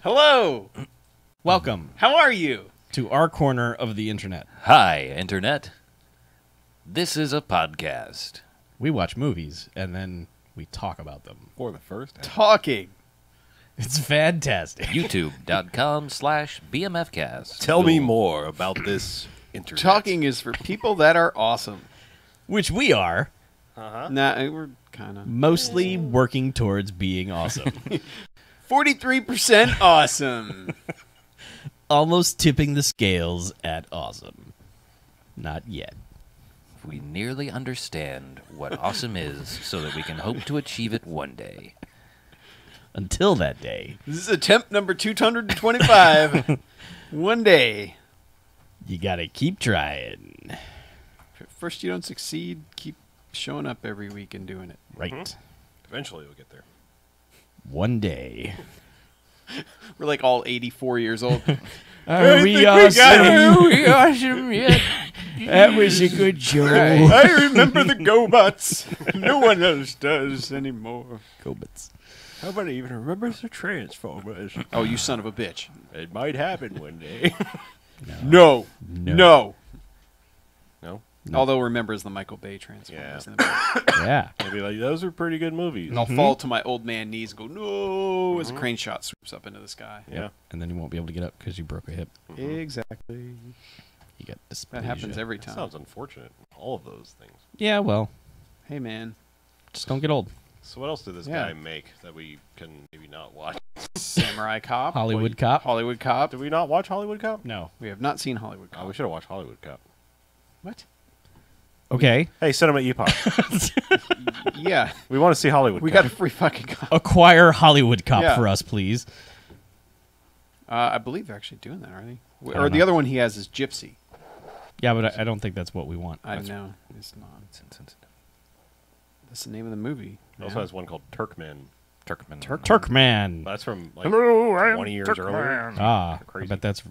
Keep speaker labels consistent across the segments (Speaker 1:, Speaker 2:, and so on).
Speaker 1: Hello.
Speaker 2: Welcome
Speaker 1: How are you?
Speaker 2: to our corner of the internet.
Speaker 3: Hi, Internet. This is a podcast.
Speaker 2: We watch movies and then we talk about them.
Speaker 4: For the first time.
Speaker 1: Talking.
Speaker 2: It's fantastic.
Speaker 3: YouTube.com/BMFcast.
Speaker 4: Tell me more about this internet.
Speaker 1: Talking is for people that are awesome.
Speaker 2: Which we are
Speaker 1: Nah, we're kind of
Speaker 2: mostly working towards being awesome.
Speaker 1: 43% awesome.
Speaker 2: Almost tipping the scales at awesome. Not yet.
Speaker 3: We nearly understand what awesome is so that we can hope to achieve it one day.
Speaker 2: Until that day,
Speaker 1: This is attempt number 225. One day.
Speaker 2: you gotta keep trying.
Speaker 1: If at first you don't succeed, keep showing up every week and doing it.
Speaker 2: Right.
Speaker 4: Eventually we'll get there.
Speaker 2: One day.
Speaker 1: We're like all 84 years old.
Speaker 2: Are we awesome yet? That was a good show.
Speaker 1: I remember the GoBots. No one else does anymore.
Speaker 2: Go-bits.
Speaker 4: Nobody even remembers the Transformers.
Speaker 1: Oh, you son of a bitch.
Speaker 4: It might happen one day.
Speaker 1: No.
Speaker 2: No.
Speaker 4: No?
Speaker 1: Although remembers the Michael Bay Transformers.
Speaker 4: Yeah.
Speaker 1: In the back.
Speaker 2: Yeah.
Speaker 4: Maybe like, those are pretty good movies.
Speaker 1: And I'll fall to my old man knees and go, no, as a crane shot swoops up into the sky.
Speaker 4: Yeah.
Speaker 2: And then you won't be able to get up because you broke a hip.
Speaker 1: Exactly.
Speaker 2: You got dysplasia.
Speaker 1: That happens every
Speaker 4: That
Speaker 1: time.
Speaker 4: sounds unfortunate. All of those things.
Speaker 2: Yeah, well,
Speaker 1: Hey, man.
Speaker 2: just don't get old.
Speaker 4: So what else did this
Speaker 1: Yeah.
Speaker 4: guy make that we can maybe not watch?
Speaker 1: Samurai Cop.
Speaker 2: Hollywood Cop?
Speaker 1: Hollywood Cop.
Speaker 4: Did we not watch Hollywood Cop?
Speaker 2: No.
Speaker 1: We have not seen Hollywood
Speaker 4: Oh,
Speaker 1: Cop.
Speaker 4: we should have watched Hollywood Cop.
Speaker 1: What?
Speaker 2: Okay.
Speaker 4: Hey, Cinema Epoch.
Speaker 1: Yeah.
Speaker 4: We want to see Hollywood
Speaker 1: We
Speaker 4: Cop.
Speaker 1: got a free fucking cop.
Speaker 2: Acquire Hollywood Cop
Speaker 1: Yeah.
Speaker 2: for us, please.
Speaker 1: I believe they're actually doing that, aren't they?
Speaker 2: don't
Speaker 1: Or the
Speaker 2: know.
Speaker 1: other one he has is Gypsy.
Speaker 2: Yeah, but I don't think that's what we want.
Speaker 1: I know. It's not. That's the name of the movie.
Speaker 4: He also
Speaker 1: man.
Speaker 4: has one called Turkmen.
Speaker 2: Turkman.
Speaker 4: That's from like
Speaker 2: Hello, I am
Speaker 4: 20 years earlier.
Speaker 2: Ah, I
Speaker 4: Crazy.
Speaker 2: bet that's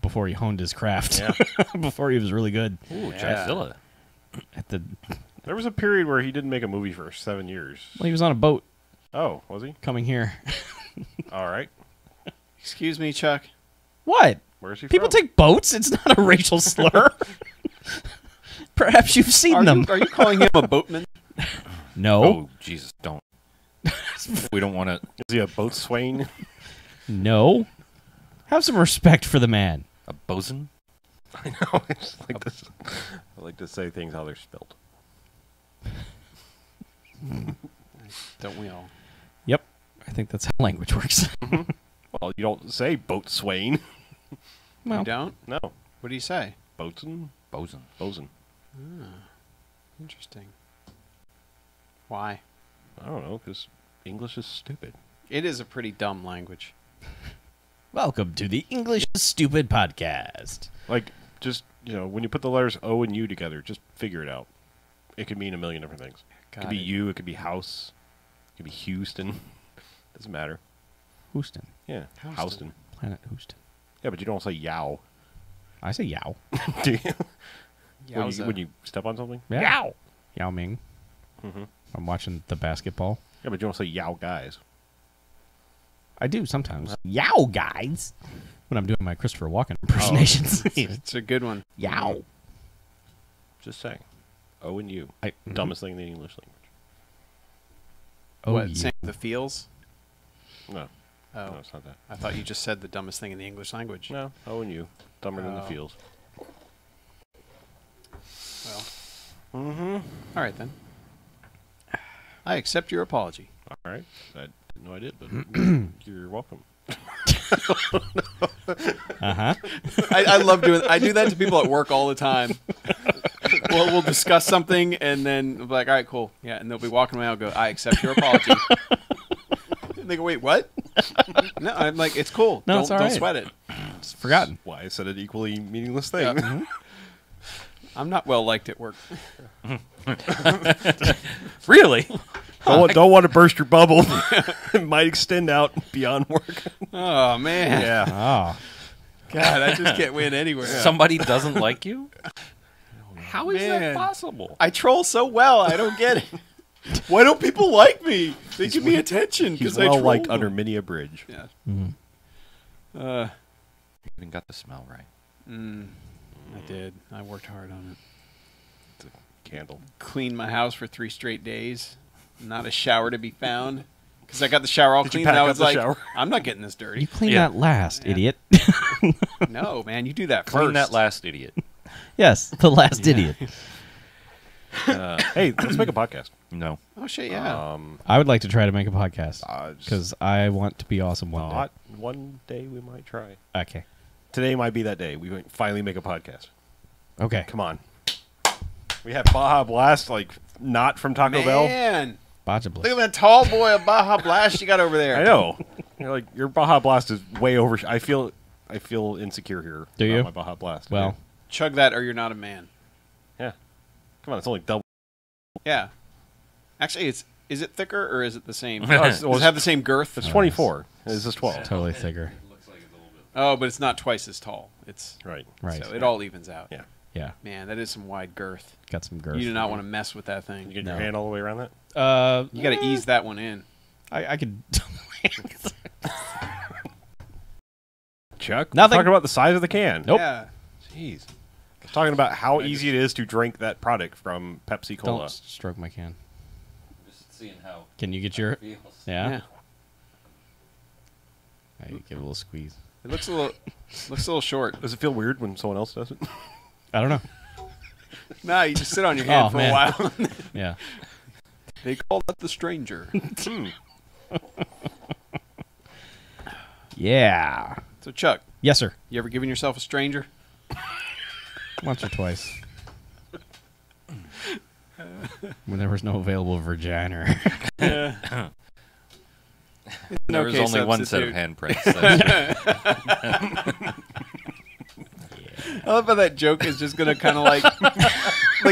Speaker 2: before he honed his craft.
Speaker 4: Yeah.
Speaker 2: Before he was really good.
Speaker 3: Ooh,
Speaker 1: Yeah.
Speaker 3: Godzilla.
Speaker 2: At the
Speaker 4: There was a period where he didn't make a movie for 7 years.
Speaker 2: well, he was on a boat
Speaker 4: Oh, was he?
Speaker 2: coming here.
Speaker 4: All right.
Speaker 1: Excuse me, Chuck.
Speaker 2: What?
Speaker 4: Where's he
Speaker 2: People
Speaker 4: from?
Speaker 2: take boats? It's not a racial slur. Perhaps you've seen them.
Speaker 1: Are you calling him a boatman?
Speaker 2: No.
Speaker 3: Oh, Jesus, don't. We don't want to.
Speaker 4: Is he a boatswain?
Speaker 2: No. Have some respect for the man.
Speaker 3: A bosun?
Speaker 4: I know. I just like this. I like to say things how they're spelled.
Speaker 1: Don't we all?
Speaker 2: Yep. I think that's how language works.
Speaker 4: Well, you don't say boatswain.
Speaker 2: Well,
Speaker 1: You don't?
Speaker 4: No.
Speaker 1: What do you say?
Speaker 4: Boatswain?
Speaker 3: Bosun.
Speaker 4: Bosun.
Speaker 1: Interesting. Why?
Speaker 4: I don't know, because English is stupid.
Speaker 1: It is a pretty dumb language.
Speaker 2: welcome to the English is Stupid podcast.
Speaker 4: Like, just, when you put the letters O and U together, just figure it out. It could mean a million different things. It could be you, it could be house, it could be Houston. Doesn't matter.
Speaker 2: Houston.
Speaker 4: Yeah,
Speaker 1: Houston.
Speaker 4: Houston.
Speaker 2: Planet Houston.
Speaker 4: Yeah, but you don't say yow.
Speaker 2: I say yow.
Speaker 4: Do you?
Speaker 1: Yowza.
Speaker 4: When you step on something?
Speaker 2: Yeah.
Speaker 4: Yow!
Speaker 2: Yao Ming.
Speaker 4: Mhm.
Speaker 2: I'm watching the basketball.
Speaker 4: Yeah, but you don't say yow guys.
Speaker 2: I do sometimes. Yow, guys. When I'm doing my Christopher Walken impersonations.
Speaker 1: It's a good one.
Speaker 2: Yow.
Speaker 4: Just saying. O and U.
Speaker 2: I,
Speaker 4: Dumbest thing in the English language.
Speaker 2: Oh,
Speaker 1: What,
Speaker 2: yeah.
Speaker 1: saying the feels?
Speaker 4: No.
Speaker 1: Oh,
Speaker 4: No, it's not that.
Speaker 1: I thought you just said the dumbest thing in the English language.
Speaker 4: No, O and U. Dumber than the
Speaker 1: Oh.
Speaker 4: feels.
Speaker 1: Well,
Speaker 4: Mm-hmm.
Speaker 1: all right then. I accept your apology.
Speaker 4: All right. I didn't know I did, but you're welcome.
Speaker 2: Uh-huh.
Speaker 1: I love doing. I do that to people at work all the time. We'll discuss something and then we'll be like, all right, cool, yeah, and they'll be walking away. I'll go, I accept your apology. And they go, wait, what? No, I'm like, it's cool.
Speaker 2: No,
Speaker 1: don't,
Speaker 2: it's all
Speaker 1: don't
Speaker 2: right.
Speaker 1: sweat it.
Speaker 2: It's forgotten.
Speaker 4: Why I said an equally meaningless thing.
Speaker 1: Yeah. I'm not well liked at work.
Speaker 3: Really?
Speaker 4: Don't want to burst your bubble. It might extend out beyond work.
Speaker 1: Oh man,
Speaker 4: Yeah.
Speaker 2: Oh.
Speaker 1: God, I just can't win anywhere.
Speaker 3: Somebody doesn't like you? How is
Speaker 1: Man.
Speaker 3: that possible?
Speaker 1: I troll so well. I don't get it. Why don't people like me? They give me attention
Speaker 4: He's
Speaker 1: because I
Speaker 4: well
Speaker 1: troll
Speaker 4: liked
Speaker 1: them.
Speaker 4: under many a bridge.
Speaker 1: Yeah. Uh,
Speaker 3: Even got the smell right.
Speaker 1: I did. I worked hard on it.
Speaker 4: It's a candle.
Speaker 1: Cleaned my house for 3 straight days. Not a shower to be found. Because I got the shower all
Speaker 4: Did you
Speaker 1: clean, and
Speaker 4: pack
Speaker 1: I
Speaker 4: up
Speaker 1: was
Speaker 4: the
Speaker 1: like,
Speaker 4: shower?
Speaker 1: I'm not getting this dirty.
Speaker 2: You clean
Speaker 3: Yeah.
Speaker 2: that last, idiot.
Speaker 1: No, man, you do that
Speaker 3: Clean
Speaker 1: first.
Speaker 3: that last idiot.
Speaker 2: Yes, the last idiot.
Speaker 4: Hey, let's make a podcast.
Speaker 3: No.
Speaker 1: Oh, shit, yeah.
Speaker 2: I would like to try to make a podcast
Speaker 4: Just
Speaker 2: because I want to be awesome one
Speaker 4: not one day we might try.
Speaker 2: day. Okay.
Speaker 4: Today might be that day. We might finally make a podcast.
Speaker 2: Okay.
Speaker 4: Come on. We have Baja Blast, like, not from Taco Bell.
Speaker 1: Man,
Speaker 2: Bajabla.
Speaker 1: look at that tall boy of Baja Blast you got over there.
Speaker 4: I know. You're like, your Baja Blast is way over. I feel insecure here.
Speaker 2: Do
Speaker 4: about
Speaker 2: you?
Speaker 4: My Baja Blast.
Speaker 2: Well,
Speaker 1: Chug that or you're not a man.
Speaker 4: Yeah. Come on, it's only double.
Speaker 1: Yeah. Actually, is it thicker or is it the same?
Speaker 4: No,
Speaker 1: Does it have the same girth?
Speaker 4: It's 24. This is 12.
Speaker 2: totally thicker.
Speaker 1: Oh, but it's not twice as tall. It's
Speaker 4: Right.
Speaker 2: Right.
Speaker 1: So it all evens out.
Speaker 4: Yeah.
Speaker 2: Yeah.
Speaker 1: Man, that is some wide girth.
Speaker 2: Got some girth.
Speaker 1: You do not want to mess with that
Speaker 4: You
Speaker 1: thing.
Speaker 4: get
Speaker 2: No.
Speaker 4: your hand all the way around that?
Speaker 1: You got to ease that one in.
Speaker 2: I could.
Speaker 4: Chuck?
Speaker 2: Nothing.
Speaker 4: Talking about the size of the can.
Speaker 2: Nope.
Speaker 1: Yeah.
Speaker 4: Jeez. Talking about how easy it is to drink that product from Pepsi Cola.
Speaker 2: Don't stroke my can.
Speaker 3: Just seeing how
Speaker 2: Can you get your?
Speaker 3: it feels.
Speaker 2: Yeah. I give it a little squeeze.
Speaker 1: It looks a little short.
Speaker 4: Does it feel weird when someone else does it?
Speaker 2: I don't know.
Speaker 1: Nah, you just sit on your hand
Speaker 2: Oh,
Speaker 1: for
Speaker 2: man.
Speaker 1: a while.
Speaker 2: Yeah.
Speaker 1: They call that the stranger.
Speaker 2: Yeah.
Speaker 1: So, Chuck,
Speaker 2: Yes, sir.
Speaker 1: you ever given yourself a stranger?
Speaker 2: Once or twice. When there was no available vagina.
Speaker 1: Yeah.
Speaker 3: There was
Speaker 1: okay
Speaker 3: only one set of
Speaker 1: substitute.
Speaker 3: handprints.
Speaker 1: I love how that joke is just gonna kind of like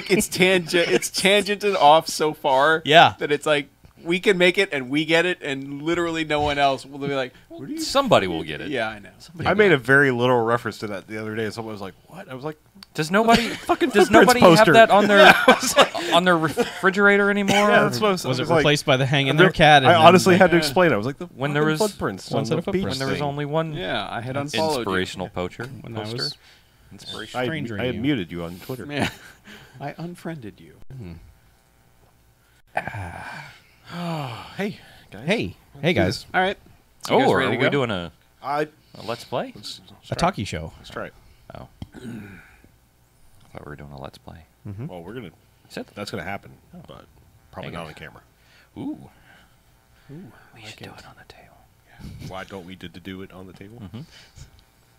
Speaker 1: it's tangented off so far.
Speaker 2: Yeah.
Speaker 1: That it's like we can make it and we get it and literally no one else will be like, what do you?
Speaker 3: Somebody will get it.
Speaker 1: Yeah, I know.
Speaker 4: I made a very literal reference to that the other day. Someone was like, "What?" I was like,
Speaker 3: Does nobody does
Speaker 4: footprints
Speaker 3: nobody
Speaker 4: poster.
Speaker 3: have that on their on their refrigerator anymore?
Speaker 4: "Yeah, that's what I was."
Speaker 2: Was
Speaker 4: I
Speaker 2: it
Speaker 4: like-
Speaker 2: replaced by the hang in their cat?
Speaker 4: I
Speaker 2: and
Speaker 4: honestly
Speaker 2: then,
Speaker 4: had to explain. I was like, "The
Speaker 3: When there
Speaker 4: fucking
Speaker 3: was
Speaker 4: footprints
Speaker 2: one
Speaker 4: on
Speaker 2: set
Speaker 4: the
Speaker 2: of footprints.
Speaker 4: beach
Speaker 3: when there was
Speaker 4: thing."
Speaker 3: only one
Speaker 1: Yeah, I had unfollowed
Speaker 3: inspirational poacher
Speaker 2: when I
Speaker 3: poster.
Speaker 2: was
Speaker 3: Inspirational.
Speaker 2: stranger
Speaker 4: I had
Speaker 2: you.
Speaker 4: muted you on Twitter.
Speaker 1: you. Yeah, I unfriended you.
Speaker 4: Hey, guys.
Speaker 2: Hey guys,
Speaker 1: All right. So you
Speaker 3: Oh,
Speaker 1: guys
Speaker 3: or
Speaker 1: ready
Speaker 3: are
Speaker 1: to
Speaker 3: we
Speaker 1: go?
Speaker 3: doing a
Speaker 4: I
Speaker 3: let's play?
Speaker 4: let's
Speaker 2: a
Speaker 4: try it.
Speaker 2: talkie show.
Speaker 4: Let's try it.
Speaker 3: Oh, I thought we were doing a let's play.
Speaker 4: Well, we're gonna.
Speaker 3: Said
Speaker 4: That's gonna happen, but probably
Speaker 3: Hang
Speaker 4: not
Speaker 3: on.
Speaker 4: on camera.
Speaker 3: ooh, we should do it on the table.
Speaker 4: Why don't we do it on the table?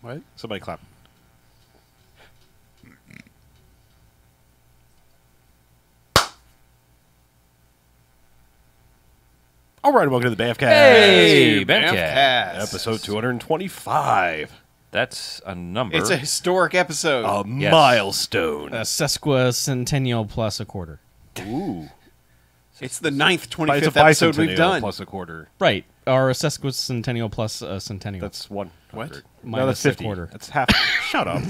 Speaker 1: What?
Speaker 4: Somebody clap. All right, welcome to the BMFcast.
Speaker 3: Hey,
Speaker 1: BMFcast.
Speaker 3: BMFcast.
Speaker 4: Episode 225.
Speaker 3: That's a number.
Speaker 1: It's a historic episode.
Speaker 4: A
Speaker 3: Yes.
Speaker 4: milestone.
Speaker 2: A sesquicentennial plus a quarter.
Speaker 4: Ooh.
Speaker 1: It's the 9th,
Speaker 4: It's a
Speaker 1: 25th episode we've
Speaker 4: bicentennial
Speaker 1: done.
Speaker 4: plus a quarter.
Speaker 2: Right. Or a sesquicentennial plus a centennial.
Speaker 4: That's 100.
Speaker 1: What?
Speaker 4: No,
Speaker 2: Minus
Speaker 4: that's
Speaker 2: a
Speaker 4: 50.
Speaker 2: quarter.
Speaker 4: That's half. Shut up.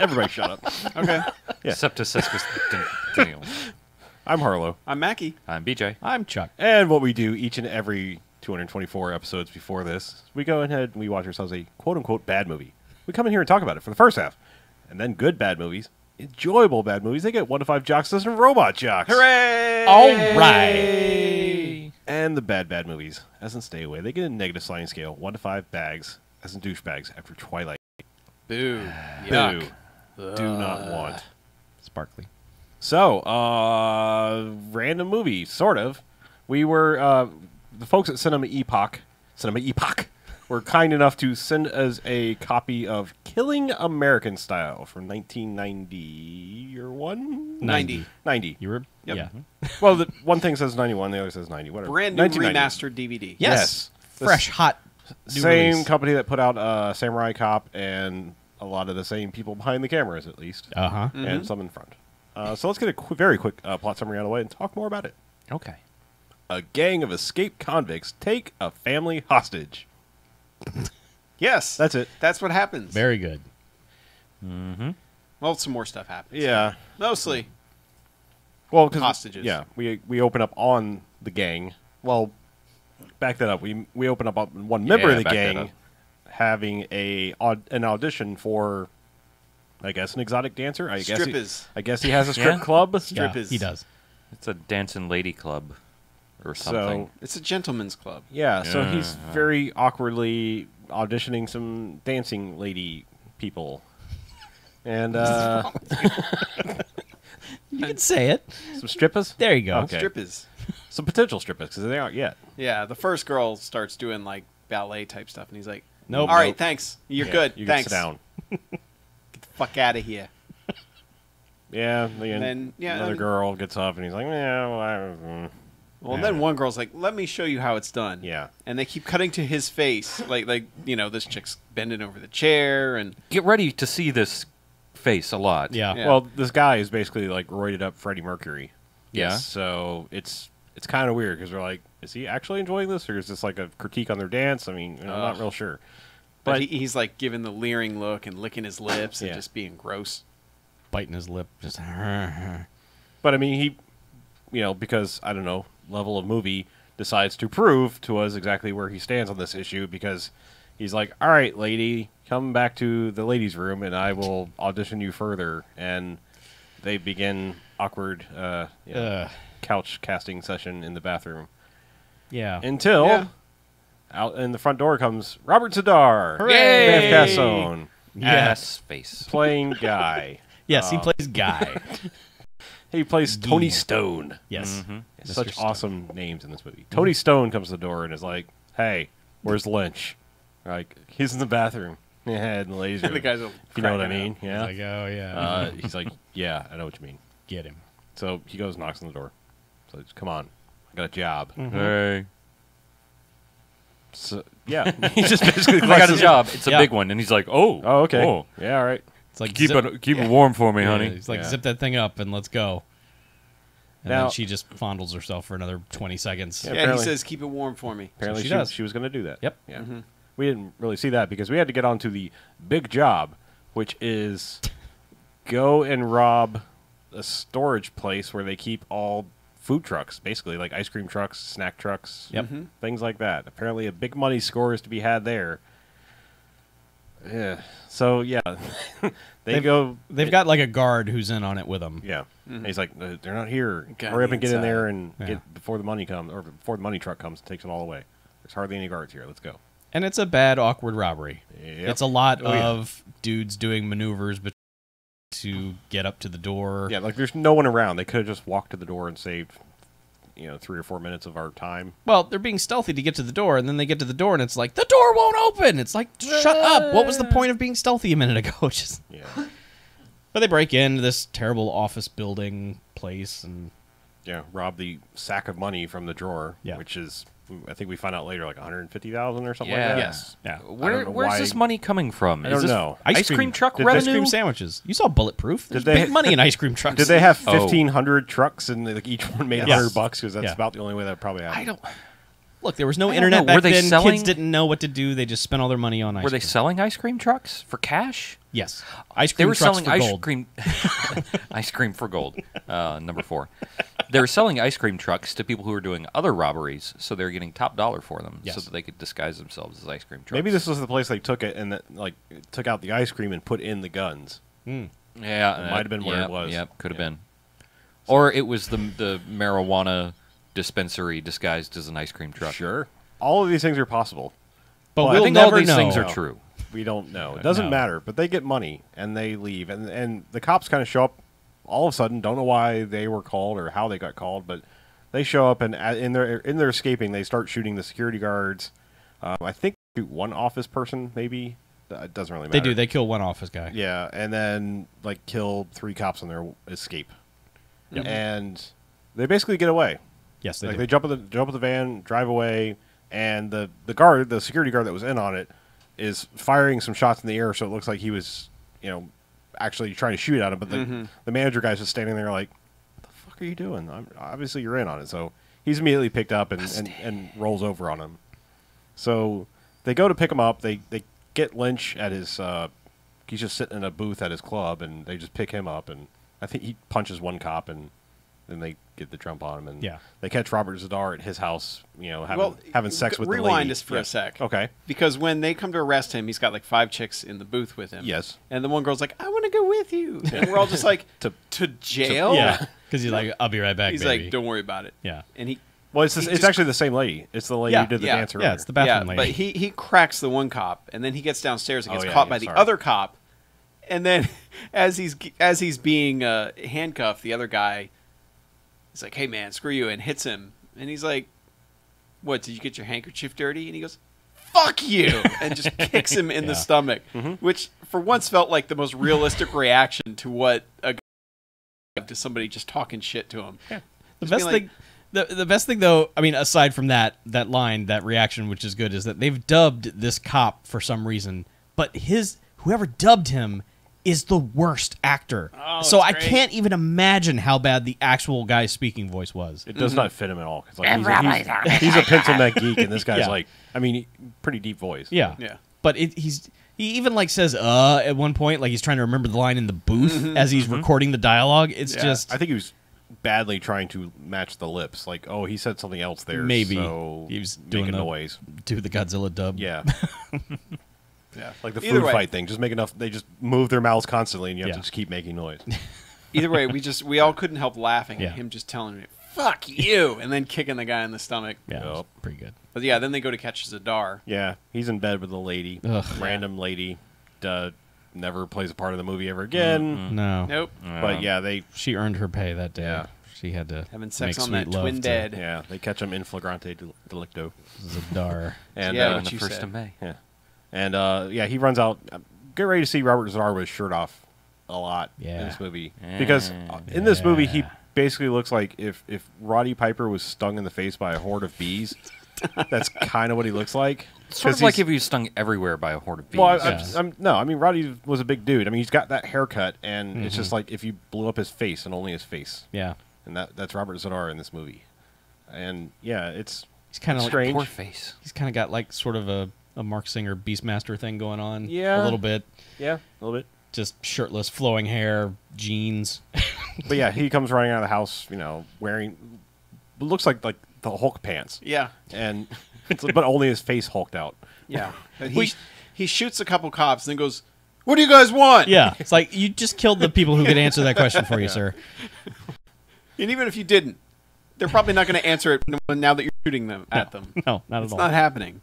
Speaker 4: Everybody shut up.
Speaker 1: Okay.
Speaker 4: Yeah.
Speaker 3: Septusesquicentennial.
Speaker 4: I'm Harlow.
Speaker 1: I'm Mackie.
Speaker 3: I'm BJ.
Speaker 2: I'm Chuck.
Speaker 4: And what we do each and every 224 episodes before this, we go ahead and we watch ourselves a quote-unquote bad movie. We come in here and talk about it for the first half. And then good bad movies, enjoyable bad movies, they get 1 to 5 jocks and robot jocks.
Speaker 1: Hooray!
Speaker 2: All right.
Speaker 4: And the bad movies, as in Stay Away, they get a negative sliding scale, 1 to 5 bags, as in douchebags, after Twilight.
Speaker 1: Boo. Yuck.
Speaker 4: Boo. Do not want.
Speaker 2: Sparkly.
Speaker 4: So, random movie, sort of. We were, the folks at Cinema Epoch, were kind enough to send us a copy of Killing American Style from 1990 or
Speaker 1: 90.
Speaker 4: 90.
Speaker 2: You were?
Speaker 1: Yep.
Speaker 2: Yeah.
Speaker 4: Well, the one thing says 91, the other says 90, whatever.
Speaker 1: Brand new
Speaker 4: 1990.
Speaker 1: remastered DVD.
Speaker 2: Yes.
Speaker 4: Yes.
Speaker 2: Fresh, hot. New
Speaker 4: Same
Speaker 2: release.
Speaker 4: company that put out Samurai Cop, and a lot of the same people behind the cameras, at least,
Speaker 2: Uh-huh.
Speaker 4: and some in front. So let's get a very quick plot summary out of the way and talk more about it.
Speaker 3: Okay.
Speaker 4: A gang of escaped convicts take a family hostage.
Speaker 1: Yes.
Speaker 4: That's it.
Speaker 1: That's what happens.
Speaker 2: Very good.
Speaker 1: Well, some more stuff happens.
Speaker 4: Yeah.
Speaker 1: Mostly.
Speaker 4: Well, because
Speaker 1: Hostages.
Speaker 4: Yeah, we open up on the gang. Well, back that up. We open up on one member
Speaker 3: Yeah,
Speaker 4: of the
Speaker 3: back that
Speaker 4: gang having an audition for, I guess, an exotic dancer.
Speaker 1: Strippers.
Speaker 4: I guess he has a strip
Speaker 3: Yeah?
Speaker 4: club.
Speaker 2: Yeah,
Speaker 1: Strippers.
Speaker 2: he does.
Speaker 3: It's a dancing lady club or something.
Speaker 4: So
Speaker 1: It's a gentleman's club.
Speaker 4: yeah, so he's
Speaker 3: Yeah.
Speaker 4: very awkwardly auditioning some dancing lady people, and
Speaker 2: You can say it.
Speaker 4: some strippers.
Speaker 2: There you go.
Speaker 4: Okay.
Speaker 1: Strippers.
Speaker 4: Some potential strippers because they aren't yet.
Speaker 1: Yeah, the first girl starts doing like ballet type stuff, and he's like,
Speaker 2: Nope.
Speaker 1: All right,
Speaker 4: Nope.
Speaker 1: thanks. You're
Speaker 4: Yeah,
Speaker 1: good.
Speaker 4: You can
Speaker 1: Thanks.
Speaker 4: sit down.
Speaker 1: Get the fuck out of here."
Speaker 4: Yeah,
Speaker 1: then, yeah,
Speaker 4: another
Speaker 1: I mean-
Speaker 4: girl gets up and he's like, "Yeah,
Speaker 1: Well,
Speaker 4: Yeah.
Speaker 1: then one girl's like, "Let me show you how it's done."
Speaker 4: yeah."
Speaker 1: And they keep cutting to his face, like this chick's bending over the chair, and
Speaker 3: Get ready to see this face a lot.
Speaker 2: Yeah.
Speaker 1: Yeah.
Speaker 4: Well, this guy is basically like roided up Freddie Mercury.
Speaker 3: Yeah.
Speaker 4: So it's kind of weird because we're like, is he actually enjoying this, or is this like a critique on their dance? I mean, I'm not real sure.
Speaker 1: but he's like giving the leering look and licking his lips and
Speaker 4: Yeah.
Speaker 1: just being gross.
Speaker 2: Biting his lip. Just.
Speaker 4: But I mean, he, because I don't know, level of movie decides to prove to us exactly where he stands on this issue because he's like, "All right, lady, come back to the ladies' room and I will audition you further." And they begin awkward couch casting session in the bathroom
Speaker 2: Yeah.
Speaker 4: until
Speaker 1: Yeah.
Speaker 4: out in the front door comes Robert Zadar,
Speaker 2: Hooray!
Speaker 4: BMFcast own,
Speaker 3: Ass face.
Speaker 4: playing Guy.
Speaker 2: Yes, he plays Guy.
Speaker 4: He plays Tony Stone.
Speaker 2: Yes.
Speaker 3: Mhm.
Speaker 2: Mr.
Speaker 4: Such
Speaker 2: Stone.
Speaker 4: awesome names in this movie. Tony Stone comes to the door and is like, "Hey, where's Lynch?" Like, he's in the bathroom. Yeah, in the ladies' room.
Speaker 1: The guys are
Speaker 4: if you know what I
Speaker 1: cracking
Speaker 4: mean.
Speaker 1: up.
Speaker 4: Yeah.
Speaker 2: Like, oh yeah.
Speaker 4: He's like, "Yeah, I know what you mean."
Speaker 2: Get him.
Speaker 4: So he goes, knocks on the door. So he's, "Come on, I got a job."
Speaker 3: Hey.
Speaker 4: So yeah, he just basically
Speaker 3: I got a job. It's a
Speaker 2: Yeah.
Speaker 3: big one. And he's like, oh.
Speaker 4: Oh, okay.
Speaker 3: Oh.
Speaker 4: Yeah, all right.
Speaker 2: It's like
Speaker 3: Keep
Speaker 2: zip,
Speaker 3: it warm for me,
Speaker 2: yeah,
Speaker 3: honey.
Speaker 2: It's like
Speaker 4: Yeah.
Speaker 2: zip that thing up and let's go. And
Speaker 4: Now-
Speaker 2: then she just fondles herself for another 20 seconds.
Speaker 4: Yeah.
Speaker 1: Yeah, he
Speaker 4: apparently-
Speaker 1: says, "Keep it warm for me."
Speaker 4: Apparently,
Speaker 2: she
Speaker 4: she,
Speaker 2: does.
Speaker 4: she was going to do that.
Speaker 2: Yep.
Speaker 4: Yeah. We didn't really see that because we had to get on to the big job, which is go and rob a storage place where they keep all food trucks, basically like ice cream trucks, snack trucks,
Speaker 2: Yep.
Speaker 4: things like that. Apparently, a big money score is to be had there. Yeah. So yeah,
Speaker 2: They've-
Speaker 4: go.
Speaker 2: They've got like a guard who's in on it with them.
Speaker 4: Yeah. And he's like, "They're not here.
Speaker 1: Got
Speaker 4: Hurry up
Speaker 1: me
Speaker 4: and get in
Speaker 1: inside."
Speaker 4: there and
Speaker 2: Yeah.
Speaker 4: get before the money comes, or before the money truck comes and takes it all away. There's hardly any guards here. Let's go."
Speaker 2: And it's a bad, awkward robbery.
Speaker 4: Yep.
Speaker 2: It's a lot
Speaker 4: Oh, yeah.
Speaker 2: of dudes doing maneuvers to get up to the door.
Speaker 4: Yeah, like there's no one around. They could have just walked to the door and saved, 3 or 4 minutes of our time.
Speaker 2: Well, they're being stealthy to get to the door, and then they get to the door, and it's like, the door won't open! It's like, shut up! What was the point of being stealthy a minute ago? Just...
Speaker 4: Yeah.
Speaker 2: But they break into this terrible office building place, and
Speaker 4: Yeah, rob the sack of money from the drawer,
Speaker 2: Yeah.
Speaker 4: which is, I think we find out later, like 150,000 or something
Speaker 3: Yeah.
Speaker 4: like that.
Speaker 1: Yes.
Speaker 2: yeah.
Speaker 3: Where's
Speaker 4: why-
Speaker 3: this money coming from?
Speaker 4: I
Speaker 3: Is
Speaker 4: don't
Speaker 3: this
Speaker 4: know.
Speaker 3: Ice cream truck
Speaker 4: Did
Speaker 3: revenue?
Speaker 2: Ice cream sandwiches. You saw Bulletproof. There's
Speaker 4: they-
Speaker 2: big money in ice cream trucks.
Speaker 4: Did they have
Speaker 3: Oh.
Speaker 4: 1,500 trucks and like each one made
Speaker 2: Yes.
Speaker 4: $100? Because that's
Speaker 2: Yeah.
Speaker 4: about the only way that probably happened.
Speaker 3: I don't.
Speaker 2: Look, there was no
Speaker 3: I don't
Speaker 2: internet
Speaker 3: know.
Speaker 2: back
Speaker 3: Were they
Speaker 2: then.
Speaker 3: selling-
Speaker 2: Kids didn't know what to do. They just spent all their money on ice
Speaker 3: Were they
Speaker 2: cream.
Speaker 3: selling ice cream trucks for cash?
Speaker 2: Yes. Ice
Speaker 3: They
Speaker 2: cream
Speaker 3: were
Speaker 2: trucks
Speaker 3: selling
Speaker 2: for
Speaker 3: ice
Speaker 2: gold.
Speaker 3: cream. Ice cream for gold. Number 4. They were selling ice cream trucks to people who were doing other robberies, so they were getting top dollar for them,
Speaker 2: Yes.
Speaker 3: so that they could disguise themselves as ice cream trucks.
Speaker 4: Maybe this was the place they took it and took out the ice cream and put in the guns.
Speaker 3: Yeah,
Speaker 4: It might have been where it
Speaker 3: yep,
Speaker 4: was.
Speaker 3: Yep, could have
Speaker 4: Yeah.
Speaker 3: been. Or it was the marijuana dispensary disguised as an ice cream truck.
Speaker 4: Sure. All of these things are possible.
Speaker 2: But
Speaker 4: Well, I
Speaker 2: we'll
Speaker 3: I think
Speaker 2: never
Speaker 3: all these
Speaker 2: know.
Speaker 3: things are true.
Speaker 4: We don't know. It doesn't
Speaker 2: No.
Speaker 4: matter. But they get money and they leave, and the cops kind of show up all of a sudden. Don't know why they were called or how they got called, but they show up and in their escaping, they start shooting the security guards. I think they shoot one office person, maybe. It doesn't really matter.
Speaker 2: They do. They kill one office guy.
Speaker 4: Yeah, and then kill 3 cops on their escape,
Speaker 2: Yep.
Speaker 4: and they basically get away.
Speaker 2: Yes, they
Speaker 4: Like
Speaker 2: do.
Speaker 4: they jump in the van, drive away, and the security guard that was in on it, is firing some shots in the air, so it looks like he was, actually trying to shoot at him. But the manager guy's just standing there like, "What the fuck are you doing? Obviously you're in on it." So he's immediately picked up and rolls over on him. So they go to pick him up. They get Lynch at his. He's just sitting in a booth at his club, and they just pick him up, and I think he punches one cop, and then they get the jump on him, and
Speaker 2: Yeah.
Speaker 4: they catch Robert Zadar at his house, having
Speaker 1: Well,
Speaker 4: having sex with the lady.
Speaker 1: rewind us for
Speaker 4: Yeah.
Speaker 1: a sec.
Speaker 4: Okay.
Speaker 1: Because when they come to arrest him, he's got like 5 chicks in the booth with him.
Speaker 4: Yes.
Speaker 1: And the one girl's like, I want to go with you. And we're all just like, to jail?
Speaker 2: Yeah, because he's like, I'll be right back,
Speaker 1: He's
Speaker 2: baby.
Speaker 1: like, don't worry about it.
Speaker 2: Yeah.
Speaker 1: And he
Speaker 4: Well, it's
Speaker 1: He
Speaker 4: it's
Speaker 1: just-
Speaker 4: actually the same lady. It's the lady
Speaker 2: Yeah,
Speaker 4: who did the
Speaker 1: yeah.
Speaker 4: dance earlier.
Speaker 2: Yeah, it's the bathroom
Speaker 1: but
Speaker 2: lady.
Speaker 1: he cracks the one cop, and then he gets downstairs and
Speaker 4: Oh,
Speaker 1: gets
Speaker 4: yeah,
Speaker 1: caught
Speaker 4: yeah,
Speaker 1: by the
Speaker 4: sorry.
Speaker 1: other cop. And then as he's being handcuffed, the other guy is like, hey, man, screw you, and hits him. And he's like, what, did you get your handkerchief dirty? And he goes, fuck you, and just kicks him in the stomach, which for once felt like the most realistic reaction to what a guy to somebody just talking shit to him.
Speaker 2: The
Speaker 1: Just
Speaker 2: best
Speaker 1: being
Speaker 2: thing, the best thing though, I mean, aside from that line, that reaction, which is good, is that they've dubbed this cop for some reason, but whoever dubbed him is the worst actor.
Speaker 1: Oh,
Speaker 2: so
Speaker 1: it's
Speaker 2: I
Speaker 1: great.
Speaker 2: can't even imagine how bad the actual guy's speaking voice was.
Speaker 4: It does not fit him at all. 'Cause, like, he's a pencil neck geek, and this guy's
Speaker 2: Yeah.
Speaker 4: like, pretty deep voice.
Speaker 2: Yeah,
Speaker 1: Yeah.
Speaker 2: But he even like says at one point, like he's trying to remember the line in the booth as he's recording the dialogue. It's
Speaker 1: Yeah.
Speaker 2: just
Speaker 4: I think he was badly trying to match the lips. Like, oh, he said something else there.
Speaker 2: Maybe.
Speaker 4: So
Speaker 2: He was
Speaker 4: make
Speaker 2: doing
Speaker 4: a
Speaker 2: the-
Speaker 4: noise.
Speaker 2: do the Godzilla dub.
Speaker 4: Yeah.
Speaker 1: Yeah.
Speaker 4: Like the
Speaker 1: Either
Speaker 4: food
Speaker 1: way-
Speaker 4: fight thing. Just make enough. They just move their mouths constantly, and you have
Speaker 2: Yeah.
Speaker 4: to just keep making noise.
Speaker 1: Either way, we all couldn't help laughing
Speaker 2: Yeah.
Speaker 1: at him just telling me, "Fuck you," and then kicking the guy in the stomach.
Speaker 2: Yeah, it was
Speaker 4: Yep.
Speaker 2: pretty good.
Speaker 1: But yeah, then they go to catch Zadar.
Speaker 4: Yeah, he's in bed with a lady,
Speaker 2: Ugh.
Speaker 4: random lady. Never plays a part of the movie ever again.
Speaker 2: No,
Speaker 1: Nope.
Speaker 4: But yeah, they
Speaker 2: she earned her pay that day.
Speaker 4: Yeah.
Speaker 2: She had to
Speaker 1: Having sex
Speaker 2: make
Speaker 1: on
Speaker 2: sweet
Speaker 1: that
Speaker 2: love
Speaker 1: twin
Speaker 2: to
Speaker 1: dead.
Speaker 4: catch him in flagrante delicto.
Speaker 2: Zadar.
Speaker 4: And
Speaker 1: Yeah,
Speaker 3: on
Speaker 1: what
Speaker 3: the
Speaker 1: you
Speaker 3: 1st
Speaker 1: said.
Speaker 3: of May.
Speaker 4: yeah, and he runs out. Get ready to see Robert Zadar with his shirt off a lot in
Speaker 2: Yeah.
Speaker 4: this movie because in this movie he basically looks like if Roddy Piper was stung in the face by a horde of bees. That's kind of what he looks like.
Speaker 3: Sort
Speaker 4: 'Cause
Speaker 3: of like
Speaker 4: he's-
Speaker 3: if he was stung everywhere by a horde of bees.
Speaker 4: Well,
Speaker 2: Yeah.
Speaker 4: no, I mean Roddy was a big dude. I mean he's got that haircut, and it's just like if you blew up his face and only his face,
Speaker 2: Yeah,
Speaker 4: and that's Robert Zadar in this movie. And yeah, it's
Speaker 2: he's kind of like,
Speaker 4: strange.
Speaker 3: Poor face.
Speaker 2: he's kind of got like sort of a Mark Singer Beastmaster thing going on.
Speaker 4: Yeah.
Speaker 2: a little bit.
Speaker 4: Yeah, a little bit.
Speaker 2: Just shirtless, flowing hair, jeans.
Speaker 4: But yeah, he comes running out of the house, wearing looks like the Hulk pants,
Speaker 1: Yeah.
Speaker 4: and but only his face hulked out.
Speaker 1: Yeah. And he shoots a couple cops and then goes, "What do you guys want?"
Speaker 2: Yeah, it's like you just killed the people who could answer that question for you, sir.
Speaker 1: And even if you didn't, they're probably not going to answer it now that you're shooting them at them.
Speaker 2: No, not at
Speaker 1: It's
Speaker 2: all.
Speaker 1: not happening.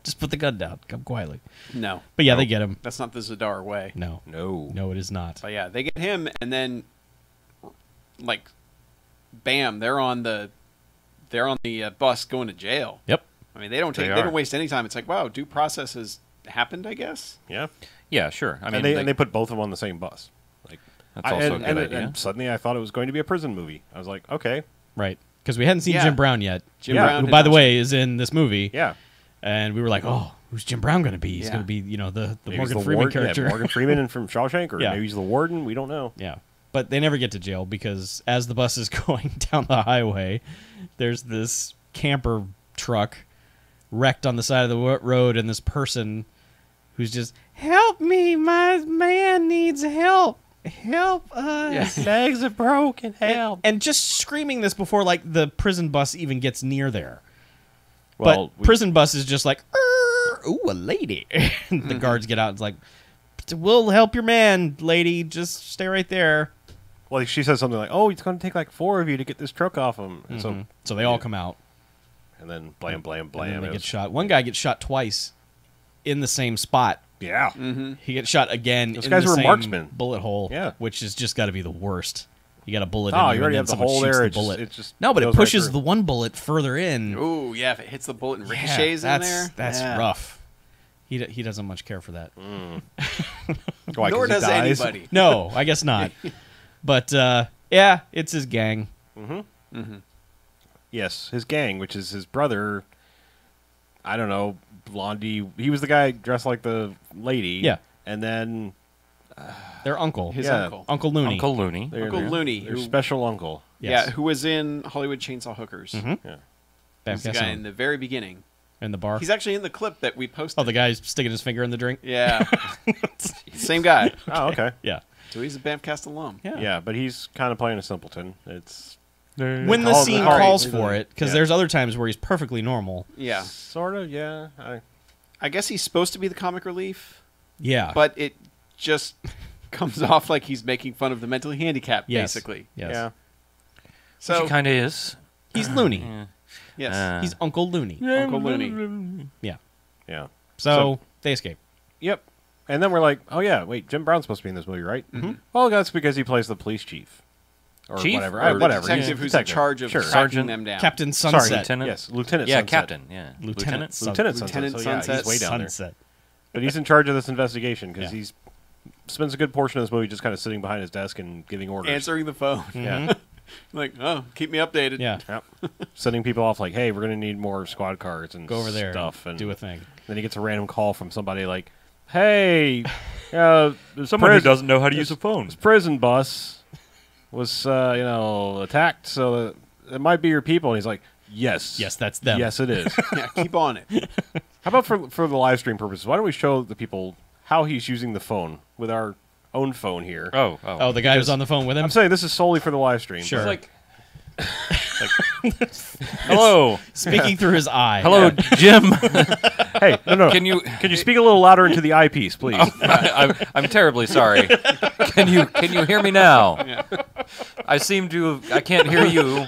Speaker 2: Just put the gun down. Come quietly.
Speaker 1: No.
Speaker 2: But yeah, they get him.
Speaker 1: That's not the Zadar way.
Speaker 2: No,
Speaker 4: No,
Speaker 2: it is not.
Speaker 1: But yeah, they get him, and then, like, bam, they're on the bus going to jail.
Speaker 2: Yep.
Speaker 1: I mean, they don't waste any time. It's like, wow, due process has happened, I guess.
Speaker 4: yeah,
Speaker 3: Yeah, sure. I mean,
Speaker 4: and they put both of them on the same bus. Like
Speaker 3: that's also a good
Speaker 4: and,
Speaker 3: idea.
Speaker 4: and suddenly I thought it was going to be a prison movie. I was like, okay,
Speaker 2: Right. Because we hadn't seen
Speaker 1: Yeah.
Speaker 2: Jim Brown yet.
Speaker 1: Jim
Speaker 4: Yeah.
Speaker 1: Brown
Speaker 2: Who,
Speaker 1: had
Speaker 2: by the
Speaker 1: not-
Speaker 2: way, is in this movie.
Speaker 4: yeah.
Speaker 2: And we were like, oh, who's Jim Brown going to be? He's
Speaker 1: Yeah.
Speaker 2: going to be, the
Speaker 4: Maybe he's
Speaker 2: Morgan
Speaker 4: the
Speaker 2: Freeman
Speaker 4: ward-
Speaker 2: character.
Speaker 4: yeah, Morgan Freeman and from Shawshank, or
Speaker 2: Yeah.
Speaker 4: maybe he's the warden. We don't know.
Speaker 2: Yeah. But they never get to jail because as the bus is going down the highway, there's this camper truck wrecked on the side of the road, and this person who's just, help me, my man needs help. Help us.
Speaker 4: Legs are broken. Help.
Speaker 2: And just screaming this before like the prison bus even gets near there.
Speaker 4: Well,
Speaker 2: But prison bus is just like, ooh, a lady. And the guards get out. It's like, we'll help your man, lady. Just stay right there.
Speaker 4: well, she says something like, "Oh, it's going to take like 4 of you to get this truck off him." And
Speaker 2: So they all come out.
Speaker 4: and then blam, blam,
Speaker 2: And
Speaker 4: blam.
Speaker 2: then they
Speaker 4: It
Speaker 2: get
Speaker 4: was-
Speaker 2: shot. One guy gets shot twice in the same spot.
Speaker 4: Yeah.
Speaker 2: He gets shot again
Speaker 4: Those
Speaker 2: in
Speaker 4: guys
Speaker 2: the
Speaker 4: were
Speaker 2: same
Speaker 4: marksmen.
Speaker 2: bullet hole.
Speaker 4: Yeah.
Speaker 2: Which has just got to be the worst. You got a bullet
Speaker 4: Oh,
Speaker 2: in
Speaker 4: you
Speaker 2: you,
Speaker 4: already
Speaker 2: and then
Speaker 4: have the
Speaker 2: someone
Speaker 4: hole
Speaker 2: shoots
Speaker 4: there.
Speaker 2: the
Speaker 4: It just-
Speaker 2: bullet.
Speaker 4: it just
Speaker 2: no, but it
Speaker 4: goes right
Speaker 2: pushes
Speaker 4: through.
Speaker 2: the one bullet further in.
Speaker 1: Ooh, yeah, if it hits the bullet and
Speaker 2: Yeah,
Speaker 1: ricochets in there.
Speaker 2: That's
Speaker 1: yeah.
Speaker 2: rough. He doesn't much care for that.
Speaker 4: Why, 'cause
Speaker 1: Nor
Speaker 4: he
Speaker 1: does
Speaker 4: dies?
Speaker 1: anybody.
Speaker 2: No, I guess not. But yeah, it's his gang.
Speaker 4: Yes, his gang, which is his brother. I don't know, Blondie. He was the guy dressed like the lady.
Speaker 2: Yeah.
Speaker 4: And then
Speaker 2: Their uncle,
Speaker 1: His
Speaker 4: Yeah.
Speaker 1: uncle.
Speaker 2: Uncle Looney.
Speaker 3: Uncle Looney.
Speaker 1: Uncle Looney,
Speaker 4: their
Speaker 1: who-
Speaker 4: special uncle.
Speaker 2: Yes.
Speaker 1: Yeah, who was in Hollywood Chainsaw Hookers.
Speaker 4: Yeah.
Speaker 1: He's the guy in the very beginning.
Speaker 2: in the bar.
Speaker 1: He's actually in the clip that we posted.
Speaker 2: Oh, the guy's sticking his finger in the drink.
Speaker 1: Yeah. Same guy.
Speaker 4: Oh, okay.
Speaker 2: Yeah.
Speaker 1: So he's a BMFcast alum.
Speaker 4: Yeah, but he's kind of playing a simpleton. It's
Speaker 2: When the
Speaker 4: Call-
Speaker 2: scene
Speaker 4: call-
Speaker 2: calls
Speaker 4: call-
Speaker 2: for it, because
Speaker 4: yeah.
Speaker 2: there's other times where he's perfectly normal.
Speaker 1: Yeah.
Speaker 4: sort of, yeah.
Speaker 1: I guess he's supposed to be the comic relief,
Speaker 2: Yeah.
Speaker 1: but it just comes off like he's making fun of the mentally handicapped,
Speaker 2: Yes.
Speaker 1: basically.
Speaker 2: Yes.
Speaker 4: Yeah.
Speaker 3: Which
Speaker 1: So,
Speaker 3: he kind of is.
Speaker 2: He's loony.
Speaker 3: Yeah.
Speaker 1: yes.
Speaker 2: He's Uncle Loony.
Speaker 1: Uncle Looney.
Speaker 2: Yeah.
Speaker 4: Yeah.
Speaker 2: So they escape.
Speaker 4: Yep. And then we're like, oh, yeah, wait, Jim Brown's supposed to be in this movie, right? Mm-hmm. Well, that's because he plays the police chief. Or
Speaker 3: Chief?
Speaker 4: whatever.
Speaker 3: Or the
Speaker 4: whatever.
Speaker 1: Detective
Speaker 4: He's
Speaker 1: who's
Speaker 4: detective.
Speaker 1: in charge of
Speaker 4: Sure.
Speaker 1: tracking
Speaker 3: Sergeant.
Speaker 1: them down.
Speaker 2: Captain
Speaker 4: Sorry,
Speaker 2: Sunset.
Speaker 3: Lieutenant?
Speaker 4: Yes, Lieutenant
Speaker 3: Yeah,
Speaker 4: Sunset.
Speaker 3: Captain. Yeah.
Speaker 2: Lieutenant Sunset.
Speaker 4: Lieutenant Sunset.
Speaker 1: Lieutenant
Speaker 4: So, yeah,
Speaker 1: Sunset.
Speaker 4: he's way down there.
Speaker 2: Sunset.
Speaker 4: But he's in charge of this investigation because
Speaker 2: Yeah.
Speaker 4: he's spends a good portion of this movie just kind of sitting behind his desk and giving orders.
Speaker 1: Answering the phone.
Speaker 4: Yeah.
Speaker 1: Like, oh, keep me updated.
Speaker 2: Yeah.
Speaker 4: Yep. Sending people off like, hey, we're going to need more squad cars and
Speaker 2: Go over there.
Speaker 4: stuff. And
Speaker 2: do a thing.
Speaker 4: then he gets a random call from somebody like, hey, this
Speaker 3: Someone who
Speaker 4: prison-
Speaker 3: doesn't know how to use a phone.
Speaker 4: this prison bus was, attacked, so it might be your people. And he's like, yes.
Speaker 2: Yes, that's them.
Speaker 4: Yes, it is.
Speaker 1: Yeah, keep on it.
Speaker 4: How about for the live stream purposes, why don't we show the people how he's using the phone with our own phone here?
Speaker 2: Oh, the guy who's on the phone with him?
Speaker 4: I'm saying this is solely for the live stream.
Speaker 2: Sure.
Speaker 3: It's like, hello,
Speaker 2: Speaking through his eye.
Speaker 3: hello, Jim.
Speaker 4: Hey, no.
Speaker 3: Can you?
Speaker 4: Could you speak a little louder into the eyepiece, please?
Speaker 3: I'm terribly sorry. Can you hear me now?
Speaker 1: Yeah.
Speaker 3: I can't hear you.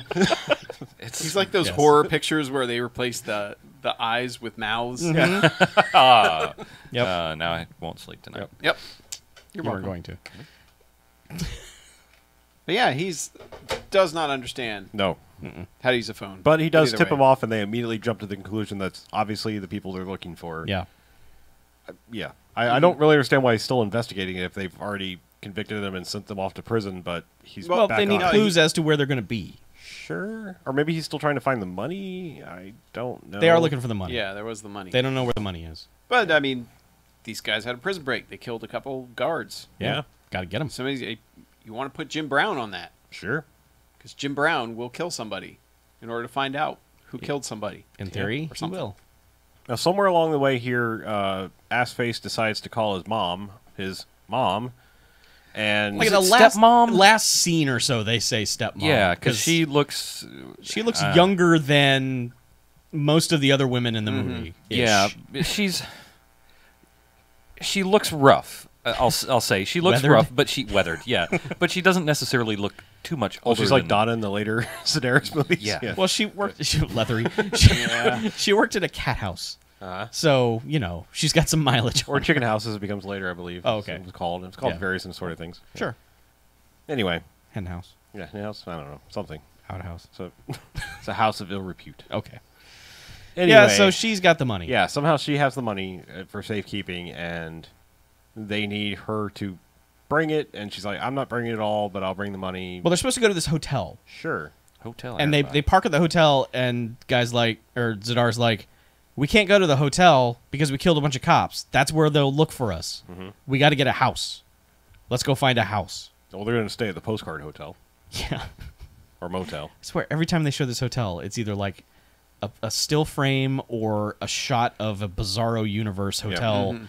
Speaker 1: He's like those
Speaker 2: Yes.
Speaker 1: horror pictures where they replace the eyes with mouths.
Speaker 2: Yep.
Speaker 3: Now I won't sleep tonight.
Speaker 1: Yep. You're
Speaker 2: You were
Speaker 1: welcome.
Speaker 2: going to.
Speaker 1: But yeah, does not understand
Speaker 4: No.
Speaker 1: how to use a phone.
Speaker 4: But he does
Speaker 1: Either
Speaker 4: tip
Speaker 1: way.
Speaker 4: them off, and they immediately jump to the conclusion that's obviously the people they're looking for.
Speaker 2: Yeah.
Speaker 4: Yeah. I don't really understand why he's still investigating it if they've already convicted him and sent them off to prison, but he's
Speaker 2: Well,
Speaker 4: back
Speaker 2: they need
Speaker 4: on it.
Speaker 2: clues as to where they're going to be.
Speaker 4: Sure. Or maybe he's still trying to find the money. I don't know.
Speaker 2: They are looking for the money.
Speaker 1: Yeah, there was the money.
Speaker 2: They don't know where the money is.
Speaker 1: But, I mean, these guys had a prison break. They killed a couple guards.
Speaker 4: Yeah.
Speaker 2: Got to get them.
Speaker 1: You want to put Jim Brown on that.
Speaker 4: Sure.
Speaker 1: Because Jim Brown will kill somebody in order to find out who killed somebody.
Speaker 2: In theory,
Speaker 1: or
Speaker 2: he
Speaker 1: something.
Speaker 2: will.
Speaker 4: Now, somewhere along the way here, Assface decides to call his mom, and
Speaker 2: Like
Speaker 3: it
Speaker 2: the last
Speaker 3: stepmom?
Speaker 2: last scene or so, they say stepmom.
Speaker 3: Yeah, because she looks.
Speaker 2: she looks younger than most of the other women in the movie.
Speaker 3: Yeah, she looks rough. I'll say she looks
Speaker 2: Weathered?
Speaker 3: rough, but she weathered. Yeah, but she doesn't necessarily look too much
Speaker 4: oh,
Speaker 3: older.
Speaker 4: she's like
Speaker 3: than,
Speaker 4: Donna in the later Sedaris movies.
Speaker 3: Yeah.
Speaker 2: Well, she worked. She leathery. She worked at a cat house, so she's got some mileage.
Speaker 4: Or
Speaker 2: on her.
Speaker 4: Chicken House as it becomes later, I believe.
Speaker 2: Oh, okay.
Speaker 4: It was called. It's called
Speaker 2: Yeah.
Speaker 4: various and sort of things.
Speaker 2: Sure.
Speaker 4: Anyway,
Speaker 2: Hen house,
Speaker 4: yeah, house. I don't know, something.
Speaker 2: outhouse.
Speaker 4: So it's a house of ill repute.
Speaker 2: Okay.
Speaker 4: Anyway,
Speaker 2: Yeah, so she's got the money.
Speaker 4: yeah, somehow she has the money for safekeeping, and they need her to bring it. And she's like, "I'm not bringing it all, but I'll bring the money."
Speaker 2: Well, they're supposed to go to this hotel,
Speaker 4: Sure.
Speaker 3: hotel,
Speaker 2: and they
Speaker 3: alibi.
Speaker 2: park at the hotel, and Zadar's like, we can't go to the hotel because we killed a bunch of cops. That's where they'll look for us. We got to get a house. Let's go find a house.
Speaker 4: Well, they're going to stay at the postcard hotel
Speaker 2: Yeah.
Speaker 4: or motel.
Speaker 2: I swear, every time they show this hotel, it's either like a still frame or a shot of a Bizarro Universe hotel.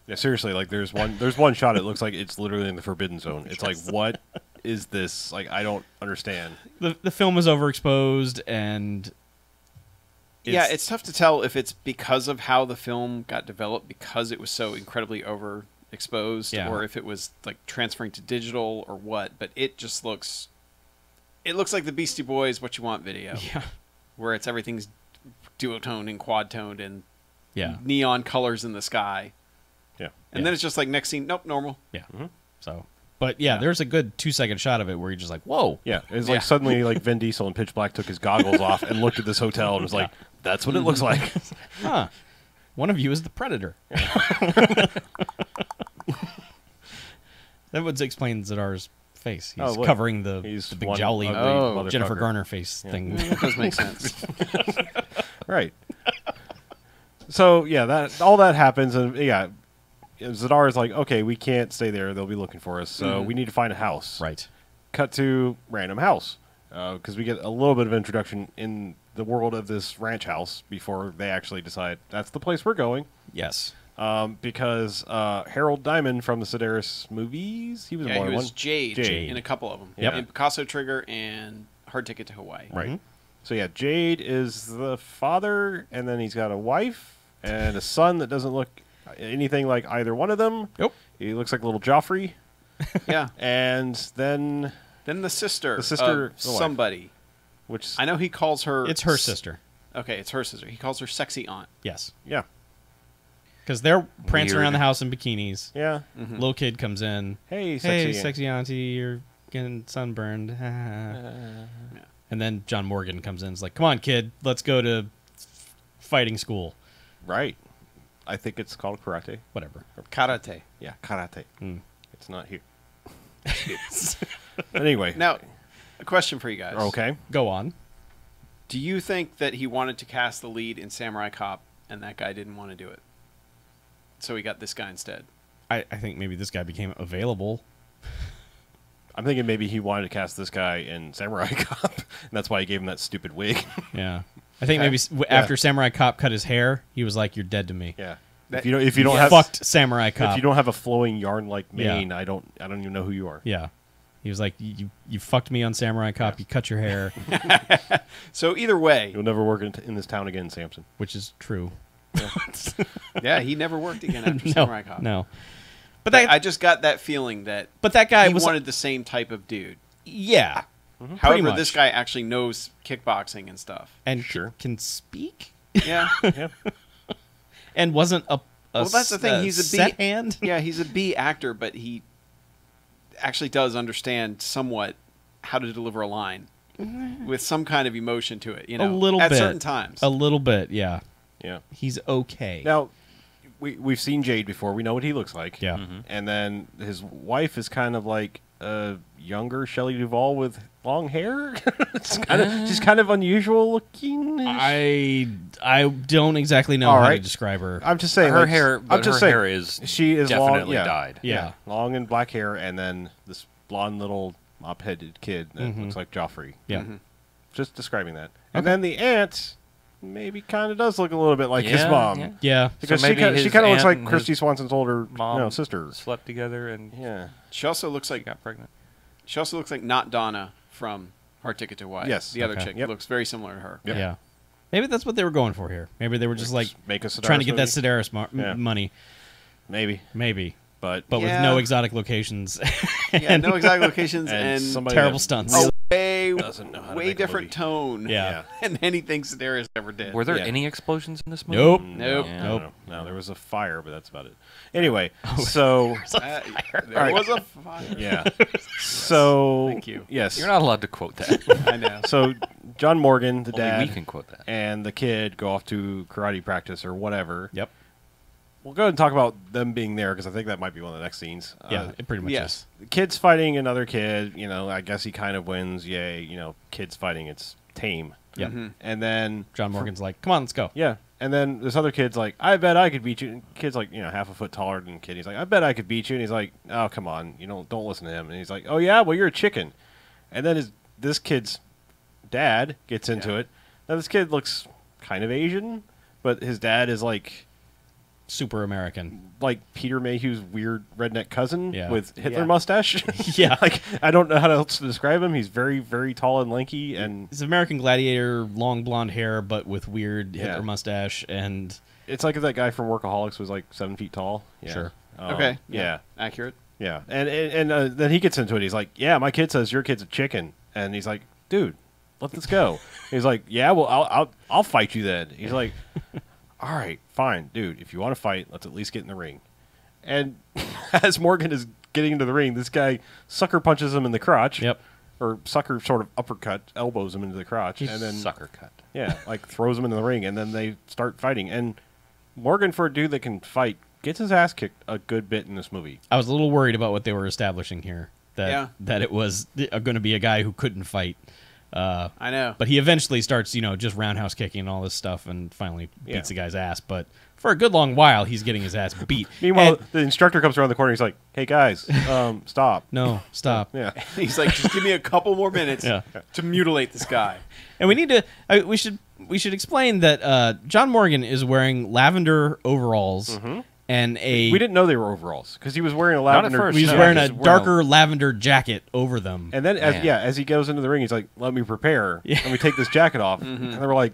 Speaker 4: Yeah, seriously, like there's one shot. It looks like it's literally in the Forbidden Zone. It's like, what is this? Like, I don't understand.
Speaker 2: The film is overexposed, and
Speaker 1: It's tough to tell if it's because of how the film got developed, because it was so incredibly overexposed,
Speaker 2: Yeah.
Speaker 1: or if it was like transferring to digital or what. But it just looks like the Beastie Boys "What You Want" video,
Speaker 2: yeah,
Speaker 1: where everything's duotone and quad toned and
Speaker 2: yeah,
Speaker 1: neon colors in the sky,
Speaker 4: Yeah.
Speaker 1: and then it's just like next scene, nope, normal.
Speaker 2: yeah. So, but yeah, there's a good 2-second shot of it where you're just like, whoa.
Speaker 4: Yeah, it's like suddenly like Vin Diesel in Pitch Black took his goggles off and looked at this hotel and was like, "That's what it looks like."
Speaker 2: Huh. One of you is the predator. That would explain Zadar's face. He's
Speaker 4: Oh, look.
Speaker 2: covering the
Speaker 4: He's
Speaker 2: big
Speaker 4: one
Speaker 2: jowly
Speaker 4: ugly
Speaker 2: Jennifer
Speaker 4: motherfucker.
Speaker 2: Garner face thing.
Speaker 1: That does make sense.
Speaker 4: Right. So yeah, that all that happens, and yeah, Zadar is like, "Okay, we can't stay there. They'll be looking for us. So we need to find a house."
Speaker 2: Right.
Speaker 4: Cut to random house because we get a little bit of introduction in the world of this ranch house before they actually decide that's the place we're going.
Speaker 2: Yes.
Speaker 4: Because Harold Diamond from the Sedaris movies, he was
Speaker 1: Yeah,
Speaker 4: in
Speaker 1: he
Speaker 4: one.
Speaker 1: was Jade,
Speaker 4: Jade.
Speaker 1: in a couple of them.
Speaker 4: Yep.
Speaker 1: In Picasso Trigger and Hard Ticket to Hawaii.
Speaker 4: Right. So yeah, Jade is the father, and then he's got a wife and a son that doesn't look anything like either one of them.
Speaker 2: Nope.
Speaker 4: He looks like little Joffrey.
Speaker 1: Yeah.
Speaker 4: And then,
Speaker 1: Then the sister.
Speaker 4: The sister,
Speaker 1: Of
Speaker 4: the wife.
Speaker 1: somebody.
Speaker 4: which
Speaker 1: I know he calls her.
Speaker 2: It's her sister.
Speaker 1: Okay, it's her sister. He calls her sexy aunt.
Speaker 2: Yes.
Speaker 4: yeah,
Speaker 2: Because they're prancing
Speaker 3: Weird.
Speaker 2: around the house in bikinis.
Speaker 4: yeah.
Speaker 2: Little kid comes in.
Speaker 4: Hey,
Speaker 2: Hey,
Speaker 4: sexy.
Speaker 2: sexy auntie, you're getting sunburned. And then John Morgan comes in. Is like, come on, kid, let's go to fighting school.
Speaker 4: Right. I think it's called karate.
Speaker 2: Whatever.
Speaker 1: Karate.
Speaker 4: Yeah, karate.
Speaker 2: Mm.
Speaker 4: It's not here. Anyway.
Speaker 1: Now, a question for you guys.
Speaker 4: Okay.
Speaker 2: Go on.
Speaker 1: Do you think that he wanted to cast the lead in Samurai Cop and that guy didn't want to do it? So he got this guy instead.
Speaker 2: I think maybe this guy became available.
Speaker 4: I'm thinking maybe he wanted to cast this guy in Samurai Cop, and that's why he gave him that stupid wig.
Speaker 2: Yeah. I think maybe after Samurai Cop cut his hair, he was like, "You're dead to me."
Speaker 4: Yeah.
Speaker 1: That-
Speaker 4: If you don't have
Speaker 2: Fucked Samurai Cop.
Speaker 4: if you don't have a flowing yarn like
Speaker 2: Yeah.
Speaker 4: mane, I don't even know who you are.
Speaker 2: Yeah. He was like, you fucked me on Samurai Cop. You cut your hair,
Speaker 1: So either way,
Speaker 4: You'll never work in this town again, Samson.
Speaker 2: which is true.
Speaker 1: yeah, he never worked again after
Speaker 2: No,
Speaker 1: Samurai Cop.
Speaker 2: no. But that,
Speaker 1: I just got that feeling that
Speaker 2: that guy
Speaker 1: he
Speaker 2: was
Speaker 1: wanted the same type of dude.
Speaker 2: yeah.
Speaker 1: However,
Speaker 2: much.
Speaker 1: this guy actually knows kickboxing and stuff.
Speaker 2: And
Speaker 4: Sure.
Speaker 2: can speak,
Speaker 1: Yeah.
Speaker 4: Yeah.
Speaker 2: and wasn't a
Speaker 1: Well, that's the thing. He's a
Speaker 2: set
Speaker 1: B-
Speaker 2: hand.
Speaker 1: Yeah, he's a B actor, but he actually does understand somewhat how to deliver a line with some kind of emotion to it. You know,
Speaker 2: a little
Speaker 1: at
Speaker 2: bit.
Speaker 1: certain times.
Speaker 2: A little bit, yeah.
Speaker 4: Yeah.
Speaker 2: He's okay.
Speaker 4: Now, we've seen Jade before. We know what he looks like.
Speaker 2: Yeah.
Speaker 4: And then his wife is kind of like a younger Shelley Duvall with long hair. She's kind of unusual looking.
Speaker 2: I don't exactly know
Speaker 4: All
Speaker 2: how to
Speaker 4: right.
Speaker 2: describe her.
Speaker 4: I'm just saying
Speaker 3: Her
Speaker 4: like,
Speaker 3: hair,
Speaker 4: I'm
Speaker 3: but
Speaker 4: just
Speaker 3: her
Speaker 4: saying,
Speaker 3: hair is
Speaker 4: she is
Speaker 3: definitely
Speaker 4: long, yeah,
Speaker 3: dyed.
Speaker 2: Yeah.
Speaker 4: long and black hair, and then this blonde little mop-headed kid that
Speaker 2: Mhm.
Speaker 4: looks like Joffrey.
Speaker 2: Yeah.
Speaker 4: Just describing that. And then the aunt maybe kind of does look a little bit like his
Speaker 3: Yeah,
Speaker 4: mom.
Speaker 3: yeah.
Speaker 2: Yeah.
Speaker 4: Because
Speaker 3: So
Speaker 4: she
Speaker 3: maybe
Speaker 4: kind
Speaker 3: his
Speaker 4: of looks
Speaker 3: aunt
Speaker 4: like
Speaker 3: and
Speaker 4: Christy
Speaker 3: his
Speaker 4: Swanson's older
Speaker 3: mom
Speaker 4: sister.
Speaker 3: slept together and
Speaker 4: Yeah.
Speaker 1: She also looks like
Speaker 3: got pregnant.
Speaker 1: not Donna from Hard Ticket to Hawaii.
Speaker 4: Yes.
Speaker 1: The other
Speaker 2: Okay.
Speaker 1: chick
Speaker 4: Yep.
Speaker 1: looks very similar to her.
Speaker 4: Yep.
Speaker 2: Yeah. Maybe that's what they were going for here. Maybe they were just like
Speaker 4: Make us
Speaker 2: trying to get that Sedaris
Speaker 4: Yeah.
Speaker 2: money.
Speaker 4: maybe,
Speaker 2: Maybe.
Speaker 4: but
Speaker 2: But with
Speaker 1: Yeah.
Speaker 2: no exotic locations.
Speaker 1: Yeah, no exact locations
Speaker 4: and
Speaker 1: and
Speaker 4: somebody
Speaker 2: terrible
Speaker 4: that
Speaker 2: stunts.
Speaker 4: really
Speaker 1: way,
Speaker 4: doesn't know how to
Speaker 1: way
Speaker 4: make a
Speaker 1: different
Speaker 4: movie.
Speaker 1: tone
Speaker 2: Yeah.
Speaker 1: than anything Sedaris ever did.
Speaker 3: Were there
Speaker 4: Yeah.
Speaker 3: any explosions in this movie?
Speaker 2: Nope.
Speaker 1: Nope.
Speaker 3: Yeah.
Speaker 2: Nope.
Speaker 4: No, there was a fire, but that's about it. Anyway, so
Speaker 1: There
Speaker 4: Alright.
Speaker 1: was a fire.
Speaker 4: yeah, so
Speaker 1: Thank you.
Speaker 4: Yes,
Speaker 3: You're not allowed to quote that.
Speaker 1: I know.
Speaker 4: So John Morgan, the
Speaker 3: Only
Speaker 4: dad,
Speaker 3: we can quote that.
Speaker 4: and the kid go off to karate practice or whatever.
Speaker 2: Yep.
Speaker 4: We'll go ahead and talk about them being there because I think that might be one of the next scenes.
Speaker 2: Yeah, it pretty much
Speaker 1: Yes.
Speaker 4: The kid's fighting another kid. You know, I guess he kind of wins. Yay! You know, kids fighting. It's tame.
Speaker 2: is. Yep.
Speaker 1: Mhm.
Speaker 4: And then
Speaker 2: John Morgan's like, come on, let's go.
Speaker 4: yeah, and then this other kid's like, I bet I could beat you. And kid's like, you know, half a foot taller than the kid. He's like, I bet I could beat you. And he's like, oh, come on, you know, don't listen to him. And he's like, oh yeah, well you're a chicken. And then this kid's dad gets into
Speaker 1: Yeah.
Speaker 4: it. Now this kid looks kind of Asian, but his dad is like
Speaker 2: Super American.
Speaker 4: Peter Mayhew's weird redneck cousin
Speaker 2: Yeah.
Speaker 4: with Hitler
Speaker 1: Yeah.
Speaker 4: mustache.
Speaker 2: Yeah.
Speaker 4: Like I don't know how else to describe him. He's very, very tall and lanky, and
Speaker 2: He's an American Gladiator, long blonde hair, but with weird
Speaker 4: Yeah.
Speaker 2: Hitler mustache. And
Speaker 4: it's like if that guy from Workaholics was like 7 feet tall. Yeah.
Speaker 2: Sure.
Speaker 1: Okay.
Speaker 4: Yeah.
Speaker 1: Accurate.
Speaker 4: Yeah. And then he gets into it. He's like, yeah, my kid says your kid's a chicken, and he's like, dude, let this go. He's like, yeah, well, I'll fight you then. He's like, all right, fine, dude. If you want to fight, let's at least get in the ring. And as Morgan is getting into the ring, this guy sucker punches him in the crotch.
Speaker 2: Yep.
Speaker 4: Or sucker sort of uppercut, elbows him into the crotch, and then
Speaker 3: Sucker cut.
Speaker 4: yeah, like throws him into the ring, and then they start fighting. And Morgan, for a dude that can fight, gets his ass kicked a good bit in this movie.
Speaker 2: I was a little worried about what they were establishing here.
Speaker 1: Yeah.
Speaker 2: That it was going to be a guy who couldn't fight.
Speaker 1: I know.
Speaker 2: But he eventually starts, just roundhouse kicking and all this stuff and finally
Speaker 4: Yeah.
Speaker 2: beats the guy's ass. But for a good long while, he's getting his ass beat.
Speaker 4: Meanwhile,
Speaker 2: And-
Speaker 4: the instructor comes around the corner. He's like, "Hey guys, stop."
Speaker 2: no, stop.
Speaker 4: Yeah,
Speaker 1: He's like, just give me a couple more minutes
Speaker 2: Yeah.
Speaker 1: to mutilate this guy.
Speaker 2: And we need to. We should explain that John Morgan is wearing lavender overalls and a
Speaker 4: We didn't know they were overalls because he was wearing a
Speaker 3: Not at
Speaker 4: lavender.
Speaker 3: first,
Speaker 2: he was
Speaker 3: no.
Speaker 2: wearing a
Speaker 3: He's wearing
Speaker 2: darker lavender jacket over them.
Speaker 4: And then,
Speaker 3: Man.
Speaker 4: as he goes into the ring, he's like, "Let me prepare.
Speaker 2: Yeah.
Speaker 4: Let me take this jacket off." And they were like,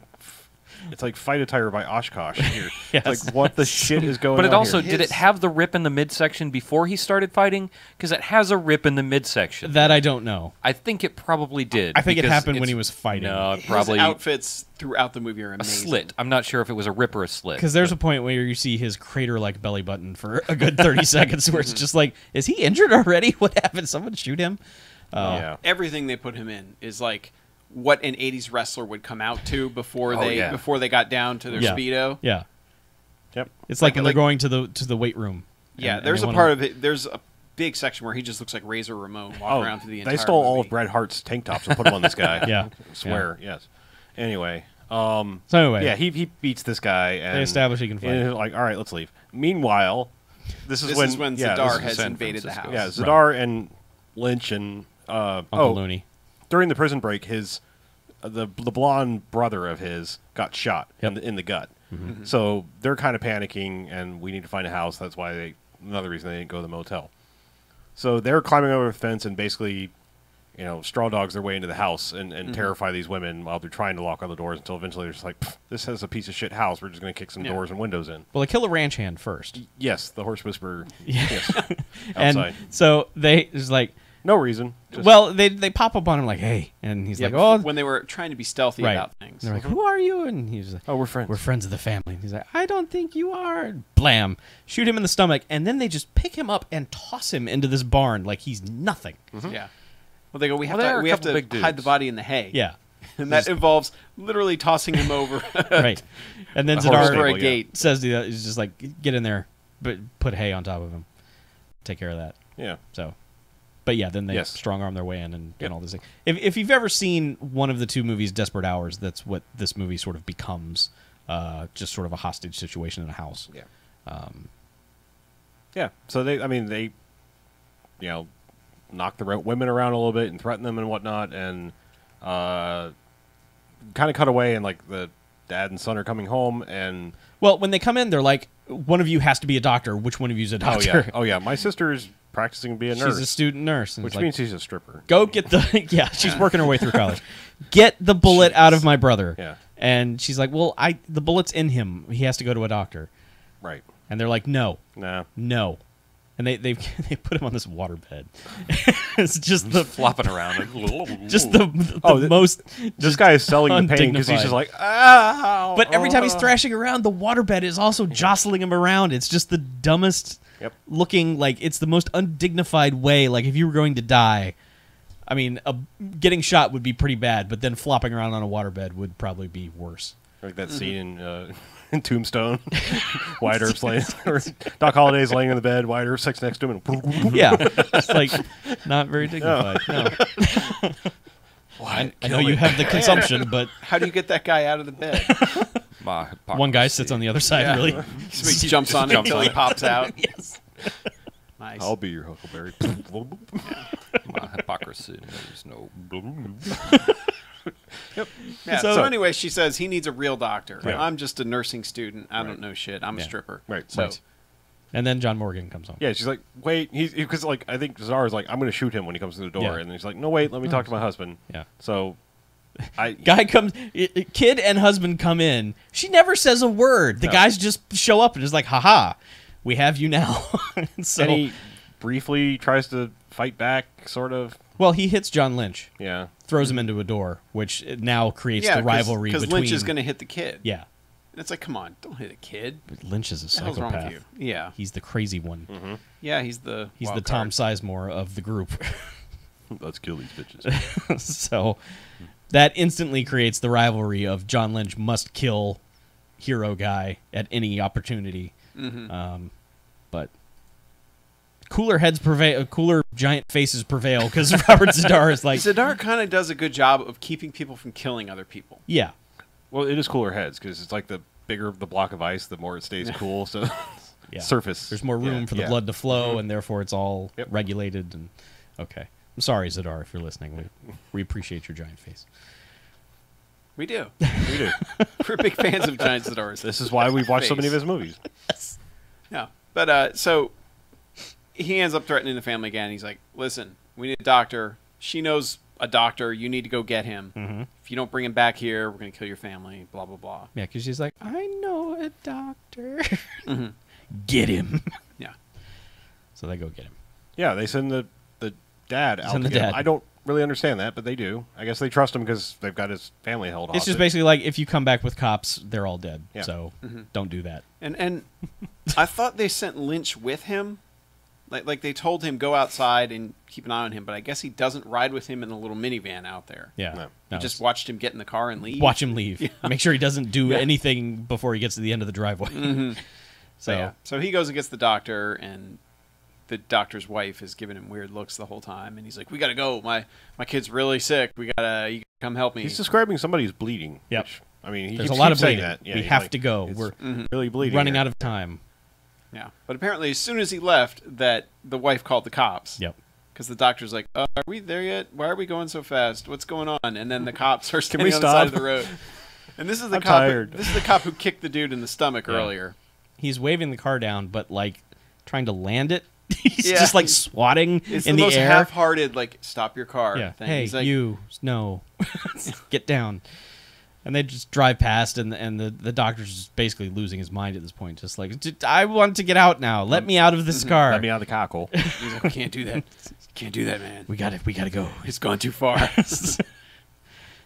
Speaker 4: "It's like Fight Attire by Oshkosh." Here.
Speaker 2: Yes.
Speaker 4: It's like, what the shit is going on?
Speaker 3: But it also,
Speaker 4: here?
Speaker 3: did it have the rip in the midsection before he started fighting? Because it has a rip in the midsection.
Speaker 2: That I don't know.
Speaker 3: I think it probably did.
Speaker 2: I think it
Speaker 3: because
Speaker 2: happened when
Speaker 3: it's-
Speaker 2: he was fighting.
Speaker 3: No, it
Speaker 1: His
Speaker 3: probably
Speaker 1: outfits throughout the movie are
Speaker 3: a
Speaker 1: amazing.
Speaker 3: slit. I'm not sure if it was a rip or a slit.
Speaker 2: Because there's a point where you see his crater-like belly button for a good 30 seconds, where it's just like, is he injured already? What happened? Someone shoot him?
Speaker 4: Yeah.
Speaker 1: Everything they put him in is like what an '80s wrestler would come out to before
Speaker 3: Oh,
Speaker 1: they
Speaker 3: yeah.
Speaker 1: before they got down to their
Speaker 2: Yeah.
Speaker 1: speedo.
Speaker 2: Yeah,
Speaker 4: Yep.
Speaker 2: it's like when
Speaker 1: Like-
Speaker 2: they're going to the weight room.
Speaker 1: Yeah,
Speaker 2: and
Speaker 1: there's
Speaker 2: they
Speaker 1: a
Speaker 2: wanna-
Speaker 1: part of it. There's a big section where he just looks like Razor Ramon walking around through the entire
Speaker 4: they stole all
Speaker 1: movie.
Speaker 4: of Bret Hart's tank tops and put them on this guy.
Speaker 2: Yeah.
Speaker 4: I swear. Yes. Anyway.
Speaker 2: So anyway,
Speaker 4: Yeah, he beats this guy, and
Speaker 2: they establish he can fight.
Speaker 4: and he's like, all right, let's leave. Meanwhile, this is when
Speaker 1: Zadar
Speaker 4: this is
Speaker 1: has
Speaker 3: San
Speaker 1: invaded the
Speaker 3: Francisco.
Speaker 1: house.
Speaker 4: Yeah, Zadar and Lynch and
Speaker 2: Uncle Looney.
Speaker 4: during the prison break, his the blonde brother of his got shot
Speaker 2: Yep.
Speaker 4: in the gut. So they're kind of panicking, and we need to find a house. That's why another reason they didn't go to the motel. So they're climbing over the fence and basically, straw dogs their way into the house and terrify these women while they're trying to lock all the doors until eventually they're just like, this is a piece of shit house. We're just going to kick some
Speaker 1: Yeah.
Speaker 4: doors and windows in.
Speaker 2: Well, they kill a ranch hand first,
Speaker 4: Yes, the horse whisperer.
Speaker 2: Yeah.
Speaker 4: Yes,
Speaker 2: and
Speaker 4: outside.
Speaker 2: so they just like,
Speaker 4: No reason. Just,
Speaker 2: well, they pop up on him like, hey, and he's
Speaker 1: Yeah,
Speaker 2: like, oh,
Speaker 1: when they were trying to be stealthy
Speaker 2: right.
Speaker 1: about things.
Speaker 2: They're like, who are you? And he's like,
Speaker 4: oh, we're friends.
Speaker 2: we're friends of the family. And he's like, I don't think you are. Blam. Shoot him in the stomach. And then they just pick him up and toss him into this barn like he's nothing.
Speaker 1: Yeah. Well, they go. We have
Speaker 3: Well, there are
Speaker 1: to.
Speaker 3: a
Speaker 1: We have
Speaker 3: couple
Speaker 1: to
Speaker 3: big
Speaker 1: hide the
Speaker 3: dudes.
Speaker 1: body in the hay.
Speaker 2: Yeah.
Speaker 1: and that involves literally tossing him over
Speaker 2: Right. And then
Speaker 4: A horse
Speaker 2: Zadar
Speaker 4: stable,
Speaker 1: over a
Speaker 4: yeah.
Speaker 1: gate.
Speaker 2: says to the, he's just like, get in there, but put hay on top of him. Take care of that.
Speaker 4: Yeah.
Speaker 2: So, but yeah, then they
Speaker 4: Yes.
Speaker 2: strong arm their way in and
Speaker 4: Yep.
Speaker 2: all this thing. If you've ever seen one of the two movies, Desperate Hours, that's what this movie sort of becomes. Just sort of a hostage situation in a house.
Speaker 4: Yeah. Yeah. So they knock the women around a little bit and threaten them and whatnot, and kind of cut away, and like the dad and son are coming home, and
Speaker 2: Well, when they come in, they're like, one of you has to be a doctor. Which one of you is a doctor?
Speaker 4: oh yeah, my sister's practicing to be a nurse,
Speaker 2: She's a student nurse. And
Speaker 4: which
Speaker 2: it's like,
Speaker 4: means she's a stripper.
Speaker 2: go get the yeah. She's working her way through college. Get the bullet out of my brother.
Speaker 4: Yeah.
Speaker 2: And she's like, well, the bullet's in him. He has to go to a doctor.
Speaker 4: Right.
Speaker 2: And they're like, no.
Speaker 4: Nah.
Speaker 2: And they they put him on this waterbed. It's just the
Speaker 3: flopping around.
Speaker 2: just the most.
Speaker 4: This guy is selling the pain because he's
Speaker 2: undignified.
Speaker 4: just like, ow.
Speaker 2: But every time he's thrashing around, the waterbed is also jostling him around. It's just the dumbest
Speaker 4: Yep.
Speaker 2: looking, like it's the most undignified way. Like if you were going to die, I mean, getting shot would be pretty bad, but then flopping around on a waterbed would probably be worse.
Speaker 4: Like that scene in Tombstone, Wyatt Earp's laying, or Doc Holliday's laying in the bed, Wyatt Earp sits next to him, and
Speaker 2: Yeah, it's like not very dignified. No. I know you have the consumption, but
Speaker 1: How do you get that guy out of the bed?
Speaker 2: one guy sits on the other side.
Speaker 1: Yeah.
Speaker 2: Really,
Speaker 1: He jumps on it
Speaker 3: jumps
Speaker 1: until
Speaker 3: on
Speaker 1: he
Speaker 3: it.
Speaker 1: pops out.
Speaker 2: yes.
Speaker 1: Nice.
Speaker 4: I'll be your Huckleberry.
Speaker 3: My hypocrisy knows no.
Speaker 1: Yeah.
Speaker 2: So-
Speaker 1: So, anyway, she says he needs a real doctor.
Speaker 4: Yeah.
Speaker 1: I'm just a nursing student. I don't know shit. I'm a
Speaker 2: Yeah.
Speaker 1: stripper.
Speaker 4: Right.
Speaker 1: So
Speaker 2: Right. And then John Morgan comes home.
Speaker 4: Yeah, she's like, wait, because like I think Czar's like, I'm going to shoot him when he comes through the door,
Speaker 2: Yeah.
Speaker 4: and he's like, no, wait, let me talk to my husband.
Speaker 2: Yeah.
Speaker 4: So, I
Speaker 2: Guy comes, kid and husband come in. She never says a word. The
Speaker 4: No.
Speaker 2: guys just show up and is like, haha, we have you now. So,
Speaker 4: and he briefly tries to fight back, sort of.
Speaker 2: well, he hits John Lynch,
Speaker 4: Yeah.
Speaker 2: throws him into a door, which now creates
Speaker 1: yeah,
Speaker 2: the rivalry
Speaker 1: because
Speaker 2: between.
Speaker 1: Lynch is going to hit the kid.
Speaker 2: Yeah,
Speaker 1: And it's like, come on, don't hit a kid.
Speaker 2: Lynch is a
Speaker 1: What the hell's wrong
Speaker 2: psychopath.
Speaker 1: with you? Yeah.
Speaker 2: He's the crazy one.
Speaker 1: Yeah, he's the
Speaker 2: He's
Speaker 1: wild
Speaker 2: the Tom
Speaker 1: card.
Speaker 2: Sizemore of the group.
Speaker 4: Let's kill these bitches.
Speaker 2: So that instantly creates the rivalry of John Lynch must kill hero guy at any opportunity. But cooler heads prevail, cooler giant faces prevail because Robert Zadar is like,
Speaker 1: Zadar kind of does a good job of keeping people from killing other people.
Speaker 2: yeah,
Speaker 4: Well, it is cooler heads because it's like the bigger the block of ice, the more it stays cool. So
Speaker 2: yeah.
Speaker 4: surface.
Speaker 2: There's more room
Speaker 4: Yeah,
Speaker 2: for the
Speaker 4: yeah.
Speaker 2: blood to flow, and therefore it's all
Speaker 4: Yep.
Speaker 2: regulated. And okay, I'm sorry, Zadar, if you're listening. We appreciate your giant face.
Speaker 1: We do.
Speaker 4: We do.
Speaker 1: We're big fans of Giant Zadar's.
Speaker 4: This is why we've watched so many of his movies.
Speaker 1: Yeah. But so he ends up threatening the family again. He's like, listen, we need a doctor. She knows a doctor. You need to go get him.
Speaker 2: Mm-hmm.
Speaker 1: If you don't bring him back here, we're going to kill your family, blah, blah, blah.
Speaker 2: Yeah, because she's like, I know a doctor.
Speaker 1: Mm-hmm.
Speaker 2: Get him.
Speaker 1: Yeah.
Speaker 2: So they go get him.
Speaker 4: Yeah, they send the dad out
Speaker 2: Send
Speaker 4: to
Speaker 2: the
Speaker 4: get him.
Speaker 2: dad.
Speaker 4: I don't really understand that, but they do. I guess they trust him because they've got his family held hostage.
Speaker 2: It's just basically like, if you come back with cops, they're all dead.
Speaker 4: Yeah.
Speaker 2: So
Speaker 1: Mm-hmm.
Speaker 2: don't do that.
Speaker 1: And I thought they sent Lynch with him. Like they told him go outside and keep an eye on him, but I guess he doesn't ride with him in the little minivan out there.
Speaker 2: Yeah.
Speaker 4: No.
Speaker 2: No,
Speaker 1: You just watched him get in the car and leave.
Speaker 2: watch him leave. Make sure he doesn't do anything before he gets to the end of the driveway.
Speaker 1: Mm-hmm.
Speaker 2: So
Speaker 1: Yeah. So he goes and gets the doctor, and the doctor's wife is giving him weird looks the whole time, and he's like, "We gotta go. My kid's really sick. You gotta come help me."
Speaker 4: He's describing somebody who's bleeding.
Speaker 2: Yep.
Speaker 4: Which, I mean, he
Speaker 2: there's
Speaker 4: keeps,
Speaker 2: a lot of
Speaker 4: keeps saying
Speaker 2: bleeding.
Speaker 4: that. Yeah,
Speaker 2: We
Speaker 4: he's
Speaker 2: have
Speaker 4: like,
Speaker 2: to go.
Speaker 4: "It's
Speaker 2: We're
Speaker 4: really bleeding.
Speaker 2: running
Speaker 4: here."
Speaker 2: out of time.
Speaker 1: Yeah. But apparently, as soon as he left, that the wife called the cops.
Speaker 2: Yep.
Speaker 1: Because the doctor's like, "Are we there yet? Why are we going so fast? What's going on?" And then the cops are standing
Speaker 4: we
Speaker 1: on the side of
Speaker 4: stop?
Speaker 1: the road. And this is the
Speaker 4: I'm
Speaker 1: cop.
Speaker 4: tired.
Speaker 1: This is the cop who kicked the dude in the stomach
Speaker 2: Yeah.
Speaker 1: earlier.
Speaker 2: He's waving the car down, but like trying to land it. He's
Speaker 1: Yeah.
Speaker 2: just like swatting
Speaker 1: It's
Speaker 2: in
Speaker 1: the
Speaker 2: the
Speaker 1: most
Speaker 2: air.
Speaker 1: half-hearted, like, stop your car
Speaker 2: Yeah.
Speaker 1: thing.
Speaker 2: Hey,
Speaker 1: He's like,
Speaker 2: you. No. Get down. And they just drive past, and the doctor's just basically losing his mind at this point. Just like, I want to get out now. Let me out of this car.
Speaker 4: Let me out of the cockle.
Speaker 1: He's like, we can't do that. Can't do that, man.
Speaker 2: We got to go.
Speaker 1: It's gone too far.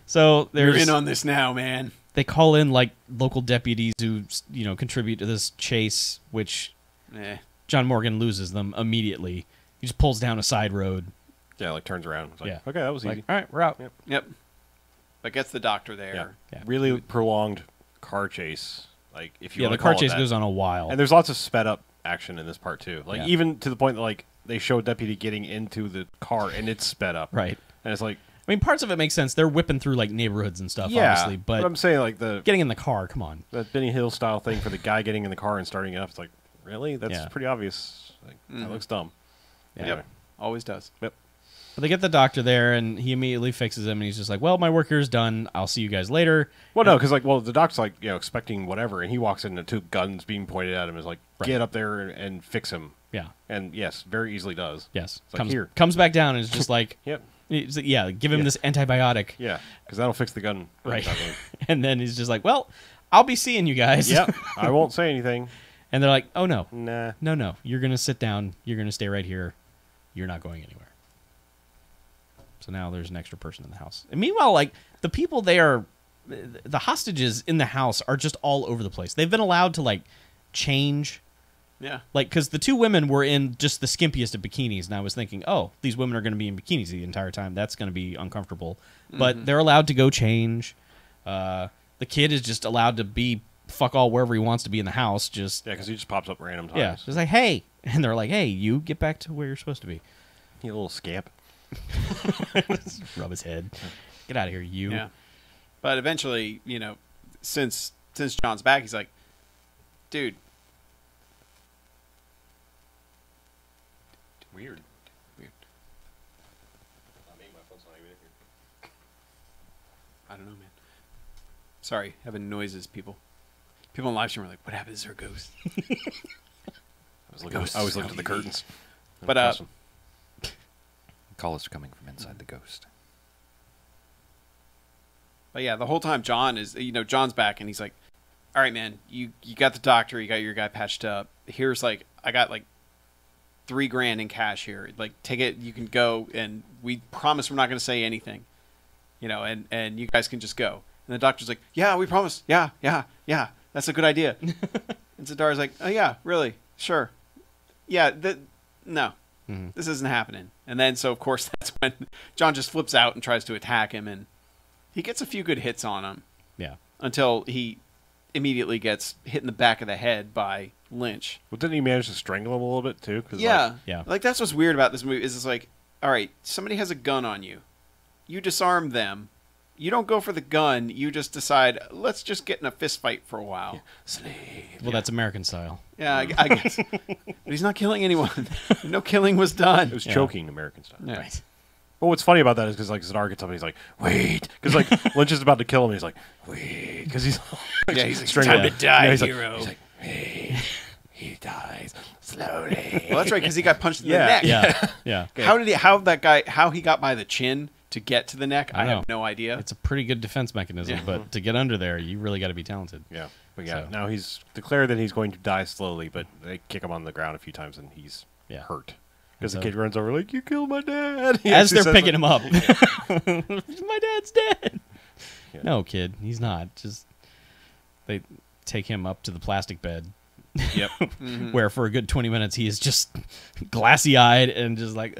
Speaker 2: So
Speaker 1: You're
Speaker 2: there's
Speaker 1: in on this now, man.
Speaker 2: they call in like local deputies who contribute to this chase, which
Speaker 1: Eh.
Speaker 2: John Morgan loses them immediately. He just pulls down a side road.
Speaker 4: Yeah, like turns around. It's like,
Speaker 2: Yeah.
Speaker 4: okay, that was
Speaker 2: Like,
Speaker 4: easy.
Speaker 2: all right, we're out.
Speaker 4: Yep.
Speaker 1: Yep. But gets the doctor there.
Speaker 4: Yeah.
Speaker 2: Yeah.
Speaker 4: Really prolonged car chase. Like if you
Speaker 2: Yeah,
Speaker 4: wanna
Speaker 2: the car
Speaker 4: call it
Speaker 2: chase
Speaker 4: that.
Speaker 2: goes on a while.
Speaker 4: And there's lots of sped up action in this part too. Like
Speaker 2: Yeah.
Speaker 4: even to the point that like they show a deputy getting into the car and it's sped up.
Speaker 2: Right.
Speaker 4: And it's like
Speaker 2: I mean, parts of it make sense. They're whipping through like neighborhoods and stuff,
Speaker 4: yeah,
Speaker 2: obviously, but
Speaker 4: I'm saying like the
Speaker 2: getting in the car, come on.
Speaker 4: Benny Hill style thing for the guy getting in the car and starting it up. It's like really that's
Speaker 2: Yeah.
Speaker 4: pretty obvious. Like that looks dumb.
Speaker 2: Yeah.
Speaker 4: Anyway.
Speaker 1: Yep. Always does.
Speaker 4: Yep.
Speaker 2: But they get the doctor there, and he immediately fixes him, and he's just like, "Well, my work here's done. I'll see you guys later."
Speaker 4: Well, no, because the doc's like expecting whatever, and he walks in and two guns being pointed at him. Is like
Speaker 2: Right.
Speaker 4: get up there and fix him.
Speaker 2: Yeah.
Speaker 4: And yes, very easily does.
Speaker 2: Yes.
Speaker 4: It's like, here.
Speaker 2: Comes back down and is just like,
Speaker 4: Yep.
Speaker 2: yeah, give him this antibiotic.
Speaker 4: Yeah, because that'll fix the gun.
Speaker 2: Right. And then he's just like, "Well, I'll be seeing you guys."
Speaker 4: Yep. I won't say anything.
Speaker 2: And they're like, "Oh no,
Speaker 4: Nah.
Speaker 2: no, you're gonna sit down. You're gonna stay right here. You're not going anywhere." So now there's an extra person in the house. And meanwhile, like the people the hostages in the house are just all over the place. They've been allowed to like change.
Speaker 1: Yeah.
Speaker 2: Like, because the two women were in just the skimpiest of bikinis, and I was thinking, oh, these women are going to be in bikinis the entire time. That's going to be uncomfortable. But they're allowed to go change. The kid is just allowed to be fuck all wherever he wants to be in the house. Just
Speaker 4: Yeah, because he just pops up random times.
Speaker 2: yeah, just like, hey. And they're like, hey, you get back to where you're supposed to be.
Speaker 4: You little scamp.
Speaker 2: Rub his head. Get out of here, you.
Speaker 1: Yeah. But eventually, since John's back, he's like, dude.
Speaker 4: Weird.
Speaker 1: I don't know, man. Sorry, having noises, people. People on live stream are like, what happened? Is there a ghost?
Speaker 4: I always looked at the curtains.
Speaker 1: But,
Speaker 4: Awesome.
Speaker 3: Call is coming from inside the ghost.
Speaker 1: But yeah, the whole time John's back and he's like, all right, man, you got the doctor, you got your guy patched up. Here's I got $3,000 in cash here. Like, take it, you can go, and we promise we're not going to say anything, and you guys can just go. And the doctor's like, yeah, we promise. Yeah, that's a good idea. And Zidar's like, oh yeah, really, sure, yeah, no.
Speaker 2: Mhm.
Speaker 1: This isn't happening. And then, so of course, that's when John just flips out and tries to attack him, and he gets a few good hits on him
Speaker 2: Yeah.
Speaker 1: until he immediately gets hit in the back of the head by Lynch.
Speaker 4: Well, didn't he manage to strangle him a little bit too? 'Cause,
Speaker 1: Yeah.
Speaker 2: Yeah.
Speaker 1: Like, that's what's weird about this movie is it's like, all right, somebody has a gun on you. You disarm them. You don't go for the gun. You just decide, let's just get in a fist fight for a while.
Speaker 2: Well, that's American style.
Speaker 1: Yeah, I guess. But he's not killing anyone. No killing was done.
Speaker 4: It was
Speaker 2: Yeah.
Speaker 4: choking American style.
Speaker 1: Yeah.
Speaker 2: Right.
Speaker 4: But what's funny about that is because Zadar gets up and he's like, wait, because Lynch is about to kill him. And he's like, wait, because he's
Speaker 1: Yeah, he's like,
Speaker 4: strangling
Speaker 1: time
Speaker 4: him.
Speaker 1: to die,
Speaker 4: Yeah, he's
Speaker 1: hero.
Speaker 4: He's like, wait, he dies. slowly.
Speaker 1: Well, that's right, because he got punched in
Speaker 4: Yeah.
Speaker 1: the neck.
Speaker 2: Yeah.
Speaker 1: How he got by the chin to get to the neck? I
Speaker 2: know.
Speaker 1: have no idea.
Speaker 2: It's a pretty good defense mechanism,
Speaker 1: Yeah.
Speaker 2: but to get under there, you really got to be talented.
Speaker 4: Yeah, but yeah,
Speaker 2: So-
Speaker 4: now he's declared that he's going to die slowly, but they kick him on the ground a few times and he's
Speaker 2: Yeah.
Speaker 4: hurt. Because
Speaker 2: So-
Speaker 4: the kid runs over like, "You killed my dad." He
Speaker 2: As
Speaker 4: actually
Speaker 2: they're
Speaker 4: says
Speaker 2: picking
Speaker 4: that.
Speaker 2: him up. My dad's dead.
Speaker 4: Yeah.
Speaker 2: No, kid, he's not. Just they take him up to the plastic bed.
Speaker 4: Yep.
Speaker 2: Where for a good 20 minutes he is just glassy-eyed and just like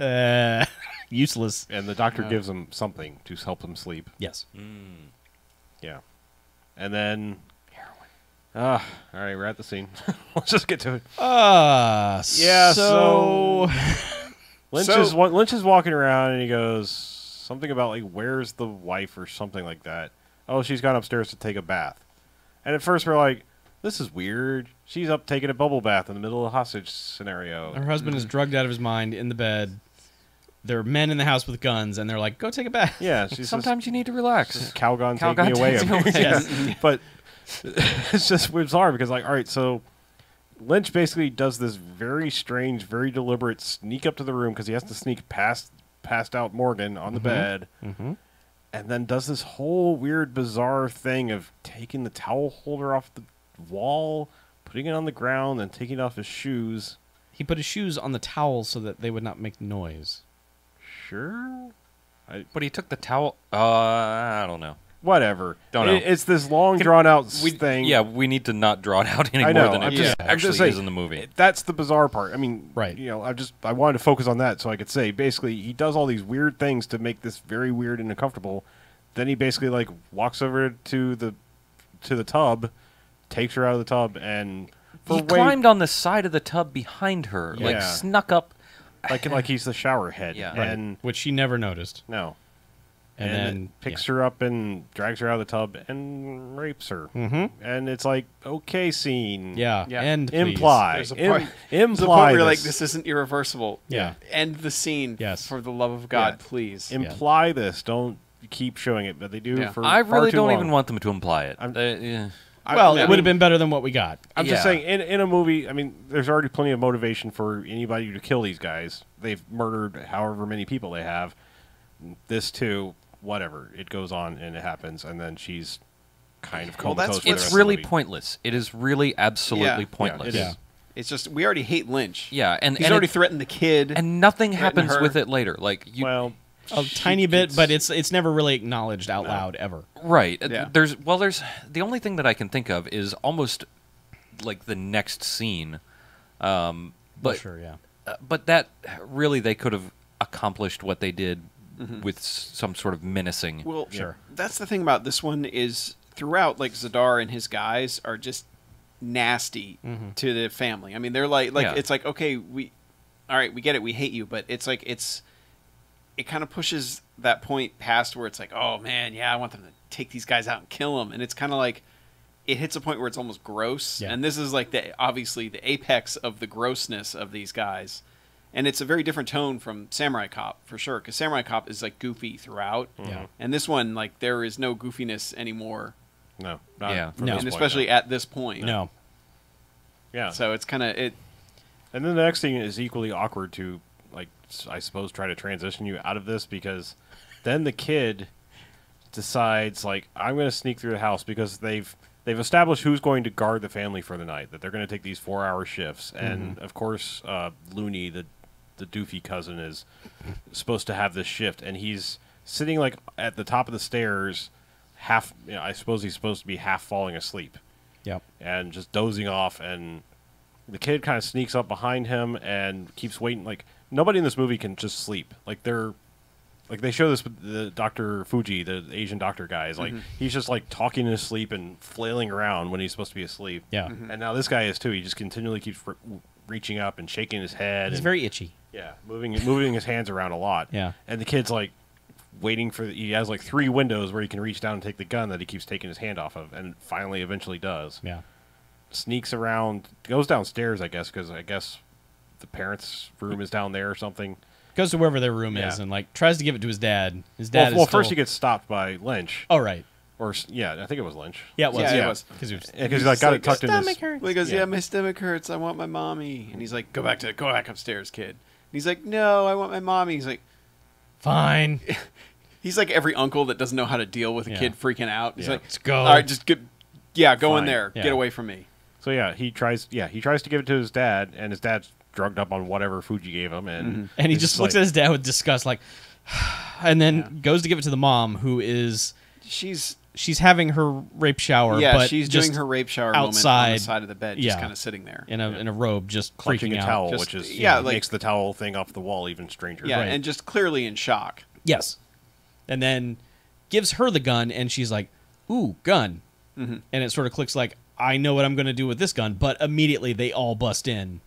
Speaker 2: useless.
Speaker 4: And the doctor gives him something to help him sleep.
Speaker 2: Yes.
Speaker 4: Yeah. And then all right, we're at the scene. Let's just get to it. Yeah,
Speaker 2: So
Speaker 4: Lynch is walking around and he goes something about like, "Where's the wife?" or something like that. Oh, she's gone upstairs to take a bath. And at first we're like, this is weird. She's up taking a bubble bath in the middle of a hostage scenario.
Speaker 2: her husband is drugged out of his mind in the bed. There are men in the house with guns, and they're like, "Go take a bath."
Speaker 4: Yeah, she's
Speaker 3: Sometimes you need to relax.
Speaker 4: just, Calgon, take
Speaker 3: Calgon
Speaker 4: me away.
Speaker 3: takes me away.
Speaker 4: Yeah. But it's just bizarre because, like, all right, so Lynch basically does this very strange, very deliberate sneak up to the room because he has to sneak passed out Morgan on the bed, and then does this whole weird, bizarre thing of taking the towel holder off the wall, putting it on the ground, and taking off his shoes.
Speaker 2: He put his shoes on the towel so that they would not make noise.
Speaker 4: Sure.
Speaker 3: But he took the towel. I don't know.
Speaker 4: Whatever.
Speaker 3: Don't know.
Speaker 4: It's this long, drawn-out thing.
Speaker 3: Yeah, we need to not draw it out any
Speaker 4: I
Speaker 3: more
Speaker 4: know.
Speaker 3: than
Speaker 4: I'm
Speaker 3: it
Speaker 4: just
Speaker 3: actually
Speaker 4: saying,
Speaker 3: is in the movie.
Speaker 4: That's the bizarre part. I mean,
Speaker 2: Right.
Speaker 4: You know, I wanted to focus on that so I could say basically he does all these weird things to make this very weird and uncomfortable. Then he basically like walks over to the tub, takes her out of the tub, and
Speaker 3: He climbed on the side of the tub behind her, like
Speaker 4: Yeah.
Speaker 3: snuck up.
Speaker 4: like he's the shower head.
Speaker 3: Yeah.
Speaker 2: Right.
Speaker 4: And
Speaker 2: Which she never noticed.
Speaker 4: no.
Speaker 2: And then
Speaker 4: picks her up and drags her out of the tub and rapes her.
Speaker 2: Mm-hmm.
Speaker 4: And it's like, okay, scene.
Speaker 2: Yeah.
Speaker 1: Yeah.
Speaker 2: End, please.
Speaker 4: Imply.
Speaker 1: There's a point-
Speaker 4: Imply
Speaker 1: There's a point where you're like,
Speaker 4: this.
Speaker 1: this isn't irreversible.
Speaker 2: Yeah.
Speaker 1: End the scene.
Speaker 2: Yes.
Speaker 1: For the love of God,
Speaker 4: Yeah.
Speaker 1: please.
Speaker 4: Imply this. Don't keep showing it, but they do
Speaker 1: Yeah.
Speaker 4: for
Speaker 3: I
Speaker 4: far
Speaker 3: really
Speaker 4: too
Speaker 3: don't
Speaker 4: long.
Speaker 3: even want them to imply it.
Speaker 4: I'm-
Speaker 2: Well,
Speaker 4: I
Speaker 2: it would
Speaker 4: mean,
Speaker 2: have been better than what we got.
Speaker 4: I'm just
Speaker 3: Yeah.
Speaker 4: saying, in a movie, I mean, there's already plenty of motivation for anybody to kill these guys. They've murdered however many people they have. This too, whatever. It goes on and it happens, and then she's kind of
Speaker 1: Well,
Speaker 4: comatose
Speaker 1: that's-
Speaker 4: for the
Speaker 3: It's
Speaker 4: rest of the
Speaker 3: really
Speaker 4: movie.
Speaker 3: pointless. It is really absolutely
Speaker 1: Yeah.
Speaker 3: pointless.
Speaker 4: it
Speaker 2: Yeah.
Speaker 4: is.
Speaker 1: It's just, we already hate Lynch.
Speaker 3: Yeah, and
Speaker 1: He's
Speaker 3: and
Speaker 1: already
Speaker 3: it-
Speaker 1: threatened the kid.
Speaker 3: and nothing
Speaker 1: threatened
Speaker 3: happens
Speaker 1: her.
Speaker 3: with it later. Like you,
Speaker 4: Well,
Speaker 2: A tiny bit, but it's never really acknowledged out loud ever.
Speaker 3: right?
Speaker 1: Yeah.
Speaker 3: There's the only thing that I can think of is almost like the next scene. But
Speaker 2: Sure, yeah.
Speaker 3: but that really they could have accomplished what they did with some sort of menacing.
Speaker 1: Well,
Speaker 2: Sure.
Speaker 1: That's the thing about this one is throughout, like Zadar and his guys are just nasty to the family. I mean, they're like
Speaker 3: Yeah.
Speaker 1: it's like, okay, all right, we get it, we hate you, but it's like it kind of pushes that point past where it's like, oh man, yeah, I want them to take these guys out and kill them, and it's kind of like it hits a point where it's almost gross,
Speaker 2: Yeah.
Speaker 1: and this is like obviously the apex of the grossness of these guys. And it's a very different tone from Samurai Cop, for sure, because Samurai Cop is like goofy throughout.
Speaker 2: Yeah.
Speaker 1: And this one, like, there is no goofiness anymore,
Speaker 4: no. Not
Speaker 3: Yeah.
Speaker 4: for
Speaker 2: No.
Speaker 4: this
Speaker 1: and
Speaker 4: point,
Speaker 1: especially
Speaker 4: no.
Speaker 1: at this point.
Speaker 2: No.
Speaker 4: Yeah.
Speaker 1: So it's kind of it.
Speaker 4: And then the next thing is equally awkward to, like, I suppose, try to transition you out of this because then the kid decides, like, I'm going to sneak through the house because they've established who's going to guard the family for the night, that they're going to take these 4-hour shifts. And, of course, Looney, the doofy cousin, is supposed to have this shift. And he's sitting, like, at the top of the stairs, half, I suppose he's supposed to be half falling asleep
Speaker 2: Yep.
Speaker 4: and just dozing off, and the kid kind of sneaks up behind him and keeps waiting. Like, nobody in this movie can just sleep. Like, they show this with the Dr. Fuji, the Asian doctor guy, is like, he's just like talking in his sleep and flailing around when he's supposed to be asleep.
Speaker 2: Yeah.
Speaker 4: And now this guy is too. He just continually keeps reaching up and shaking his head.
Speaker 2: He's
Speaker 4: and,
Speaker 2: very itchy.
Speaker 4: yeah, moving his hands around a lot.
Speaker 2: Yeah.
Speaker 4: And the kid's like waiting for, he has like 3 windows where he can reach down and take the gun that he keeps taking his hand off of, and finally eventually does.
Speaker 2: Yeah.
Speaker 4: Sneaks around, goes downstairs, I guess, because I guess the parents' room is down there or something.
Speaker 2: Goes to wherever their room is
Speaker 4: Yeah.
Speaker 2: and like tries to give it to his dad. His dad
Speaker 4: Well,
Speaker 2: is
Speaker 4: first
Speaker 2: still-
Speaker 4: he gets stopped by Lynch,
Speaker 2: Oh right.
Speaker 4: Or yeah, I think it was Lynch.
Speaker 2: Yeah, it was.
Speaker 1: Yeah,
Speaker 2: Yeah,
Speaker 1: it was.
Speaker 2: because
Speaker 4: Because he's like got it tucked in his.
Speaker 2: stomach hurts.
Speaker 1: Well, he goes,
Speaker 4: Yeah.
Speaker 1: yeah, my stomach hurts. I want my mommy. And he's like, go back upstairs, kid. And he's like, no, I want my mommy. He's like,
Speaker 2: Fine.
Speaker 1: he's like every uncle that doesn't know how to deal with a
Speaker 2: Yeah.
Speaker 1: kid freaking out. He's
Speaker 4: Yeah.
Speaker 1: like,
Speaker 2: Let's go.
Speaker 1: all right, just get, go in
Speaker 4: Fine.
Speaker 1: there.
Speaker 2: Yeah.
Speaker 1: Get away from me.
Speaker 4: So yeah, he tries to give it to his dad, and his dad's drugged up on whatever food you gave him, and
Speaker 2: And he
Speaker 4: it's
Speaker 2: just looks at his dad with disgust, like, and then goes to give it to the mom, who is she's having her rape shower.
Speaker 1: Yeah,
Speaker 2: but
Speaker 1: she's
Speaker 2: just
Speaker 1: doing her rape shower moment on
Speaker 2: outside.
Speaker 1: the side of the bed, just
Speaker 2: Yeah.
Speaker 1: kind of sitting there.
Speaker 2: in a robe, just
Speaker 4: clutching
Speaker 2: freaking
Speaker 4: a
Speaker 2: out.
Speaker 4: towel,
Speaker 1: Just-
Speaker 4: which is
Speaker 1: yeah, like-
Speaker 4: makes the towel thing off the wall even stranger.
Speaker 1: Yeah,
Speaker 2: Right.
Speaker 1: and just clearly in shock.
Speaker 2: Yes, and then gives her the gun, and she's like, "Ooh, gun!"
Speaker 1: Mm-hmm.
Speaker 2: And it sort of clicks, like, I know what I'm going to do with this gun, but immediately they all bust in.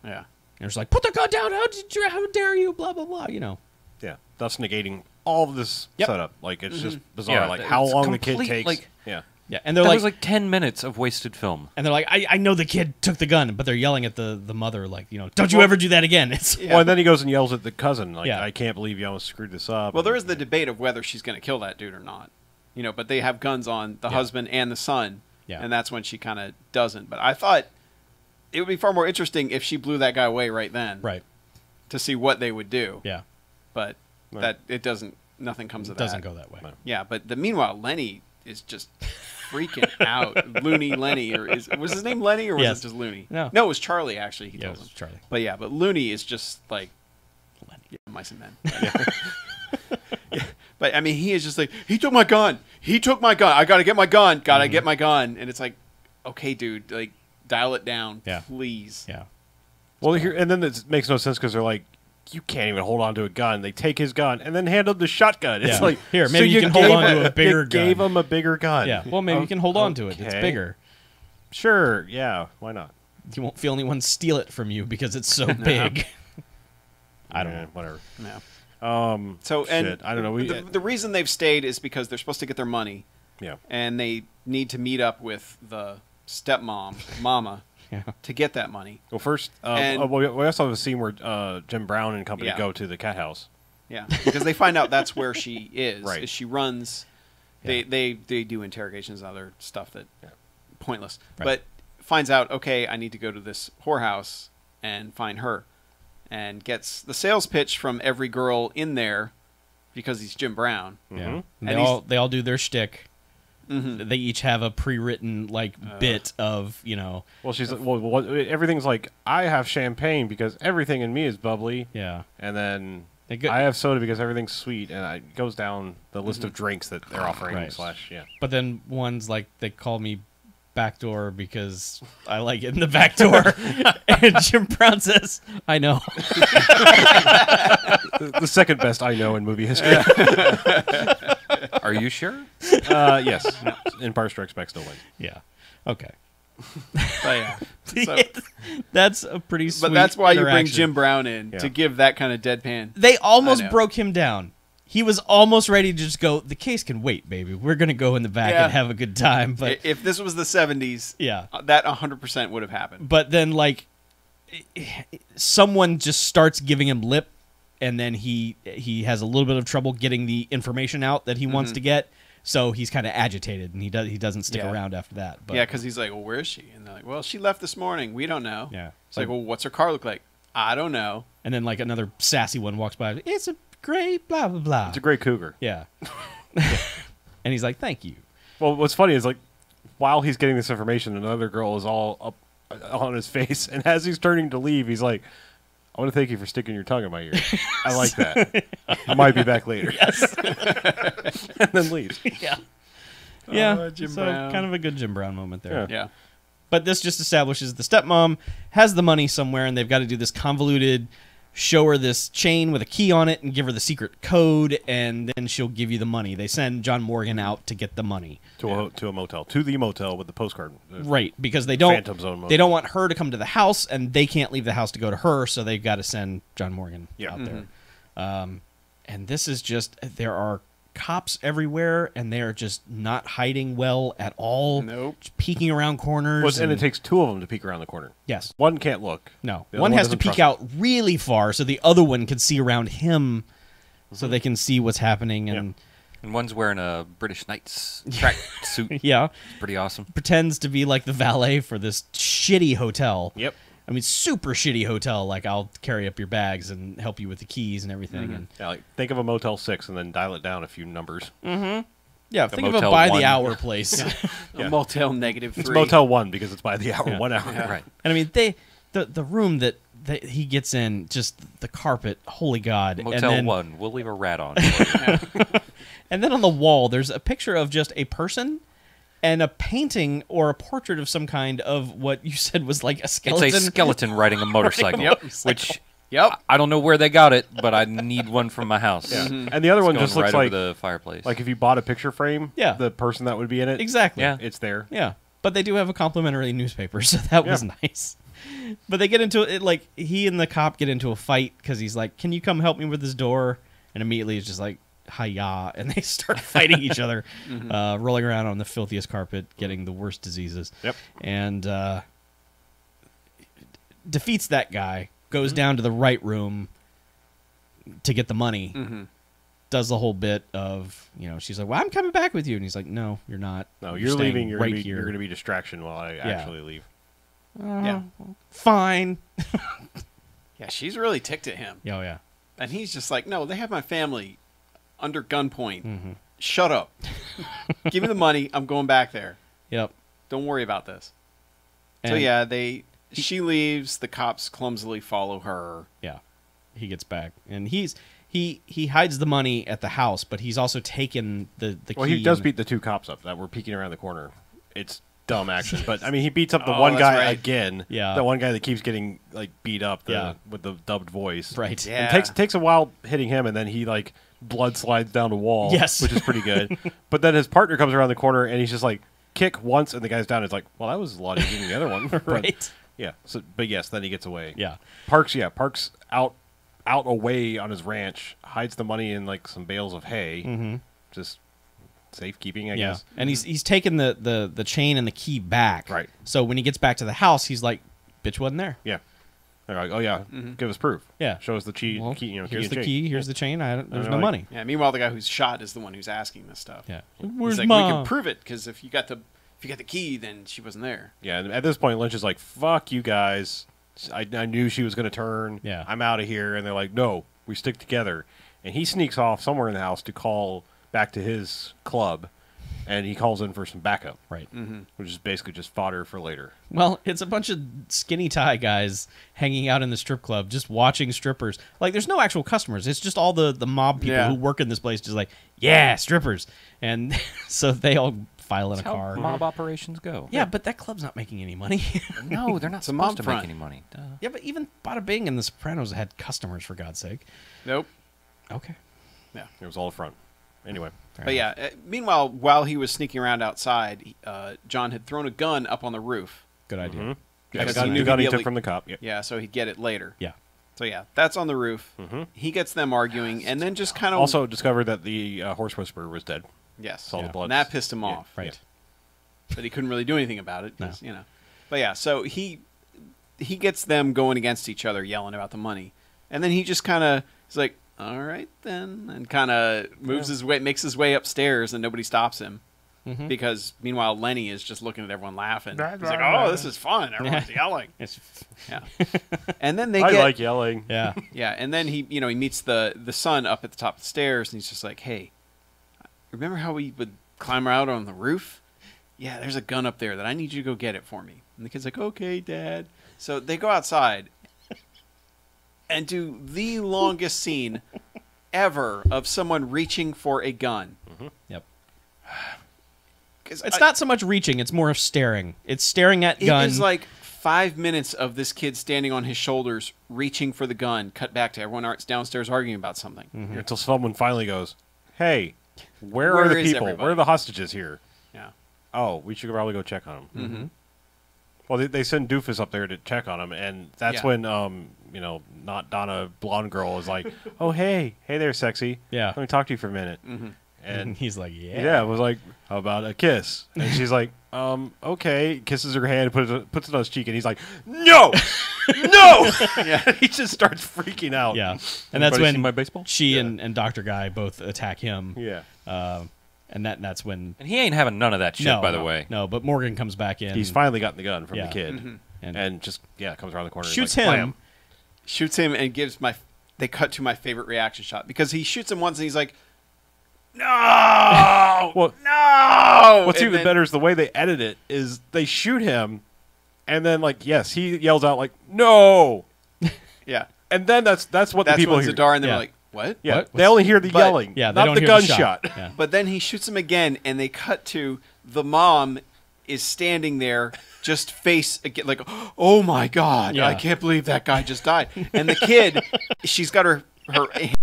Speaker 1: Yeah.
Speaker 2: And it's like, put the gun down! How dare you? Blah blah blah. You know.
Speaker 4: Yeah, thus negating all of this
Speaker 2: Yep.
Speaker 4: setup. Like it's just bizarre.
Speaker 3: Yeah,
Speaker 4: like how
Speaker 3: it's
Speaker 4: long the kid
Speaker 3: complete,
Speaker 4: takes.
Speaker 3: like-
Speaker 4: yeah,
Speaker 2: Yeah, and they're
Speaker 3: That
Speaker 2: like,
Speaker 3: was like 10 minutes of wasted film.
Speaker 2: and they're like, I know the kid took the gun, but they're yelling at the mother, like, don't you ever do that again. It's
Speaker 1: Yeah.
Speaker 4: Well, and then he goes and yells at the cousin, like,
Speaker 2: Yeah.
Speaker 4: I can't believe you almost screwed this up.
Speaker 1: Well, there
Speaker 4: And-
Speaker 1: is the debate of whether she's going to kill that dude or not. But they have guns on the husband and the son,
Speaker 2: Yeah.
Speaker 1: and that's when she kind of doesn't. But I thought it would be far more interesting if she blew that guy away right then,
Speaker 2: right.
Speaker 1: to see what they would do.
Speaker 2: Yeah,
Speaker 1: But
Speaker 4: Right.
Speaker 1: that it doesn't. Nothing comes
Speaker 2: it
Speaker 1: of that.
Speaker 2: doesn't go that way.
Speaker 4: No.
Speaker 1: Yeah, but meanwhile, Lenny is just freaking out. Looney Lenny, was his name Lenny or was
Speaker 2: Yes.
Speaker 1: it just Looney?
Speaker 2: No.
Speaker 1: it was Charlie actually. He
Speaker 2: Yeah, it
Speaker 1: told
Speaker 2: was
Speaker 1: him.
Speaker 2: Charlie.
Speaker 1: But yeah, but Looney is just like
Speaker 2: Lenny.
Speaker 1: mice and men. Yeah. But I mean, he is just like, he took my gun. He took my gun. I gotta get my gun. Gotta get my gun. And it's like, okay, dude, like dial it down,
Speaker 2: Yeah.
Speaker 1: please.
Speaker 2: Yeah,
Speaker 4: Well, here and then it makes no sense because they're like, you can't even hold on to a gun. They take his gun and then hand him the shotgun. It's
Speaker 2: Yeah.
Speaker 4: like,
Speaker 2: Here,
Speaker 4: so
Speaker 2: maybe you can hold
Speaker 4: gave
Speaker 2: on to
Speaker 4: him-
Speaker 2: a bigger
Speaker 4: you gave
Speaker 2: gun.
Speaker 4: him a bigger gun.
Speaker 2: yeah. Well, maybe you can hold on to it. It's
Speaker 4: Okay.
Speaker 2: bigger.
Speaker 4: Sure. Yeah. Why not?
Speaker 2: You won't feel anyone steal it from you because it's so big. I don't
Speaker 4: Eh,
Speaker 2: know.
Speaker 4: Whatever.
Speaker 1: Yeah. So and
Speaker 4: shit, I don't know.
Speaker 1: The reason they've stayed is because they're supposed to get their money,
Speaker 4: Yeah.
Speaker 1: and they need to meet up with the stepmom, Mama,
Speaker 2: Yeah.
Speaker 1: to get that money.
Speaker 4: Well, first,
Speaker 1: And-
Speaker 4: we also have a scene where Jim Brown and company
Speaker 1: Yeah.
Speaker 4: go to the cat house.
Speaker 1: Yeah, because they find out that's where she is.
Speaker 4: Right.
Speaker 1: Is she runs. They do interrogations and other stuff that pointless.
Speaker 2: Right.
Speaker 1: But finds out, okay, I need to go to this whorehouse and find her, and gets the sales pitch from every girl in there because he's Jim Brown.
Speaker 2: Yeah.
Speaker 4: Mhm.
Speaker 2: And
Speaker 1: And
Speaker 2: they all do their shtick.
Speaker 1: Mhm.
Speaker 2: They each have a pre-written bit of
Speaker 4: Well, she's everything's like, I have champagne because everything in me is bubbly,
Speaker 2: yeah.
Speaker 4: and then
Speaker 2: They go-
Speaker 4: I have soda because everything's sweet, and it goes down the list of drinks that they're offering.
Speaker 2: Right.
Speaker 4: Yeah.
Speaker 2: But then one's like, they call me backdoor because I like it in the back door. And Jim Brown says, I know.
Speaker 4: The second best I know in movie history.
Speaker 3: Are you sure?
Speaker 4: Yes. Empire Strikes Back still wins.
Speaker 2: Yeah. Okay.
Speaker 1: But yeah. So,
Speaker 2: That's a pretty sweet
Speaker 1: but that's why you bring
Speaker 2: interaction.
Speaker 1: Jim Brown in
Speaker 4: Yeah.
Speaker 1: to give that kind of deadpan.
Speaker 2: They almost
Speaker 1: I know.
Speaker 2: broke him down. He was almost ready to just go, the case can wait, baby. We're going to go in the back
Speaker 1: Yeah.
Speaker 2: and have a good time. But
Speaker 1: If this was the 70s,
Speaker 2: yeah.
Speaker 1: that 100% would have happened.
Speaker 2: But then, someone just starts giving him lip, and then he has a little bit of trouble getting the information out that he wants to get. So he's kind of agitated, and he doesn't stick
Speaker 1: Yeah.
Speaker 2: around after that. But
Speaker 1: Yeah, because he's like, well, where is she? And they're like, well, she left this morning. We don't know.
Speaker 2: yeah.
Speaker 1: It's like, well, what's her car look like? I don't know.
Speaker 2: And then another sassy one walks by. It's a great blah blah blah.
Speaker 4: It's a great cougar.
Speaker 2: Yeah. And he's like, "Thank you."
Speaker 4: Well, what's funny is, like, while he's getting this information, another girl is all up on his face, and as he's turning to leave, he's like, I want to thank you for sticking your tongue in my ear. I like that. I might be back later.
Speaker 2: Yes.
Speaker 4: And then leaves.
Speaker 2: Yeah. Yeah.
Speaker 1: Jim
Speaker 2: so
Speaker 1: Brown.
Speaker 2: kind of a good Jim Brown moment there.
Speaker 4: Yeah.
Speaker 1: Yeah.
Speaker 2: But this just establishes the stepmom has the money somewhere, and they've got to do this convoluted, show her this chain with a key on it and give her the secret code, and then she'll give you the money. They send John Morgan out to get the money.
Speaker 4: To a motel. To the motel with the postcard.
Speaker 2: Right, because they don't
Speaker 4: Phantom Zone
Speaker 2: they don't
Speaker 4: motel.
Speaker 2: want her to come to the house, and they can't leave the house to go to her, so they've got to send John Morgan
Speaker 4: Yeah.
Speaker 2: out there. And this is just, there are cops everywhere, and they are just not hiding well at all.
Speaker 1: Nope.
Speaker 2: Just peeking around corners.
Speaker 4: Well, and it takes two of them to peek around the corner.
Speaker 2: yes.
Speaker 4: One can't look.
Speaker 2: No.
Speaker 4: The other
Speaker 2: One has to
Speaker 4: doesn't
Speaker 2: peek
Speaker 4: trust
Speaker 2: out really far so the other one can see around him so they can see what's happening. And
Speaker 3: And one's wearing a British Knights track suit.
Speaker 2: Yeah.
Speaker 3: Pretty awesome.
Speaker 2: Pretends to be like the valet for this shitty hotel.
Speaker 4: Yep.
Speaker 2: I mean, super shitty hotel. Like, I'll carry up your bags and help you with the keys and everything. And
Speaker 4: Yeah, like, think of a Motel 6 and then dial it down a few numbers.
Speaker 2: yeah, think of a
Speaker 3: Motel
Speaker 2: by
Speaker 3: 1.
Speaker 2: the hour place.
Speaker 1: A Motel -3.
Speaker 4: It's Motel 1 because it's by the hour, 1 hour.
Speaker 3: Right.
Speaker 2: And I mean, the room that he gets in, just the carpet, holy God.
Speaker 3: Motel
Speaker 2: and then,
Speaker 3: 1. We'll leave a rat on.
Speaker 2: And then on the wall, there's a picture of just a person and a painting or a portrait of some kind of what you said was like a skeleton.
Speaker 3: It's a skeleton riding a motorcycle.
Speaker 1: Yep.
Speaker 3: Which
Speaker 1: Yep.
Speaker 3: I don't know where they got it, but I need one from my house.
Speaker 4: Yeah. And the other one
Speaker 3: Going
Speaker 4: just looks
Speaker 3: right
Speaker 4: like
Speaker 3: over the fireplace.
Speaker 4: if you bought a picture frame,
Speaker 2: Yeah.
Speaker 4: the person that would be in it,
Speaker 2: Exactly.
Speaker 3: Yeah.
Speaker 4: it's there.
Speaker 2: Yeah. But they do have a complimentary newspaper, so that was nice. But they get into it, like, he and the cop get into a fight because he's like, can you come help me with this door? And immediately it's just like, hiya. And they start fighting each other, rolling around on the filthiest carpet, getting the worst diseases.
Speaker 4: Yep.
Speaker 2: And defeats that guy, goes down to the right room to get the money. Does the whole bit of, she's like, well, I'm coming back with you. And he's like, no, you're not.
Speaker 4: No, you're
Speaker 2: staying
Speaker 4: leaving. You're
Speaker 2: right
Speaker 4: gonna be,
Speaker 2: here.
Speaker 4: You're going to be distraction while I actually leave.
Speaker 1: Yeah.
Speaker 2: Fine.
Speaker 1: Yeah, she's really ticked at him.
Speaker 2: Oh, yeah.
Speaker 1: And he's just like, no, they have my family under gunpoint. Shut up. Give me the money. I'm going back there.
Speaker 2: Yep.
Speaker 1: Don't worry about this. So
Speaker 2: And-
Speaker 1: yeah, she leaves. The cops clumsily follow her.
Speaker 2: Yeah, he gets back, and he hides the money at the house, but he's also taken the
Speaker 4: Well,
Speaker 2: key.
Speaker 4: he does
Speaker 2: and-
Speaker 4: beat the 2 cops up that were peeking around the corner. It's dumb action, but I mean, he beats up the
Speaker 1: Oh,
Speaker 4: one
Speaker 1: that's
Speaker 4: guy
Speaker 1: right.
Speaker 4: again.
Speaker 2: Yeah.
Speaker 4: The one guy that keeps getting like beat up
Speaker 2: Yeah.
Speaker 4: with the dubbed voice.
Speaker 2: right.
Speaker 1: Yeah.
Speaker 4: It takes a while hitting him, and then he like blood slides down the wall.
Speaker 2: Yes.
Speaker 4: Which is pretty good. But then his partner comes around the corner, and he's just like kick once, and the guy's down. It's like, well, that was a lot easier than the other one. But,
Speaker 2: Right.
Speaker 4: yeah. So, but yes, then he gets away.
Speaker 2: Yeah.
Speaker 4: Parks out away on his ranch, hides the money in like some bales of hay. Just safekeeping, I
Speaker 2: Yeah,
Speaker 4: guess.
Speaker 2: and he's taken the chain and the key back.
Speaker 4: Right.
Speaker 2: So when he gets back to the house, he's like, "Bitch wasn't there."
Speaker 4: Yeah. They're like, oh yeah, give us proof.
Speaker 2: Yeah.
Speaker 4: Show us the key.
Speaker 2: Well,
Speaker 4: key
Speaker 2: here's
Speaker 4: and
Speaker 2: the
Speaker 4: chain.
Speaker 2: key. Here's the chain. There's
Speaker 4: they're
Speaker 2: no
Speaker 4: like-
Speaker 2: money.
Speaker 1: Yeah. Meanwhile, the guy who's shot is the one who's asking this stuff.
Speaker 2: Yeah.
Speaker 1: He's
Speaker 2: Where's
Speaker 1: like,
Speaker 2: mom?
Speaker 1: we can prove it because if you got the key, then she wasn't there.
Speaker 4: Yeah, and at this point, Lynch is like, fuck you guys. I knew she was going to turn.
Speaker 2: Yeah.
Speaker 4: I'm out of here. And they're like, no, we stick together. And he sneaks off somewhere in the house to call back to his club. And he calls in for some backup,
Speaker 2: Right.
Speaker 4: which is basically just fodder for later.
Speaker 2: Well, it's a bunch of skinny tie guys hanging out in the strip club, just watching strippers. Like, there's no actual customers. It's just all the mob people
Speaker 1: Yeah.
Speaker 2: who work in this place, just like, yeah, strippers. And so they all file in
Speaker 3: That's
Speaker 2: a
Speaker 3: how
Speaker 2: car.
Speaker 3: mob operations go.
Speaker 2: Yeah, but that club's not making any money.
Speaker 3: No, they're not
Speaker 1: a mob
Speaker 3: supposed to
Speaker 1: front.
Speaker 3: make any money. Duh.
Speaker 2: Yeah, but even Bada Bing and The Sopranos had customers, for God's sake.
Speaker 1: Nope.
Speaker 2: Okay.
Speaker 1: Yeah.
Speaker 4: It was all up front. Anyway.
Speaker 1: But yeah, meanwhile, while he was sneaking around outside, John had thrown a gun up on the roof.
Speaker 2: Good idea.
Speaker 4: Yeah,
Speaker 1: Because
Speaker 4: the gun,
Speaker 1: he
Speaker 4: the
Speaker 1: knew
Speaker 4: gun
Speaker 1: he'd
Speaker 4: he
Speaker 1: be
Speaker 4: took
Speaker 1: able-
Speaker 4: from the cop. Yeah.
Speaker 1: Yeah, so he'd get it later.
Speaker 2: Yeah.
Speaker 1: So yeah, that's on the roof. He gets them arguing, and then just kind of
Speaker 4: Also discovered that the horse whisperer was dead.
Speaker 1: yes,
Speaker 4: Saw the
Speaker 2: Yeah.
Speaker 4: blood.
Speaker 1: and that pissed him off.
Speaker 2: Right.
Speaker 1: But he couldn't really do anything about it. 'Cause, But yeah, so he gets them going against each other, yelling about the money, and then he just kind of is like, "All right then," and kind of moves his way, makes his way upstairs, and nobody stops him. Because meanwhile, Lenny is just looking at everyone laughing. He's like, "Oh, this is fun! Everyone's yelling."
Speaker 2: It's,
Speaker 1: Yeah, and then they
Speaker 4: I
Speaker 1: get
Speaker 4: like yelling.
Speaker 2: yeah.
Speaker 1: yeah, and then he meets the son up at the top of the stairs, and he's just like, "Hey, remember how we would climb out on the roof? Yeah, there's a gun up there that I need you to go get it for me." And the kid's like, "Okay, Dad." So they go outside and do the longest scene ever of someone reaching for a gun.
Speaker 2: Yep.
Speaker 1: 'Cause
Speaker 2: It's not so much reaching; it's more of staring. It's staring at
Speaker 1: It
Speaker 2: gun.
Speaker 1: is like 5 minutes of this kid standing on his shoulders, reaching for the gun. Cut back to everyone downstairs arguing about something.
Speaker 4: Until someone finally goes, hey, where
Speaker 1: Where
Speaker 4: are the
Speaker 1: is
Speaker 4: people?
Speaker 1: everybody?
Speaker 4: Where are the hostages here?
Speaker 1: Yeah.
Speaker 4: Oh, we should probably go check on them. Well, they send Doofus up there to check on him, and that's
Speaker 1: Yeah.
Speaker 4: when, not Donna, blonde girl, is like, oh, hey there, sexy.
Speaker 2: Yeah.
Speaker 4: Let me talk to you for a minute. And
Speaker 2: he's like,
Speaker 4: yeah, it was like, how about a kiss? And she's like, okay. Kisses her hand, puts it on his cheek, and he's like, no, no. Yeah, he just starts freaking out.
Speaker 2: yeah. And that's
Speaker 3: Anybody
Speaker 2: when
Speaker 3: seen my baseball?
Speaker 2: she and Dr. Guy both attack him.
Speaker 4: Yeah.
Speaker 2: And that's when
Speaker 3: And he ain't having none of that shit, by the way.
Speaker 2: No, but Morgan comes back in.
Speaker 4: He's finally gotten the gun from
Speaker 2: Yeah.
Speaker 4: the kid,
Speaker 2: And
Speaker 4: just comes around the corner,
Speaker 2: shoots
Speaker 4: and, like,
Speaker 2: him.
Speaker 4: blam.
Speaker 1: Shoots him and gives they cut to my favorite reaction shot because he shoots him once and he's like, no,
Speaker 4: Well,
Speaker 1: no.
Speaker 4: What's
Speaker 1: And
Speaker 4: even
Speaker 1: then-
Speaker 4: better is the way they edit it. Is they shoot him, and then he yells out like no,
Speaker 1: Yeah,
Speaker 4: and then that's what the
Speaker 1: that's
Speaker 4: people
Speaker 1: when
Speaker 4: hear.
Speaker 1: Zadar and they're
Speaker 2: Yeah.
Speaker 1: like, what?
Speaker 4: Yeah,
Speaker 2: What?
Speaker 4: they only hear the
Speaker 1: But-
Speaker 4: yelling,
Speaker 2: Yeah, they
Speaker 4: not
Speaker 2: don't
Speaker 4: the
Speaker 2: hear
Speaker 4: gunshot.
Speaker 2: Yeah.
Speaker 1: But then he shoots him again, and they cut to the mom is standing there, just like, oh my god,
Speaker 2: Yeah.
Speaker 1: I can't believe that guy just died. And the kid, she's got her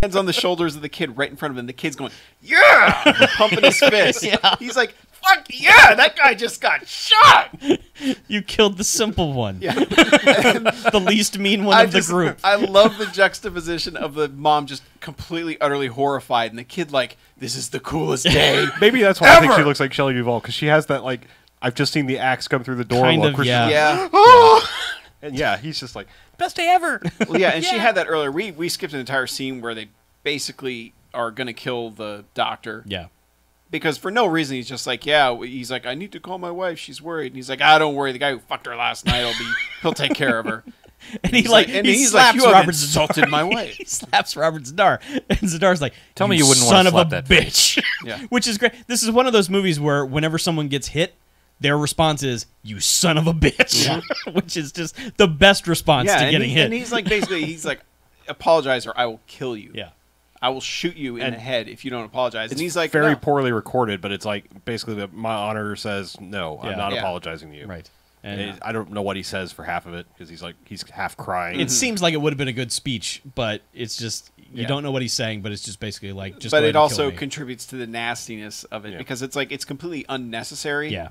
Speaker 1: hands on the shoulders of the kid right in front of him. The kid's going, yeah, pumping his fist. He's like, fuck yeah, that guy just got shot.
Speaker 2: You killed the simple one.
Speaker 1: Yeah.
Speaker 2: The least mean one of the group.
Speaker 1: I love the juxtaposition of the mom just completely, utterly horrified, and the kid like, this is the coolest day.
Speaker 4: Maybe that's why I think
Speaker 1: Ever!
Speaker 4: she looks like Shelley Duvall, because she has that like I've just seen the axe come through the door
Speaker 2: Kind
Speaker 4: look.
Speaker 2: of,
Speaker 4: where she's
Speaker 2: yeah.
Speaker 4: like,
Speaker 1: Yeah.
Speaker 4: and he's just like best day ever.
Speaker 1: Well, yeah, and she had that earlier. We skipped an entire scene where they basically are going to kill the doctor.
Speaker 2: Yeah.
Speaker 1: Because for no reason, he's just like, he's like, I need to call my wife. She's worried. And he's like, don't worry. The guy who fucked her last night he'll take care of her.
Speaker 2: And he
Speaker 1: He's
Speaker 2: like,
Speaker 1: and
Speaker 2: he
Speaker 1: he's
Speaker 2: slaps
Speaker 1: like, you have
Speaker 2: Robert
Speaker 1: insulted my wife.
Speaker 2: He slaps Robert Zadar, and Zadar's like,
Speaker 3: Tell me you wouldn't wanna
Speaker 2: son of
Speaker 3: slap
Speaker 2: a
Speaker 3: that
Speaker 2: bitch.
Speaker 1: Yeah.
Speaker 2: Which is great. This is one of those movies where whenever someone gets hit, their response is "you son of a bitch," which is just the best response to
Speaker 1: and
Speaker 2: getting hit.
Speaker 1: And he's like, basically, he's like, apologize or I will kill you.
Speaker 2: Yeah.
Speaker 1: I will shoot you in
Speaker 4: And
Speaker 1: the head if you don't apologize. And
Speaker 4: It's
Speaker 1: he's like,
Speaker 4: very
Speaker 1: no.
Speaker 4: poorly recorded, but it's like basically my honor says no,
Speaker 2: Yeah.
Speaker 4: I'm not
Speaker 1: Yeah.
Speaker 4: apologizing to you.
Speaker 2: Right.
Speaker 4: And
Speaker 2: And
Speaker 4: I don't know what he says for half of it because he's half crying.
Speaker 2: it seems like it would have been a good speech, but it's just you
Speaker 4: Yeah.
Speaker 2: don't know what he's saying, but it's just basically like just.
Speaker 1: But
Speaker 2: go ahead
Speaker 1: it
Speaker 2: and
Speaker 1: also
Speaker 2: kill me.
Speaker 1: contributes to the nastiness of it
Speaker 4: Yeah.
Speaker 1: because it's like it's completely unnecessary.
Speaker 2: Yeah.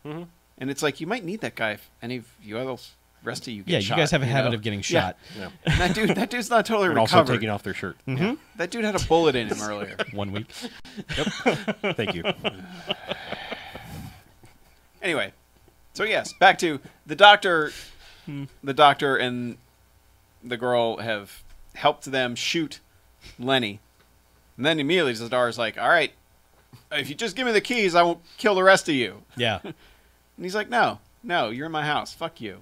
Speaker 1: And it's like you might need that guy if any of you else, rest of you get
Speaker 2: Yeah,
Speaker 1: shot.
Speaker 2: you guys have a habit
Speaker 1: know?
Speaker 2: of getting
Speaker 1: Yeah.
Speaker 2: shot.
Speaker 4: Yeah.
Speaker 1: And that dude's not totally
Speaker 4: And also
Speaker 1: recovered.
Speaker 4: taking off their shirt.
Speaker 1: Yeah. That dude had a bullet in him earlier.
Speaker 2: 1 week.
Speaker 4: Thank you.
Speaker 1: Anyway, so yes, back to the doctor. The doctor and the girl have helped them shoot Lenny, and then immediately Zadar's like, "All right, if you just give me the keys, I won't kill the rest of you."
Speaker 2: Yeah.
Speaker 1: And he's like, "No, you're in my house. Fuck you."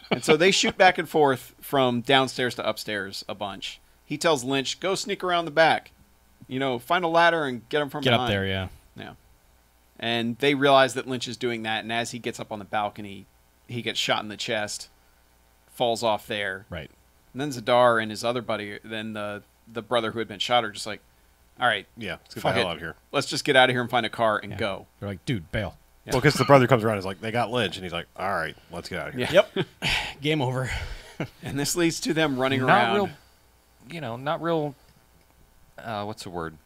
Speaker 1: And so they shoot back and forth from downstairs to upstairs a bunch. He tells Lynch, "Go sneak around the back, find a ladder and get him from
Speaker 2: Get
Speaker 1: behind."
Speaker 2: up there, yeah.
Speaker 1: Yeah. And they realize that Lynch is doing that, and as he gets up on the balcony, he gets shot in the chest, falls off there.
Speaker 2: Right.
Speaker 1: And then Zadar and his other buddy, then the brother who had been shot, are just like, all right,
Speaker 4: Yeah, let's get the
Speaker 1: fuck
Speaker 4: hell
Speaker 1: it.
Speaker 4: out of here.
Speaker 1: Let's just get out of here and find a car and
Speaker 2: Yeah.
Speaker 1: go.
Speaker 2: They're like, dude, bail.
Speaker 1: Yeah.
Speaker 4: Well, because the brother comes around, and is like, they got Lynch, and he's like, all right, let's get out of here.
Speaker 1: Yeah.
Speaker 2: Yep. Game over.
Speaker 1: And this leads to them running
Speaker 3: Not
Speaker 1: around.
Speaker 3: real, not real. What's the word?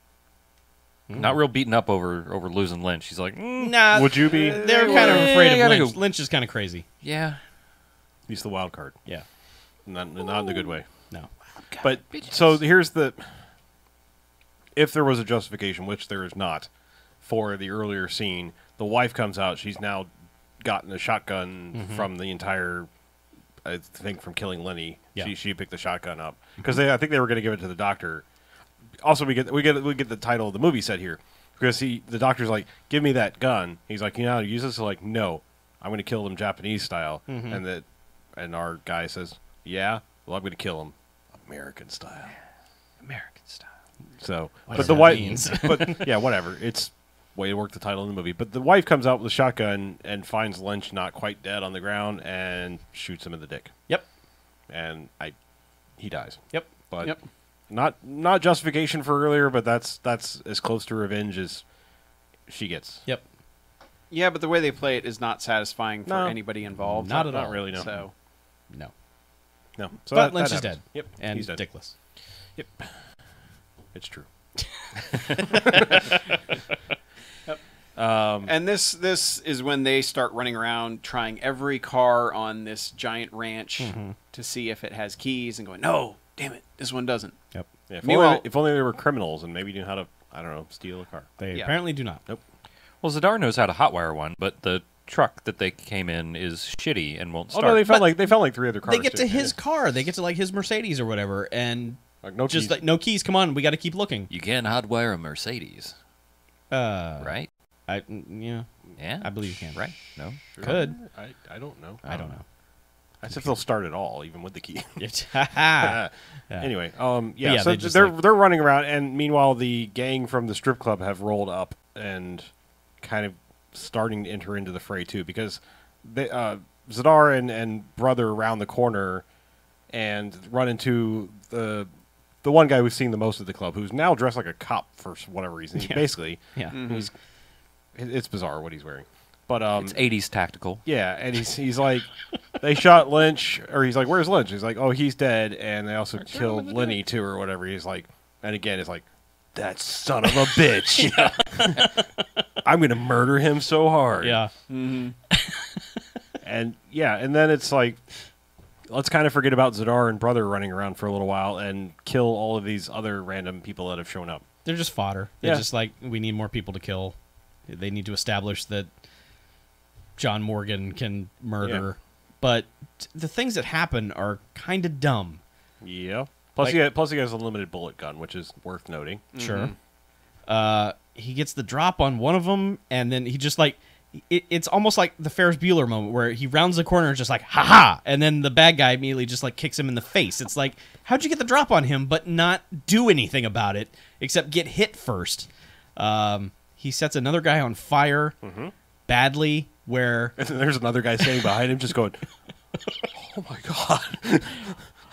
Speaker 3: Not real beaten up over losing Lynch. He's like,
Speaker 2: Nah.
Speaker 4: Would you be?
Speaker 2: They're kind of
Speaker 3: Yeah,
Speaker 2: afraid
Speaker 3: I
Speaker 2: of
Speaker 3: gotta
Speaker 2: Lynch.
Speaker 3: go.
Speaker 2: Lynch is kind of crazy.
Speaker 3: yeah.
Speaker 4: He's the wild card.
Speaker 2: Yeah.
Speaker 4: Not in the good way.
Speaker 2: No.
Speaker 4: But so here's the. If there was a justification, which there is not, for the earlier scene, the wife comes out. She's now gotten a shotgun from the entire, I think, from killing Lenny.
Speaker 2: Yeah.
Speaker 4: She picked the shotgun up because I think they were going to give it to the doctor. Also, we get the title of the movie set here because the doctor's like, "Give me that gun." He's like, "You know how to use this?" So like, "No, I'm going to kill them Japanese style." And our guy says, "Yeah, well, I'm going to kill him American style."
Speaker 3: American style.
Speaker 4: So,
Speaker 2: Whatever
Speaker 4: but the
Speaker 2: that
Speaker 4: wife,
Speaker 2: means.
Speaker 4: but yeah, whatever. It's way to work the title in the movie. But the wife comes out with a shotgun and finds Lynch not quite dead on the ground and shoots him in the dick.
Speaker 2: Yep.
Speaker 4: And he dies.
Speaker 2: Yep.
Speaker 4: But
Speaker 1: Yep.
Speaker 4: not justification for earlier, but that's as close to revenge as she gets.
Speaker 2: Yep.
Speaker 1: Yeah, but the way they play it is not satisfying for
Speaker 4: No.
Speaker 1: anybody involved.
Speaker 2: Not at all.
Speaker 4: Not really, no.
Speaker 1: So,
Speaker 2: No.
Speaker 4: No, so
Speaker 2: But
Speaker 4: that
Speaker 2: Lynch is
Speaker 4: happens.
Speaker 2: dead.
Speaker 4: Yep,
Speaker 2: And
Speaker 4: he's dead.
Speaker 2: dickless.
Speaker 4: Yep, it's true.
Speaker 1: and this is when they start running around trying every car on this giant ranch to see if it has keys and going, no, damn it, this one doesn't.
Speaker 2: Yep.
Speaker 4: Yeah,
Speaker 1: Meanwhile-
Speaker 4: if only they were criminals and maybe knew how to, I don't know, steal a car.
Speaker 2: They
Speaker 1: Yeah.
Speaker 2: apparently do not.
Speaker 4: Nope.
Speaker 3: Well, Zadar knows how to hotwire one, but the truck that they came in is shitty and won't
Speaker 4: Oh
Speaker 3: start.
Speaker 4: no, they found like 3 other cars.
Speaker 2: They get to
Speaker 4: too.
Speaker 2: his car. They get to like his Mercedes or whatever, and
Speaker 4: Like, no
Speaker 2: just
Speaker 4: keys.
Speaker 2: like no keys. Come on, we got to keep looking.
Speaker 3: You can hotwire a Mercedes. Right?
Speaker 2: Yeah,
Speaker 3: Yeah.
Speaker 2: I believe you can.
Speaker 3: Right? No.
Speaker 2: Could.
Speaker 4: I don't know.
Speaker 2: I don't know.
Speaker 4: That's if they'll start at all, even with the key.
Speaker 2: Yeah.
Speaker 4: Anyway,
Speaker 2: yeah,
Speaker 4: so
Speaker 2: they just,
Speaker 4: they're
Speaker 2: like-
Speaker 4: they're running around, and meanwhile, the gang from the strip club have rolled up and kind of starting to enter into the fray too, because they, Zadar and brother around the corner and run into the one guy we've seen the most at the club, who's now dressed like a cop for whatever reason.
Speaker 2: Yeah.
Speaker 4: Basically,
Speaker 2: Yeah.
Speaker 4: it's bizarre what he's wearing, but
Speaker 3: It's 80s tactical.
Speaker 4: yeah, and he's like, they shot Lynch, or he's like, where's Lynch? He's like, oh, he's dead, and they also killed Lenny too, or whatever. He's like, and again, it's like, that son of a bitch. I'm gonna murder him so hard.
Speaker 2: Yeah.
Speaker 4: And yeah, and then it's like, let's kind of forget about Zadar and brother running around for a little while and kill all of these other random people that have shown up.
Speaker 2: They're just fodder. They're
Speaker 4: Yeah.
Speaker 2: just like, we need more people to kill. They need to establish that John Morgan can murder.
Speaker 4: Yeah.
Speaker 2: But the things that happen are kind of dumb.
Speaker 4: Yeah. Plus, he has a limited bullet gun, which is worth noting.
Speaker 2: Sure. He gets the drop on one of them, and then he just like, it's almost like the Ferris Bueller moment where he rounds the corner and just like, ha-ha! And then the bad guy immediately just like kicks him in the face. It's like, how'd you get the drop on him but not do anything about it except get hit first? He sets another guy on fire badly where...
Speaker 4: And then there's another guy standing behind him just going, oh my God.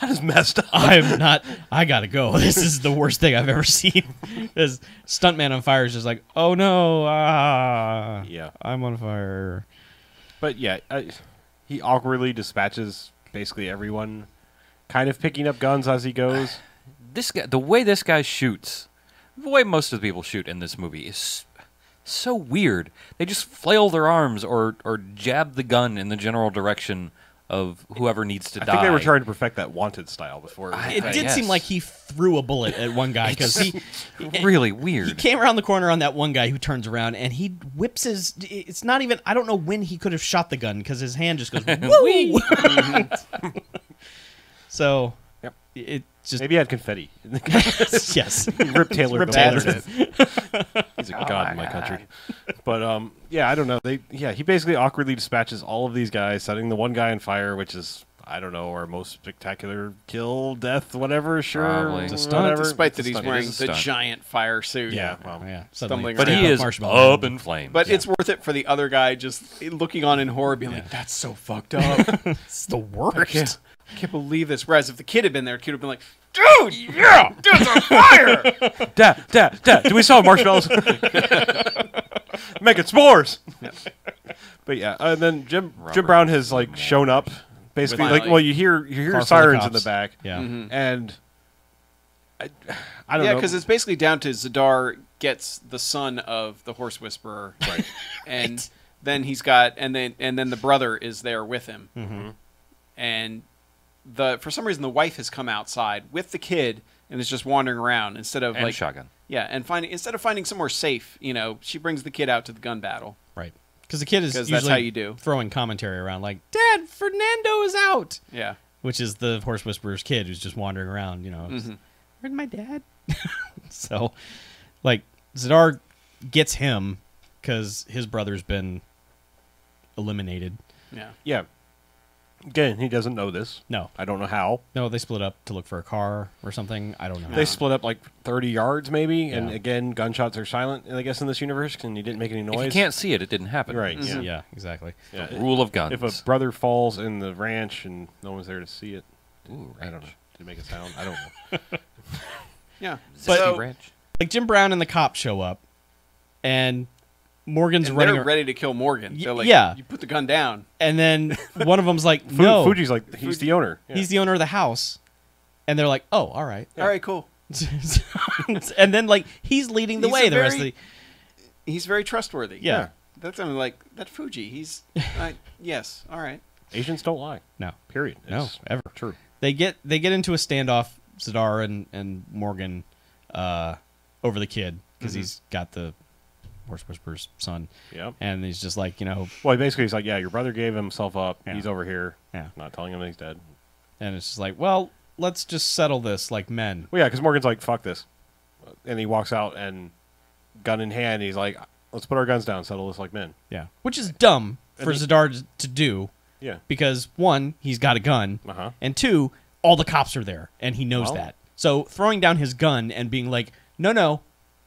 Speaker 4: That is messed up.
Speaker 2: I gotta go. This is the worst thing I've ever seen. This stuntman on fire is just like, oh no,
Speaker 4: Yeah.
Speaker 2: I'm on fire.
Speaker 4: But yeah, he awkwardly dispatches basically everyone, kind of picking up guns as he goes.
Speaker 3: This guy, the way this guy shoots, the way most of the people shoot in this movie is so weird. They just flail their arms or jab the gun in the general direction of whoever needs to die.
Speaker 4: I think they were trying to perfect that Wanted style before.
Speaker 2: It did seem like he threw a bullet at one guy because he
Speaker 3: really weird.
Speaker 2: He came around the corner on that one guy who turns around and he whips his. It's not even. I don't know when he could have shot the gun because his hand just goes woo. So
Speaker 4: Yep.
Speaker 2: it just
Speaker 4: Maybe he had confetti.
Speaker 2: yes.
Speaker 4: Rip Taylor.
Speaker 2: Rip
Speaker 4: the
Speaker 2: Taylor.
Speaker 4: bullet. He's a god in my country. But yeah, I don't know. He basically awkwardly dispatches all of these guys, setting the one guy on fire, which is, I don't know, our most spectacular kill, death, whatever. Sure,
Speaker 3: Probably.
Speaker 2: It's a stunt.
Speaker 4: whatever.
Speaker 1: Despite that
Speaker 4: It's a
Speaker 1: he's
Speaker 4: stunt.
Speaker 1: wearing
Speaker 3: It is
Speaker 1: the
Speaker 3: a stunt.
Speaker 1: giant fire suit.
Speaker 4: Yeah, well,
Speaker 2: Yeah,
Speaker 1: Stumbling
Speaker 3: But
Speaker 1: around.
Speaker 3: he is
Speaker 2: Marshmallow.
Speaker 3: up in flames.
Speaker 1: But it's worth it for the other guy just looking on in horror, being like, that's so fucked up.
Speaker 2: It's the worst.
Speaker 1: I can't believe this. Whereas if the kid had been there, the kid would have been like, dude, yeah, dude's on fire.
Speaker 4: Dad, do we sell marshmallows? Making s'mores. But yeah, and then Jim Brown has like shown up. Basically,
Speaker 1: With
Speaker 4: like,
Speaker 1: Miley.
Speaker 4: well, you hear
Speaker 2: Car full of
Speaker 4: sirens in
Speaker 2: cops.
Speaker 4: the back.
Speaker 2: Yeah.
Speaker 4: And I don't
Speaker 1: Yeah,
Speaker 4: know.
Speaker 1: because it's basically down to Zadar gets the son of the horse whisperer,
Speaker 4: Right.
Speaker 1: and then he's got, and then the brother is there with him, and for some reason the wife has come outside with the kid and is just wandering around instead of
Speaker 3: and
Speaker 1: like
Speaker 3: shotgun.
Speaker 1: yeah, and instead of finding somewhere safe, she brings the kid out to the gun battle.
Speaker 2: Right. Because the kid is
Speaker 1: 'Cause
Speaker 2: usually
Speaker 1: that's how you do.
Speaker 2: throwing commentary around like, Dad, Fernando is out.
Speaker 1: Yeah,
Speaker 2: Which is the horse whisperer's kid who's just wandering around, Where's my dad? So, like, Zadar gets him because his brother's been eliminated.
Speaker 1: yeah.
Speaker 4: Yeah. Again, he doesn't know this.
Speaker 2: No.
Speaker 4: I don't know how.
Speaker 2: No, they split up to look for a car or something. I don't know.
Speaker 4: They split up like 30 yards maybe, and
Speaker 2: Yeah.
Speaker 4: again, gunshots are silent, I guess, in this universe, and he didn't make any
Speaker 3: If
Speaker 4: noise.
Speaker 3: you can't see it, it didn't happen.
Speaker 4: Right,
Speaker 2: Yeah,
Speaker 4: yeah.
Speaker 2: exactly.
Speaker 4: Yeah.
Speaker 3: Rule of guns.
Speaker 4: If a brother falls in the ranch and no one's there to see it,
Speaker 3: Ooh,
Speaker 4: I don't know.
Speaker 3: ranch.
Speaker 4: Did it make a sound? I don't know.
Speaker 1: Yeah.
Speaker 3: Zesty
Speaker 1: So-
Speaker 3: ranch.
Speaker 2: Like, Jim Brown and the cops show up, and Morgan's
Speaker 1: And
Speaker 2: running
Speaker 1: they're
Speaker 2: ar-
Speaker 1: ready to kill Morgan. They're like,
Speaker 2: yeah.
Speaker 1: you put the gun down.
Speaker 2: and then one of them's like, no,
Speaker 4: Fuji's like, he's the owner. Yeah.
Speaker 2: he's the owner of the house. And they're like, oh, all right.
Speaker 1: All right, cool.
Speaker 2: And then, like, he's leading the
Speaker 1: He's
Speaker 2: way
Speaker 1: a
Speaker 2: the rest of
Speaker 1: very-
Speaker 2: the...
Speaker 1: He's very trustworthy.
Speaker 2: Yeah.
Speaker 1: That's like that Fuji. He's yes. All right.
Speaker 4: Asians don't lie.
Speaker 2: No.
Speaker 4: Period.
Speaker 2: No,
Speaker 4: It's
Speaker 2: ever.
Speaker 4: true.
Speaker 2: They get into a standoff, Zadar and Morgan, over the kid, because he's got the horse whisperer's son.
Speaker 4: Yep.
Speaker 2: And he's just like,
Speaker 4: Well, basically, he's like, yeah, your brother gave himself up.
Speaker 2: Yeah.
Speaker 4: He's over here.
Speaker 2: Yeah.
Speaker 4: Not telling him that he's dead.
Speaker 2: and it's just like, well, let's just settle this like men.
Speaker 4: Well, yeah, because Morgan's like, fuck this. And he walks out, and gun in hand. He's like, let's put our guns down, settle this like men.
Speaker 2: Yeah. Which is dumb for Zadar to do.
Speaker 4: Yeah.
Speaker 2: Because, one, he's got a gun.
Speaker 4: Uh-huh.
Speaker 2: And two, all the cops are there, and he knows that. So throwing down his gun and being like, no,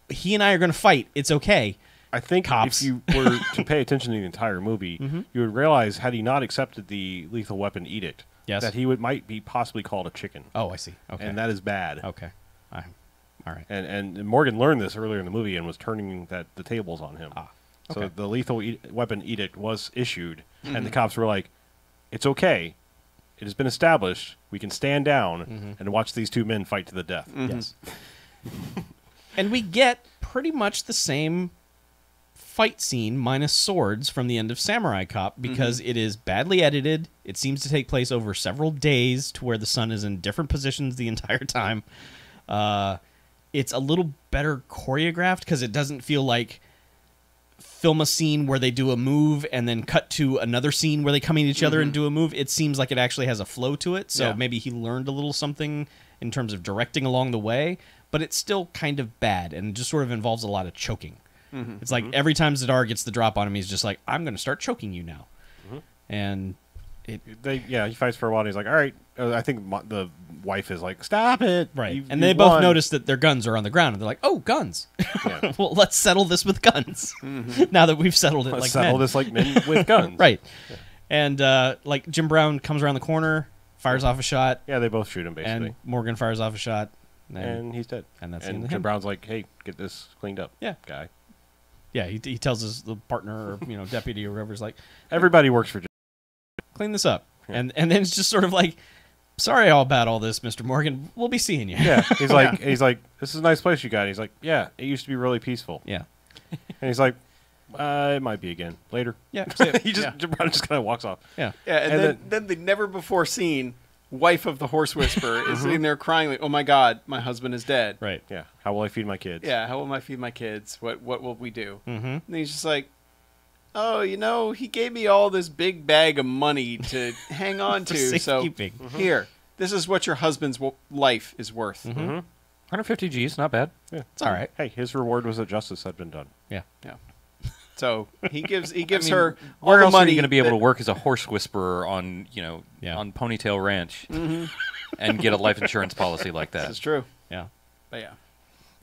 Speaker 2: he and I are going to fight. It's okay.
Speaker 4: I think
Speaker 2: Cops.
Speaker 4: if you were to pay attention to the entire movie, you would realize, had he not accepted the lethal weapon edict,
Speaker 2: Yes.
Speaker 4: that he might be possibly called a chicken.
Speaker 2: Oh, I see. Okay.
Speaker 4: And that is bad.
Speaker 2: Okay. All right.
Speaker 4: And Morgan learned this earlier in the movie and was turning the tables on him.
Speaker 2: Okay.
Speaker 4: So the lethal weapon edict was issued, and the cops were like, it's okay. It has been established. We can stand down and watch these two men fight to the death.
Speaker 2: Yes. And we get pretty much the same fight scene minus swords from the end of Samurai Cop because it is badly edited. It seems to take place over several days to where the sun is in different positions the entire time. It's a little better choreographed because it doesn't feel like film a scene where they do a move and then cut to another scene where they come at each other and do a move. It seems like it actually has a flow to it. So maybe he learned a little something in terms of directing along the way, but it's still kind of bad and just sort of involves a lot of choking. It's like every time Zadar gets the drop on him, he's just like, I'm going to start choking you now. And he
Speaker 4: fights for a while, and he's like, all right. I think the wife is like, stop it.
Speaker 2: Right. And they both notice that their guns are on the ground, and they're like, oh, guns.
Speaker 4: Yeah.
Speaker 2: Well, let's settle this with guns. Now that we've settled it
Speaker 4: Let's
Speaker 2: like
Speaker 4: settle
Speaker 2: men.
Speaker 4: this like men with guns.
Speaker 2: Right. Yeah. And like Jim Brown comes around the corner, fires off a shot.
Speaker 4: Yeah, they both shoot him, basically.
Speaker 2: And Morgan fires off a shot.
Speaker 4: And he's dead.
Speaker 2: And that's the end of
Speaker 4: Jim
Speaker 2: him.
Speaker 4: Brown's like, hey, get this cleaned up, guy.
Speaker 2: Yeah, he tells the partner or deputy or whoever's like,
Speaker 4: everybody works for Jim.
Speaker 2: Clean this up. Yeah. And then it's just sort of like, sorry all about all this, Mr. Morgan. We'll be seeing you.
Speaker 4: Yeah, he's like, this is a nice place you got. He's like, yeah, it used to be really peaceful.
Speaker 2: Yeah.
Speaker 4: And he's like, it might be again later.
Speaker 2: Yeah.
Speaker 4: Jim Brown just kind of walks off.
Speaker 2: Yeah.
Speaker 1: Yeah, and then the never before seen wife of the horse whisperer is sitting there crying like, oh my God, my husband is dead.
Speaker 2: Right.
Speaker 4: Yeah. How will I feed my kids?
Speaker 1: Yeah, how will I feed my kids? What will we do? And he's just like, oh, he gave me all this big bag of money to hang on to. So here, this is what your husband's life is worth.
Speaker 3: 150 G's, not bad.
Speaker 4: Yeah.
Speaker 2: It's all right.
Speaker 4: Hey, his reward was that justice had been done.
Speaker 2: Yeah.
Speaker 1: Yeah. So he gives her all
Speaker 3: Where
Speaker 1: the
Speaker 3: else
Speaker 1: money.
Speaker 3: are you going to be able to work as a horse whisperer on on Ponytail Ranch and get a life insurance policy like that?
Speaker 1: This is true.
Speaker 2: Yeah.
Speaker 1: But yeah.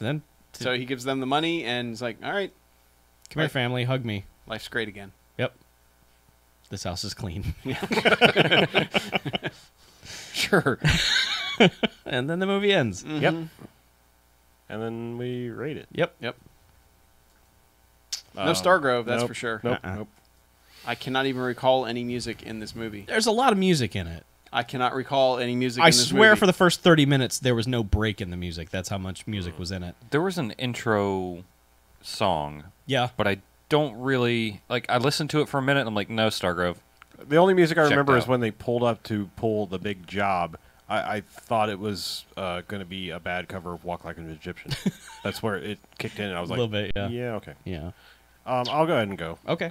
Speaker 2: Then
Speaker 1: So he gives them the money and is like, all right,
Speaker 2: come here, family, hug me.
Speaker 1: life's great again.
Speaker 2: Yep. This house is clean.
Speaker 4: Sure.
Speaker 2: And then the movie ends.
Speaker 4: Yep. And then we rate it.
Speaker 2: Yep.
Speaker 1: No Stargrove, that's
Speaker 4: nope,
Speaker 1: for sure.
Speaker 4: Nope.
Speaker 1: I cannot even recall any music in this movie.
Speaker 2: There's a lot of music in it.
Speaker 1: I cannot recall any music
Speaker 2: I
Speaker 1: in this
Speaker 2: swear
Speaker 1: movie.
Speaker 2: for the first 30 minutes, there was no break in the music. That's how much music was in it.
Speaker 3: There was an intro song,
Speaker 2: Yeah.
Speaker 3: but I don't really I listened to it for a minute and I'm like, no, Stargrove.
Speaker 4: The only music I
Speaker 3: Checked
Speaker 4: remember is
Speaker 3: out.
Speaker 4: when they pulled up to pull the big job. I thought it was going to be a bad cover of Walk Like an Egyptian. That's where it kicked in, and I was
Speaker 2: A
Speaker 4: like,
Speaker 2: little bit, yeah.
Speaker 4: Yeah, okay.
Speaker 2: Yeah.
Speaker 4: I'll go ahead and go.
Speaker 2: Okay.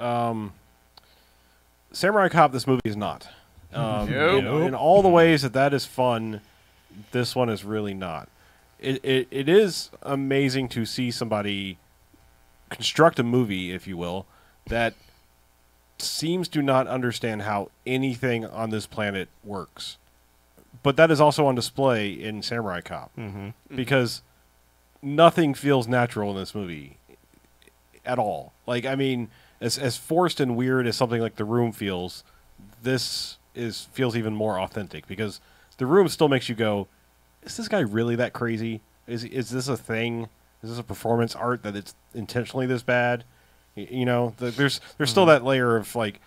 Speaker 4: Samurai Cop, this movie is not.
Speaker 1: Nope.
Speaker 4: In all the ways that is fun, this one is really not. It is amazing to see somebody construct a movie, if you will, that seems to not understand how anything on this planet works. But that is also on display in Samurai Cop. Because nothing feels natural in this movie at all. Like, I mean, as forced and weird as something like The Room feels, this feels even more authentic because The Room still makes you go, is this guy really that crazy? Is this a thing? Is this a performance art that it's intentionally this bad? There's still that layer of like,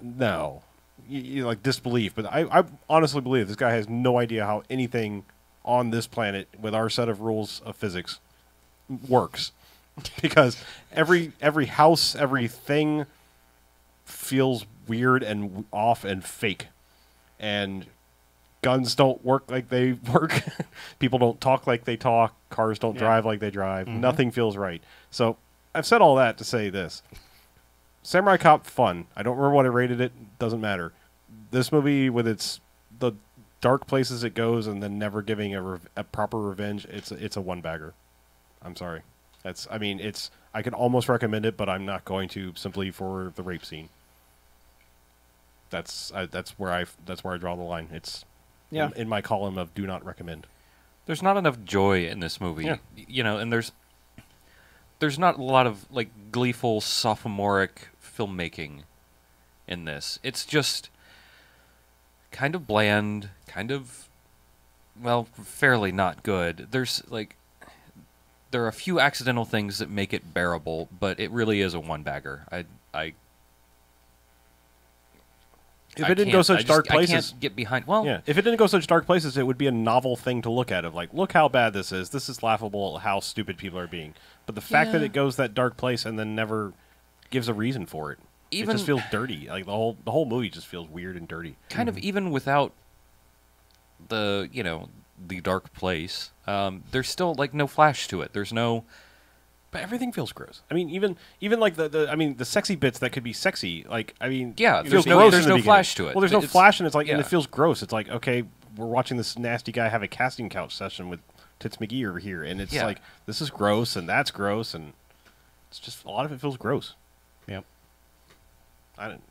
Speaker 4: no, like disbelief. But I honestly believe this guy has no idea how anything on this planet with our set of rules of physics works, because every house, everything feels weird and off and fake, and guns don't work like they work. People don't talk like they talk. Cars don't drive like they drive. Nothing feels right. So I've said all that to say this. Samurai Cop, fun. I don't remember what I rated it. Doesn't matter. This movie, with the dark places it goes and then never giving a proper revenge, it's a one-bagger. I'm sorry. I could almost recommend it, but I'm not going to simply for the rape scene. That's where I draw the line. It's in my column of do not recommend.
Speaker 3: There's not enough joy in this movie,
Speaker 4: Yeah.
Speaker 3: And there's not a lot of like gleeful sophomoric filmmaking in this. It's just kind of bland, fairly not good. There are a few accidental things that make it bearable, but it really is a one-bagger.
Speaker 4: If it didn't go such dark places,
Speaker 3: I can't get behind. Well,
Speaker 4: yeah. If it didn't go such dark places, it would be a novel thing to look at. Of like, look how bad this is. This is laughable. How stupid people are being. But the fact that it goes that dark place and then never gives a reason for it, it just feels dirty. Like the whole movie just feels weird and dirty.
Speaker 3: Kind of even without the dark place, there's still like no flash to it. There's no.
Speaker 4: But everything feels gross. I mean, even like the sexy bits that could be sexy. Like, I mean,
Speaker 3: yeah,
Speaker 4: it feels
Speaker 3: there's
Speaker 4: gross.
Speaker 3: There's no flash to it.
Speaker 4: Well, there's no flash, and it's like, and
Speaker 3: yeah.
Speaker 4: it feels gross. It's like, okay, we're watching this nasty guy have a casting couch session with Tits McGee over here, and it's like, this is gross, and that's gross, and it's just a lot of it feels gross.
Speaker 2: Yep.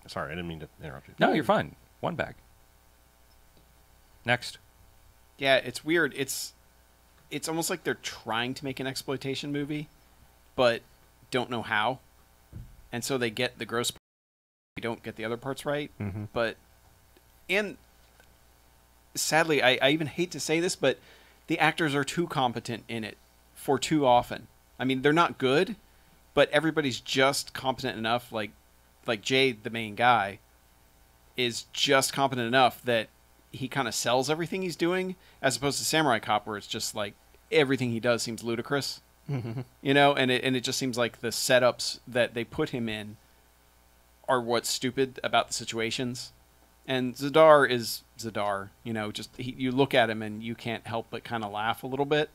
Speaker 4: Sorry, I didn't mean to interrupt you.
Speaker 3: No, you're fine. One bag. Next.
Speaker 1: Yeah, it's weird. It's almost like they're trying to make an exploitation movie, but don't know how, and so they get the gross part, they don't get the other parts right.
Speaker 2: Mm-hmm.
Speaker 1: But and sadly, I even hate to say this, but the actors are too competent in it for too often. I mean, they're not good, but everybody's just competent enough. Like Jay, the main guy, is just competent enough that he kind of sells everything he's doing, as opposed to Samurai Cop, where it's just like everything he does seems ludicrous.
Speaker 2: Mm-hmm.
Speaker 1: And it just seems like the setups that they put him in are what's stupid about the situations. And Zadar is Zadar, you look at him and you can't help but kind of laugh a little bit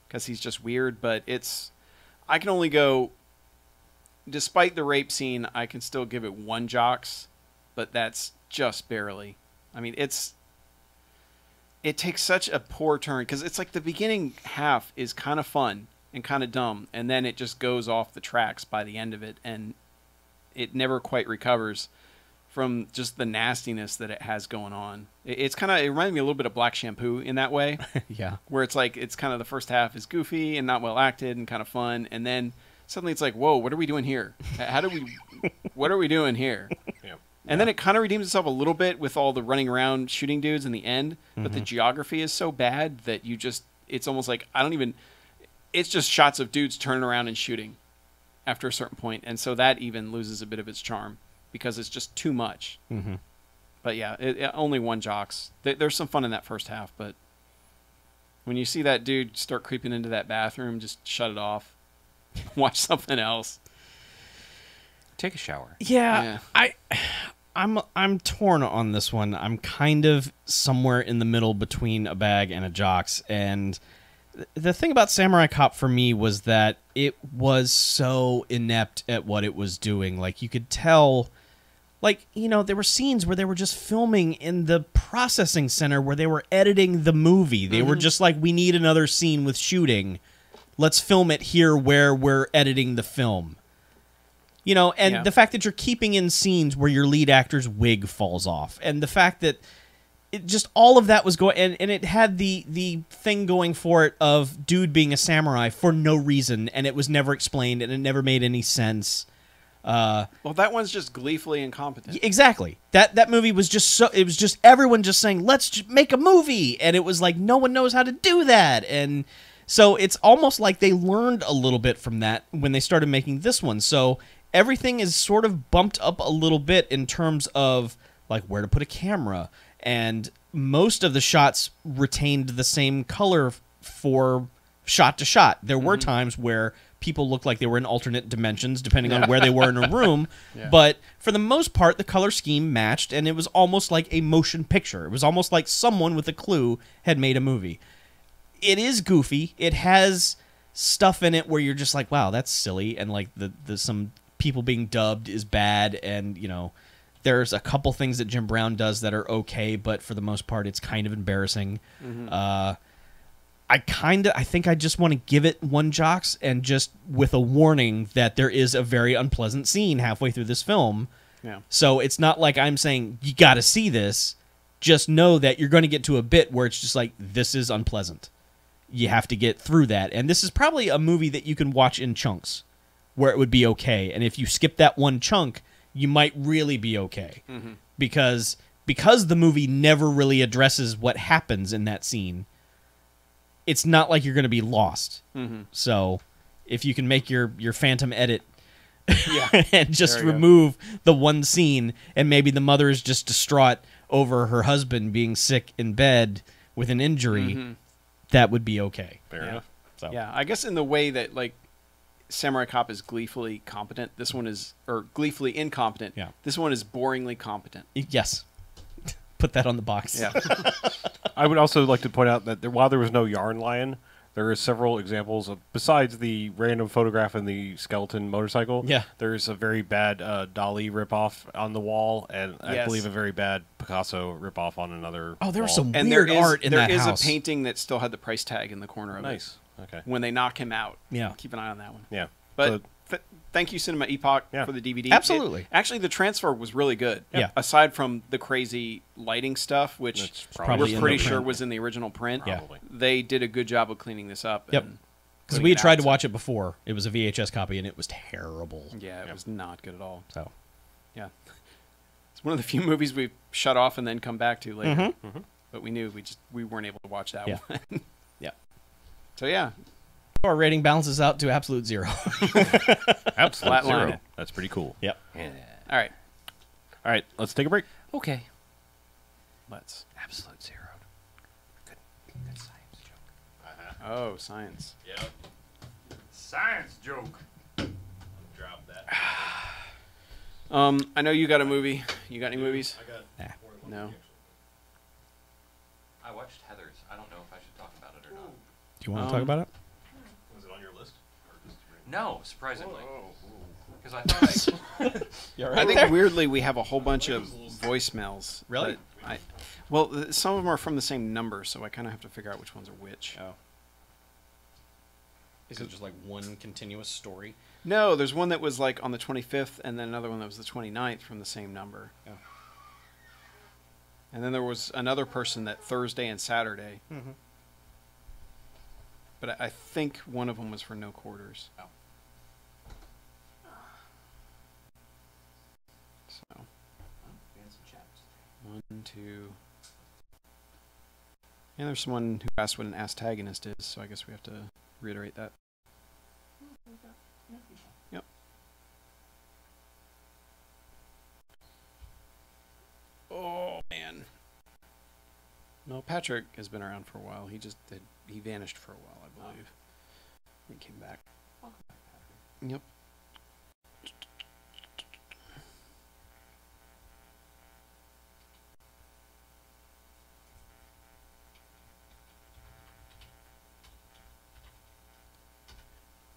Speaker 1: because he's just weird. But I can only go, despite the rape scene, I can still give it 1 jocks, but that's just barely. I mean, it takes such a poor turn because it's like the beginning half is kind of fun and kind of dumb, and then it just goes off the tracks by the end of it, and it never quite recovers from just the nastiness that it has going on. It reminds me a little bit of Black Shampoo in that way.
Speaker 2: Yeah.
Speaker 1: Where it's like, it's kind of the first half is goofy and not well acted and kind of fun, and then suddenly it's like, whoa, what are we doing here? What are we doing here?
Speaker 4: Yeah.
Speaker 1: And then it kind of redeems itself a little bit with all the running around shooting dudes in the end, but the geography is so bad that it's almost like, it's just shots of dudes turning around and shooting after a certain point, and so that even loses a bit of its charm because it's just too much.
Speaker 2: Mm-hmm.
Speaker 1: But yeah, only 1 jocks. There's some fun in that first half, but when you see that dude start creeping into that bathroom, just shut it off. Watch something else.
Speaker 3: Take a shower.
Speaker 2: Yeah. I'm torn on this one. I'm kind of somewhere in the middle between a bag and a jocks, and the thing about Samurai Cop for me was that it was so inept at what it was doing. Like, you could tell, there were scenes where they were just filming in the processing center where they were editing the movie. They were just like, we need another scene with shooting. Let's film it here where we're editing the film. The fact that you're keeping in scenes where your lead actor's wig falls off, and the fact that all of that was going, and it had the thing going for it of dude being a samurai for no reason, and it was never explained, and it never made any sense.
Speaker 1: Well, that one's just gleefully incompetent.
Speaker 2: Exactly. That movie was just it was just everyone just saying, let's just make a movie, and it was like, no one knows how to do that, and so it's almost like they learned a little bit from that when they started making this one. So everything is sort of bumped up a little bit in terms of like where to put a camera, and most of the shots retained the same color for shot to shot. There were times where people looked like they were in alternate dimensions depending on where they were in a room, but for the most part the color scheme matched, and it was almost like a motion picture. It was almost like someone with a clue had made a movie. It is goofy. It has stuff in it where you're just like, wow, that's silly, and like the some people being dubbed is bad, and there's a couple things that Jim Brown does that are okay, but for the most part it's kind of embarrassing. I think I just want to give it 1 jocks, and just with a warning that there is a very unpleasant scene halfway through this film.
Speaker 1: Yeah.
Speaker 2: So it's not like I'm saying you got to see this. Just know that you're going to get to a bit where it's just like, this is unpleasant. You have to get through that. And this is probably a movie that you can watch in chunks where it would be okay. And if you skip that 1 chunk, you might really be okay.
Speaker 1: Mm-hmm.
Speaker 2: Because the movie never really addresses what happens in that scene, it's not like you're going to be lost.
Speaker 1: Mm-hmm.
Speaker 2: So if you can make your phantom edit
Speaker 1: Yeah.
Speaker 2: and just
Speaker 1: There we go.
Speaker 2: remove the 1 scene, and maybe the mother is just distraught over her husband being sick in bed with an injury,
Speaker 1: Mhm.
Speaker 2: that would be okay.
Speaker 4: Fair
Speaker 1: Yeah.
Speaker 4: enough.
Speaker 2: So
Speaker 1: Yeah, I guess in the way that like Samurai Cop is gleefully competent, this one is, or gleefully incompetent.
Speaker 2: Yeah.
Speaker 1: This one is boringly competent.
Speaker 2: Yes. Put that on the box.
Speaker 1: Yeah.
Speaker 4: I would also like to point out that while there was no yarn lion, there are several examples of, besides the random photograph and the skeleton motorcycle,
Speaker 2: Yeah.
Speaker 4: there's a very bad Dali ripoff on the wall, and I
Speaker 1: Yes.
Speaker 4: believe a very bad Picasso ripoff on another
Speaker 2: Oh, there was
Speaker 4: wall.
Speaker 2: some
Speaker 1: And
Speaker 2: weird
Speaker 1: there is
Speaker 2: art in that
Speaker 1: there is
Speaker 2: house.
Speaker 1: a painting that still had the price tag in the corner of
Speaker 4: Nice. Okay.
Speaker 1: it when they knock him out.
Speaker 2: Yeah.
Speaker 1: Keep an eye on that one.
Speaker 4: Yeah.
Speaker 1: But thank you, Cinema Epoch,
Speaker 4: Yeah.
Speaker 1: for the DVD.
Speaker 2: Absolutely.
Speaker 1: Actually, the transfer was really good.
Speaker 2: Yeah.
Speaker 1: Aside from the crazy lighting stuff, which
Speaker 4: That's
Speaker 2: probably in
Speaker 1: we're
Speaker 2: the
Speaker 1: pretty sure
Speaker 2: print.
Speaker 1: was in the original print.
Speaker 2: Yeah.
Speaker 4: Probably.
Speaker 1: They did a good job of cleaning this up.
Speaker 2: Yep.
Speaker 1: and
Speaker 2: Because
Speaker 1: putting
Speaker 2: we
Speaker 1: it
Speaker 2: had tried
Speaker 1: out,
Speaker 2: to
Speaker 1: so-
Speaker 2: watch it before. It was a VHS copy, and it was terrible.
Speaker 1: Yeah, it was not good at all.
Speaker 2: So
Speaker 1: Yeah. It's one of the few movies we've shut off and then come back to later.
Speaker 2: Mhm.
Speaker 1: But we knew we weren't able to watch that
Speaker 2: Yeah.
Speaker 1: one.
Speaker 2: Yeah.
Speaker 1: So yeah.
Speaker 2: our rating balances out to absolute 0.
Speaker 4: Absolute
Speaker 1: Flatline
Speaker 4: zero.
Speaker 1: it.
Speaker 4: That's pretty cool.
Speaker 2: Yep.
Speaker 3: Yeah.
Speaker 1: All right.
Speaker 4: All right, let's take a break.
Speaker 3: Okay.
Speaker 1: Let's.
Speaker 3: Absolute 0. Good science joke.
Speaker 1: Oh, science.
Speaker 4: Yep.
Speaker 3: Science joke.
Speaker 4: Drop that.
Speaker 1: I know you got a movie. You got any movies?
Speaker 2: Nah.
Speaker 1: No.
Speaker 3: I watched Heathers. I don't know if I should talk about it or not.
Speaker 2: Do you want to talk about it?
Speaker 4: Was it on your list?
Speaker 3: No, surprisingly. Because I thought
Speaker 1: I think weirdly we have a whole bunch of voicemails.
Speaker 2: Really?
Speaker 1: Well, some of them are from the same number, so I kind of have to figure out which ones are which.
Speaker 2: Oh. Is it just like one continuous story?
Speaker 1: No, there's one that was like on the 25th, and then another one that was the 29th from the same number.
Speaker 2: Oh.
Speaker 1: And then there was another person that Thursday and Saturday.
Speaker 2: Mm-hmm.
Speaker 1: But I think one of them was for no quarters.
Speaker 2: Oh.
Speaker 1: So. 1, 2. And there's someone who asked what an astagonist is, so I guess we have to reiterate that. Yep. Oh, man. No, Patrick has been around for a while. He vanished for a while, I believe. He came back. Yep.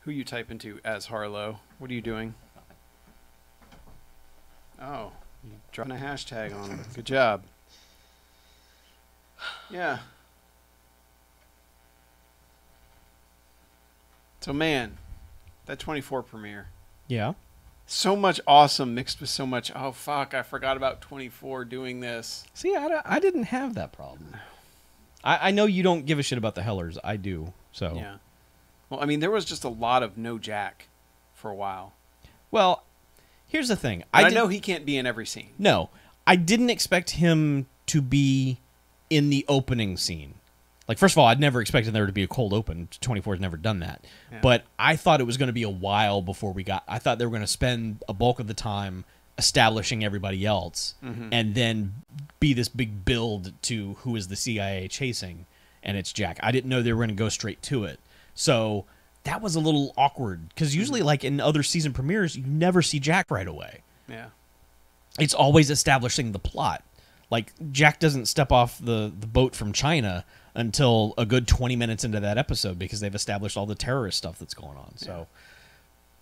Speaker 1: Who you type into as Harlow? What are you doing? Oh, you dropping a hashtag on him. Good job. Yeah. So man, that 24 premiere.
Speaker 2: Yeah.
Speaker 1: So much awesome mixed with so much, oh fuck, I forgot about 24 doing this.
Speaker 2: See, I didn't have that problem. I know you don't give a shit about the Hellers. I do. So
Speaker 1: Yeah. Well, I mean, there was just a lot of no Jack for a while.
Speaker 2: Well, here's the thing.
Speaker 1: I know he can't be in every scene.
Speaker 2: No, I didn't expect him to be in the opening scene. Like, first of all, I'd never expected there to be a cold open. 24's never done that.
Speaker 1: Yeah.
Speaker 2: But I thought it was going to be a while before I thought they were going to spend a bulk of the time establishing everybody else and then be this big build to who is the CIA chasing, and it's Jack. I didn't know they were going to go straight to it. So that was a little awkward because usually, like in other season premieres, you never see Jack right away.
Speaker 1: Yeah.
Speaker 2: It's always establishing the plot. Like, Jack doesn't step off the boat from China until a good 20 minutes into that episode because they've established all the terrorist stuff that's going on. So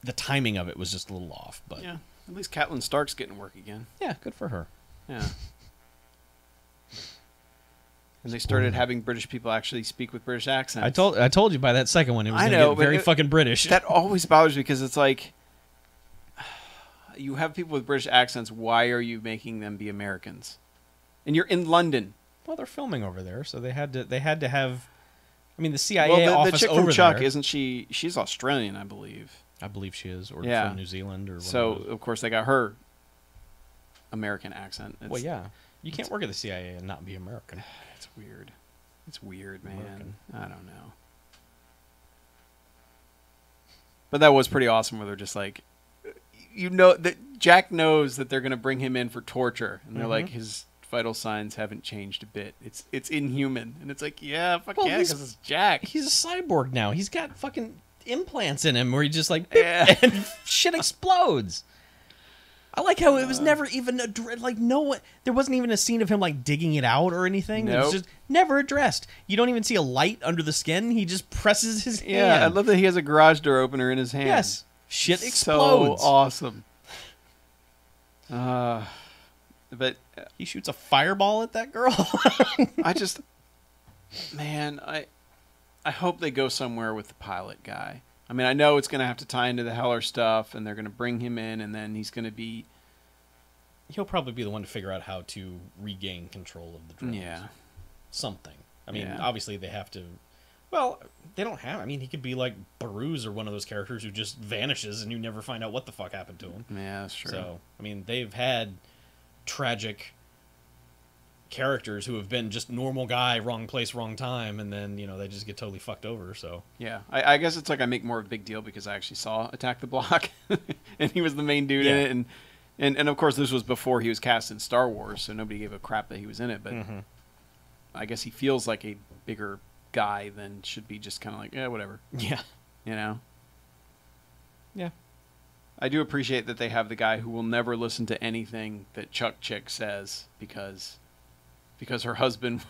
Speaker 2: the timing of it was just a little off. But
Speaker 1: Yeah. At least Catelyn Stark's getting work again.
Speaker 2: yeah, good for her.
Speaker 1: Yeah. And they started having British people actually speak with British accents.
Speaker 2: I told you by that second one, it was
Speaker 1: I
Speaker 2: gonna
Speaker 1: know,
Speaker 2: get
Speaker 1: but
Speaker 2: very fucking British.
Speaker 1: That always bothers me because it's like, you have people with British accents. Why are you making them be Americans? And you're in London.
Speaker 2: Well, they're filming over there, so they had to have. I mean, the CIA
Speaker 1: Well, the
Speaker 2: office
Speaker 1: chick
Speaker 2: over
Speaker 1: from Chuck,
Speaker 2: there.
Speaker 1: isn't she? She's Australian, I believe.
Speaker 2: I believe she is, or
Speaker 1: Yeah.
Speaker 2: from New Zealand, or one
Speaker 1: So
Speaker 2: of those.
Speaker 1: of course they got her American accent.
Speaker 2: Well, yeah, you can't work at the CIA and not be American.
Speaker 1: It's weird. It's weird, man.
Speaker 2: American.
Speaker 1: I don't know. But that was pretty awesome where they're just like, you know, that Jack knows that they're going to bring him in for torture. And they're like, his vital signs haven't changed a bit. It's inhuman. And it's like, yeah, fuck
Speaker 2: Well,
Speaker 1: yeah, because it's Jack.
Speaker 2: He's a cyborg now. He's got fucking implants in him where he just like, beep,
Speaker 1: Yeah.
Speaker 2: and shit explodes. I like how it was never even like no one. There wasn't even a scene of him like digging it out or anything. It was
Speaker 1: Nope.
Speaker 2: just never addressed. You don't even see a light under the skin. He just presses his hand.
Speaker 1: Yeah, I love that he has a garage door opener in his hand.
Speaker 2: Yes, shit
Speaker 1: So
Speaker 2: explodes.
Speaker 1: awesome. But
Speaker 2: He shoots a fireball at that girl.
Speaker 1: I just, man, I hope they go somewhere with the pilot guy. I mean, I know it's going to have to tie into the Heller stuff, and they're going to bring him in, and then he's going to be...
Speaker 2: He'll probably be the one to figure out how to regain control of the drones.
Speaker 1: Yeah.
Speaker 2: Something. I mean,
Speaker 1: Yeah.
Speaker 2: obviously they have to. Well, they don't have. I mean, he could be like Baruz or one of those characters who just vanishes and you never find out what the fuck happened to him.
Speaker 1: Yeah, that's true.
Speaker 2: So, I mean, they've had tragic characters who have been just normal guy, wrong place, wrong time, and then, you know, they just get totally fucked over, so.
Speaker 1: Yeah, I guess it's like I make more of a big deal because I actually saw Attack the Block, and he was the main dude in
Speaker 2: Yeah.
Speaker 1: it, and of course this was before he was cast in Star Wars, so nobody gave a crap that he was in it, but I guess he feels like a bigger guy than should be just kind of like, yeah, whatever,
Speaker 2: Yeah.
Speaker 1: you know?
Speaker 2: Yeah.
Speaker 1: I do appreciate that they have the guy who will never listen to anything that Chuck Chick says because her husband...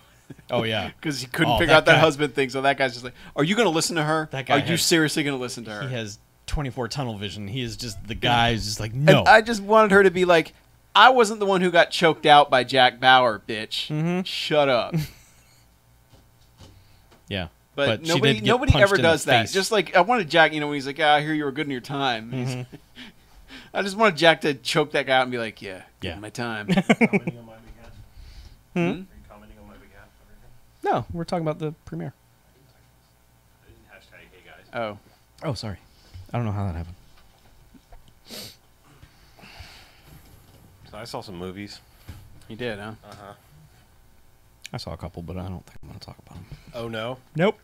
Speaker 2: Oh, yeah.
Speaker 1: Because he couldn't
Speaker 2: Oh,
Speaker 1: figure
Speaker 2: that
Speaker 1: out that
Speaker 2: guy.
Speaker 1: husband thing, so that guy's just like, are you going to listen to her?
Speaker 2: That guy
Speaker 1: Are you
Speaker 2: has-
Speaker 1: seriously going to listen to her?
Speaker 2: He has 24 tunnel vision. He is just the guy who's just like, no.
Speaker 1: And I just wanted her to be like, I wasn't the one who got choked out by Jack Bauer, bitch.
Speaker 2: Mm-hmm.
Speaker 1: Shut up.
Speaker 2: Yeah.
Speaker 1: But,
Speaker 2: she did get
Speaker 1: nobody
Speaker 2: punched
Speaker 1: ever
Speaker 2: in the
Speaker 1: does that.
Speaker 2: face.
Speaker 1: Just like, I wanted Jack, you know, when he's like, I hear you were good in your time.
Speaker 2: Mm-hmm.
Speaker 1: I just wanted Jack to choke that guy out and be like, yeah,
Speaker 2: Yeah.
Speaker 1: give my time.
Speaker 4: Commenting on my behalf.
Speaker 1: Hmm?
Speaker 4: Are you commenting on my behalf?
Speaker 2: No, we're talking about the premiere.
Speaker 4: I didn't hashtag hey guys.
Speaker 1: Oh.
Speaker 2: Oh, sorry. I don't know how that happened.
Speaker 4: So I saw some movies.
Speaker 1: You did, huh?
Speaker 4: Uh-huh.
Speaker 2: I saw a couple, but I don't think I'm going to talk about them.
Speaker 4: Oh, no?
Speaker 2: Nope.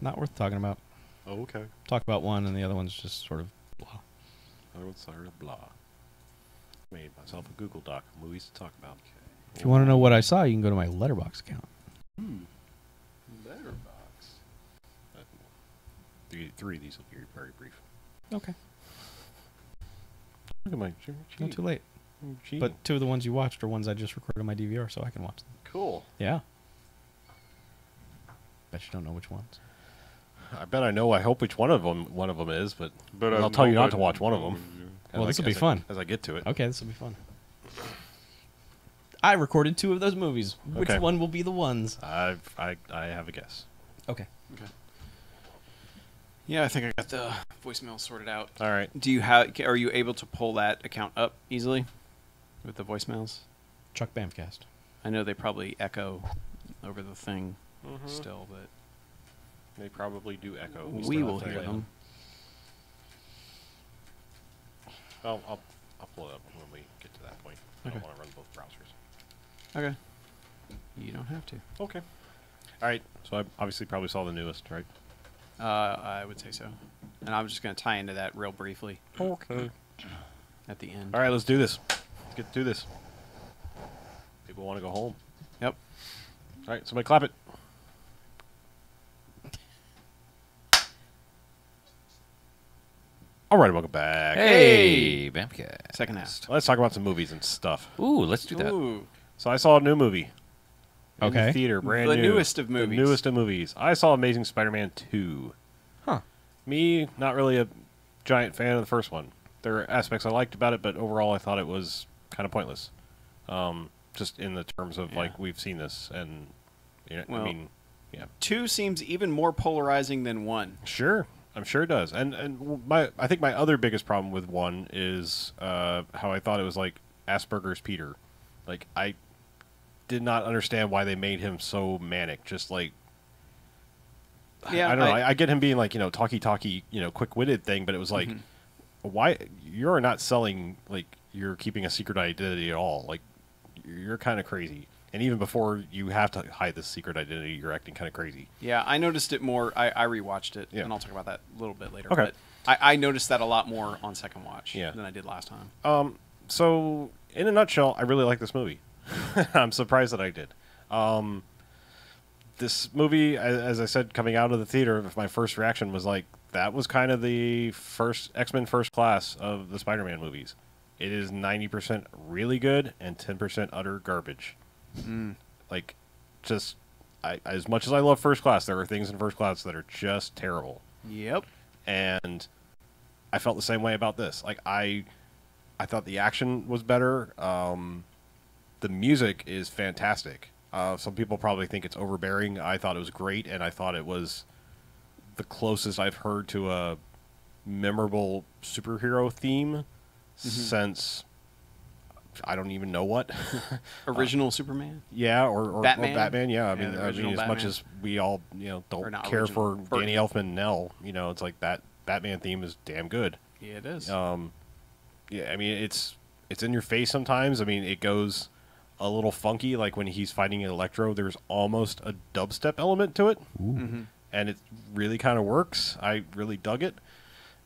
Speaker 2: Not worth talking about.
Speaker 4: Oh, okay.
Speaker 2: Talk about one, and the other one's just sort of blah.
Speaker 4: I would sort of blah. Made myself a Google Doc. Movies to talk about.
Speaker 2: If you want to know what I saw, you can go to my Letterboxd account.
Speaker 1: Letterbox.
Speaker 4: Three of these will be very brief.
Speaker 2: Okay.
Speaker 4: Look at my
Speaker 2: Not too late. But two of the ones you watched are ones I just recorded on my DVR, so I can watch them.
Speaker 4: cool.
Speaker 2: Yeah. Bet you don't know which ones.
Speaker 4: I bet I know. I hope which one of them is, but I'll tell you not to watch one of them.
Speaker 2: Well, this will be fun.
Speaker 4: As I get to it.
Speaker 2: Okay, this will be fun. I recorded two of those movies. Which
Speaker 4: Okay.
Speaker 2: one will be the ones?
Speaker 4: I have a guess.
Speaker 2: Okay.
Speaker 1: Yeah, I think I got the voicemail sorted out.
Speaker 4: All right.
Speaker 1: Are you able to pull that account up easily with the voicemails?
Speaker 2: Chuck BMFcast.
Speaker 1: I know they probably echo over the thing still, but
Speaker 4: They probably do echo.
Speaker 1: we will hear them.
Speaker 4: I'll pull it up when we get to that point. I don't
Speaker 1: Okay.
Speaker 4: want to run both browsers.
Speaker 1: Okay. You don't have to.
Speaker 4: Okay. All right. So I obviously probably saw the newest, right?
Speaker 1: I would say so. And I'm just going to tie into that real briefly
Speaker 4: Okay.
Speaker 1: at the end.
Speaker 4: All right, let's do this. Let's get through this. People want to go home.
Speaker 1: Yep.
Speaker 4: All right, somebody clap it. All right, welcome back.
Speaker 3: Hey, BMFcast.
Speaker 1: Second half.
Speaker 4: Let's talk about some movies and stuff.
Speaker 3: Ooh, let's do that.
Speaker 1: Ooh.
Speaker 4: So I saw a new movie. In
Speaker 2: Okay.
Speaker 4: the theater, brand
Speaker 1: The
Speaker 4: new.
Speaker 1: newest of movies.
Speaker 4: The newest of movies. I saw Amazing Spider-Man 2.
Speaker 2: Huh.
Speaker 4: Me, not really a giant fan of the first one. There are aspects I liked about it, but overall I thought it was kind of pointless. just in the terms of
Speaker 1: Yeah.
Speaker 4: like we've seen this, and you know,
Speaker 1: Well,
Speaker 4: I mean, yeah,
Speaker 1: 2 seems even more polarizing than 1.
Speaker 4: sure, I'm sure it does. And I think my other biggest problem with 1 is how I thought it was like Asperger's Peter. Like I did not understand why they made him so manic. Just like
Speaker 1: Yeah,
Speaker 4: I don't know. I get him being like talky, quick-witted thing, but it was like, why you're not selling like you're keeping a secret identity at all? Like you're kind of crazy. And even before you have to hide this secret identity, you're acting kind of crazy.
Speaker 1: Yeah, I noticed it more. I rewatched it,
Speaker 4: Yeah.
Speaker 1: and I'll talk about that a little bit later.
Speaker 4: Okay.
Speaker 1: But I noticed that a lot more on second watch
Speaker 4: Yeah.
Speaker 1: than I did last time.
Speaker 4: So in a nutshell, I really like this movie. I'm surprised that I did. This movie, as I said, coming out of the theater, my first reaction was like, that was kind of the first X-Men First Class of the Spider-Man movies. It is 90% really good and 10% utter garbage. Like, just as much as I love First Class, there are things in First Class that are just terrible.
Speaker 1: Yep.
Speaker 4: And I felt the same way about this. Like, I thought the action was better. The music is fantastic. Some people probably think it's overbearing. I thought it was great, and I thought it was the closest I've heard to a memorable superhero theme since I don't even know what.
Speaker 1: Original Superman.
Speaker 4: Yeah, or
Speaker 1: Batman?
Speaker 4: Or Batman. Yeah, I
Speaker 1: Yeah,
Speaker 4: mean,
Speaker 1: the
Speaker 4: as
Speaker 1: original
Speaker 4: much
Speaker 1: Batman.
Speaker 4: as we all
Speaker 1: Or
Speaker 4: don't
Speaker 1: not
Speaker 4: care for
Speaker 1: original, Burton.
Speaker 4: Danny Elfman and Nell, it's like that Batman theme is damn good.
Speaker 1: Yeah, it is.
Speaker 4: Yeah, I mean it's in your face sometimes. I mean it goes a little funky, like when he's fighting Electro. There's almost a dubstep element to it, and it really kind of works. I really dug it.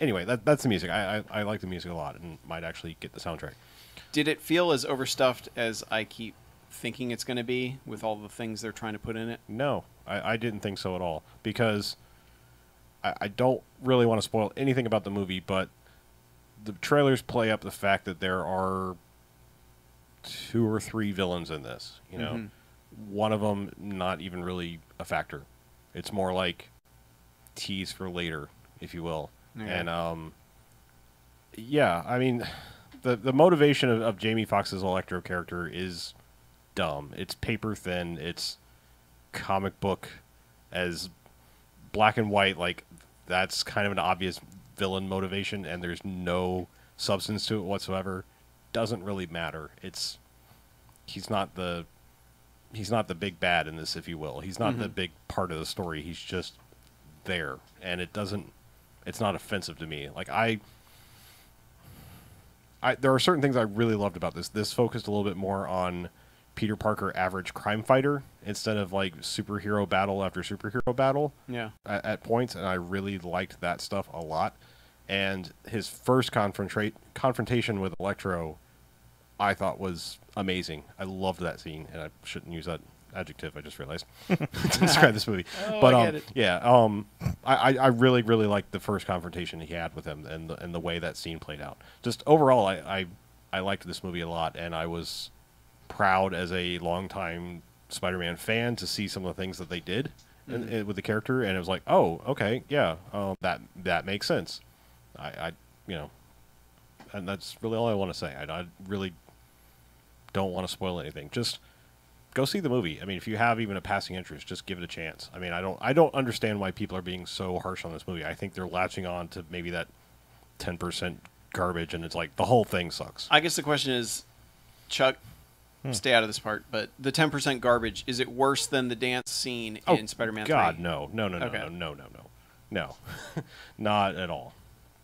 Speaker 4: Anyway, that's the music. I like the music a lot, and might actually get the soundtrack.
Speaker 1: Did it feel as overstuffed as I keep thinking it's going to be with all the things they're trying to put in it?
Speaker 4: No, I didn't think so at all, because I don't really want to spoil anything about the movie, but the trailers play up the fact that there are 2 or 3 villains in this. One of them not even really a factor. It's more like tease for later, if you will.
Speaker 1: Okay.
Speaker 4: And yeah, I mean, the motivation of Jamie Foxx's Electro character is dumb. It's paper thin. It's comic book as black and white. Like that's kind of an obvious villain motivation, and there's no substance to it whatsoever. Doesn't really matter. He's not the big bad in this, if you will. He's not the big part of the story. He's just there, and it's not offensive to me. Like there are certain things I really loved about this. This focused a little bit more on Peter Parker, average crime fighter, instead of like superhero battle after superhero battle.
Speaker 1: Yeah.
Speaker 4: At points, and I really liked that stuff a lot. And his first confrontation with Electro, I thought was amazing. I loved that scene, and I shouldn't use that adjective. I just realized to describe this movie. But
Speaker 1: I get it.
Speaker 4: yeah, I really liked the first confrontation he had with him, and the way that scene played out. Just overall, I liked this movie a lot, and I was proud as a longtime Spider-Man fan to see some of the things that they did with the character, and it was like, oh, okay, yeah, that makes sense. I and that's really all I want to say. I really don't want to spoil anything. Just go see the movie. I mean, if you have even a passing interest, just give it a chance. I mean, I don't understand why people are being so harsh on this movie. I think they're latching on to maybe that 10% garbage, and it's like the whole thing sucks.
Speaker 1: I guess the question is, Chuck, stay out of this part, but the 10% garbage, is it worse than the dance scene in Spider-Man 3?
Speaker 4: God, no,
Speaker 1: Okay.
Speaker 4: no, not at all.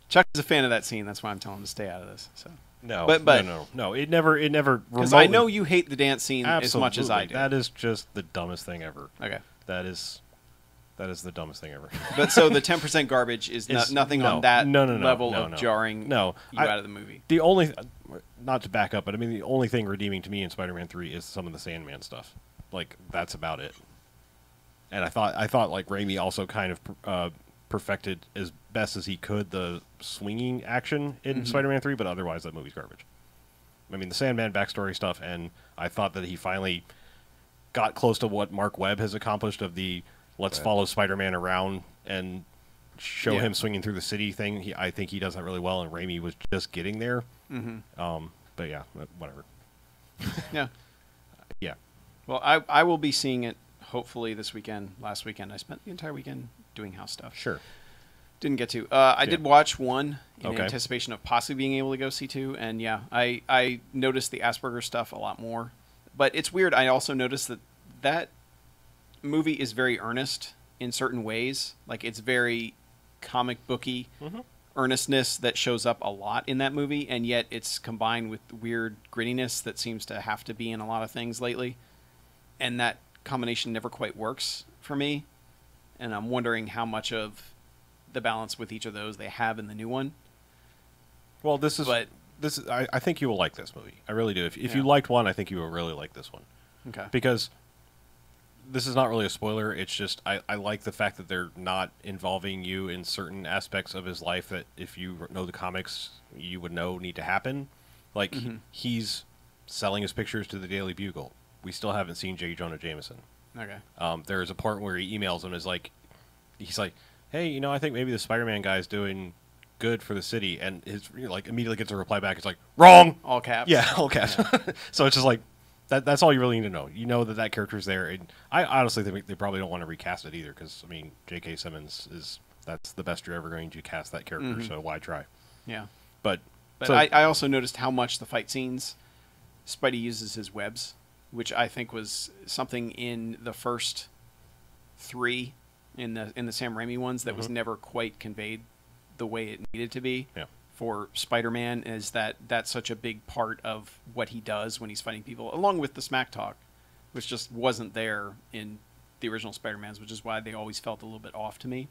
Speaker 1: Chuck is a fan of that scene. That's why I'm telling him to stay out of this. So.
Speaker 4: No,
Speaker 1: But-
Speaker 4: no. It never.
Speaker 1: Because I know you hate the dance scene as much as I do.
Speaker 4: That is just the dumbest thing ever.
Speaker 1: Okay.
Speaker 4: That is the dumbest thing ever.
Speaker 1: But so the 10% garbage is nothing on that level of jarring you out of the movie.
Speaker 4: The only, not to back up, but I mean the only thing redeeming to me in Spider-Man 3 is some of the Sandman stuff. Like that's about it. And I thought like Raimi also kind of perfected as best as he could the swinging action in Spider-Man 3, but otherwise that movie's garbage. I mean, the Sandman backstory stuff, and I thought that he finally got close to what Mark Webb has accomplished of the let's follow Spider-Man around and show him swinging through the city thing. I think he does that really well, and Raimi was just getting there. But yeah, whatever.
Speaker 1: Yeah. Well, I will be seeing it hopefully this weekend. Last weekend, I spent the entire weekend doing house stuff.
Speaker 4: Sure.
Speaker 1: Didn't get to. I did watch one in
Speaker 4: Okay.
Speaker 1: anticipation of possibly being able to go see two, and yeah, I noticed the Asperger stuff a lot more. But it's weird. I also noticed that movie is very earnest in certain ways. Like, it's very comic booky earnestness that shows up a lot in that movie, and yet it's combined with weird grittiness that seems to have to be in a lot of things lately. And that combination never quite works for me. And I'm wondering how much of the balance with each of those they have in the new one.
Speaker 4: Well, this is.
Speaker 1: But
Speaker 4: I think you will like this movie. I really do. If
Speaker 1: Yeah.
Speaker 4: you liked one, I think you will really like this one.
Speaker 1: okay,
Speaker 4: Because this is not really a spoiler. It's just I like the fact that they're not involving you in certain aspects of his life that if you know the comics, you would know need to happen. Like, he's selling his pictures to the Daily Bugle. We still haven't seen J. Jonah Jameson.
Speaker 1: okay,
Speaker 4: There's a part where he emails him, he's like, hey, I think maybe the Spider-Man guy's doing good for the city, and his like immediately gets a reply back. It's like, wrong.
Speaker 1: all caps.
Speaker 4: Yeah, all caps. So it's just like that's all you really need to know. You know that character's there, and I honestly think they probably don't want to recast it either, because I mean, J.K. Simmons that's the best you're ever going to cast that character. So why try?
Speaker 1: yeah.
Speaker 4: But
Speaker 1: But
Speaker 4: so,
Speaker 1: I also noticed how much the fight scenes, Spidey uses his webs, which I think was something in the first three, in the Sam Raimi ones, that was never quite conveyed the way it needed to be.
Speaker 4: Yeah.
Speaker 1: For Spider-Man, is that's such a big part of what he does when he's fighting people, along with the smack talk, which just wasn't there in the original Spider-Mans, which is why they always felt a little bit off to me.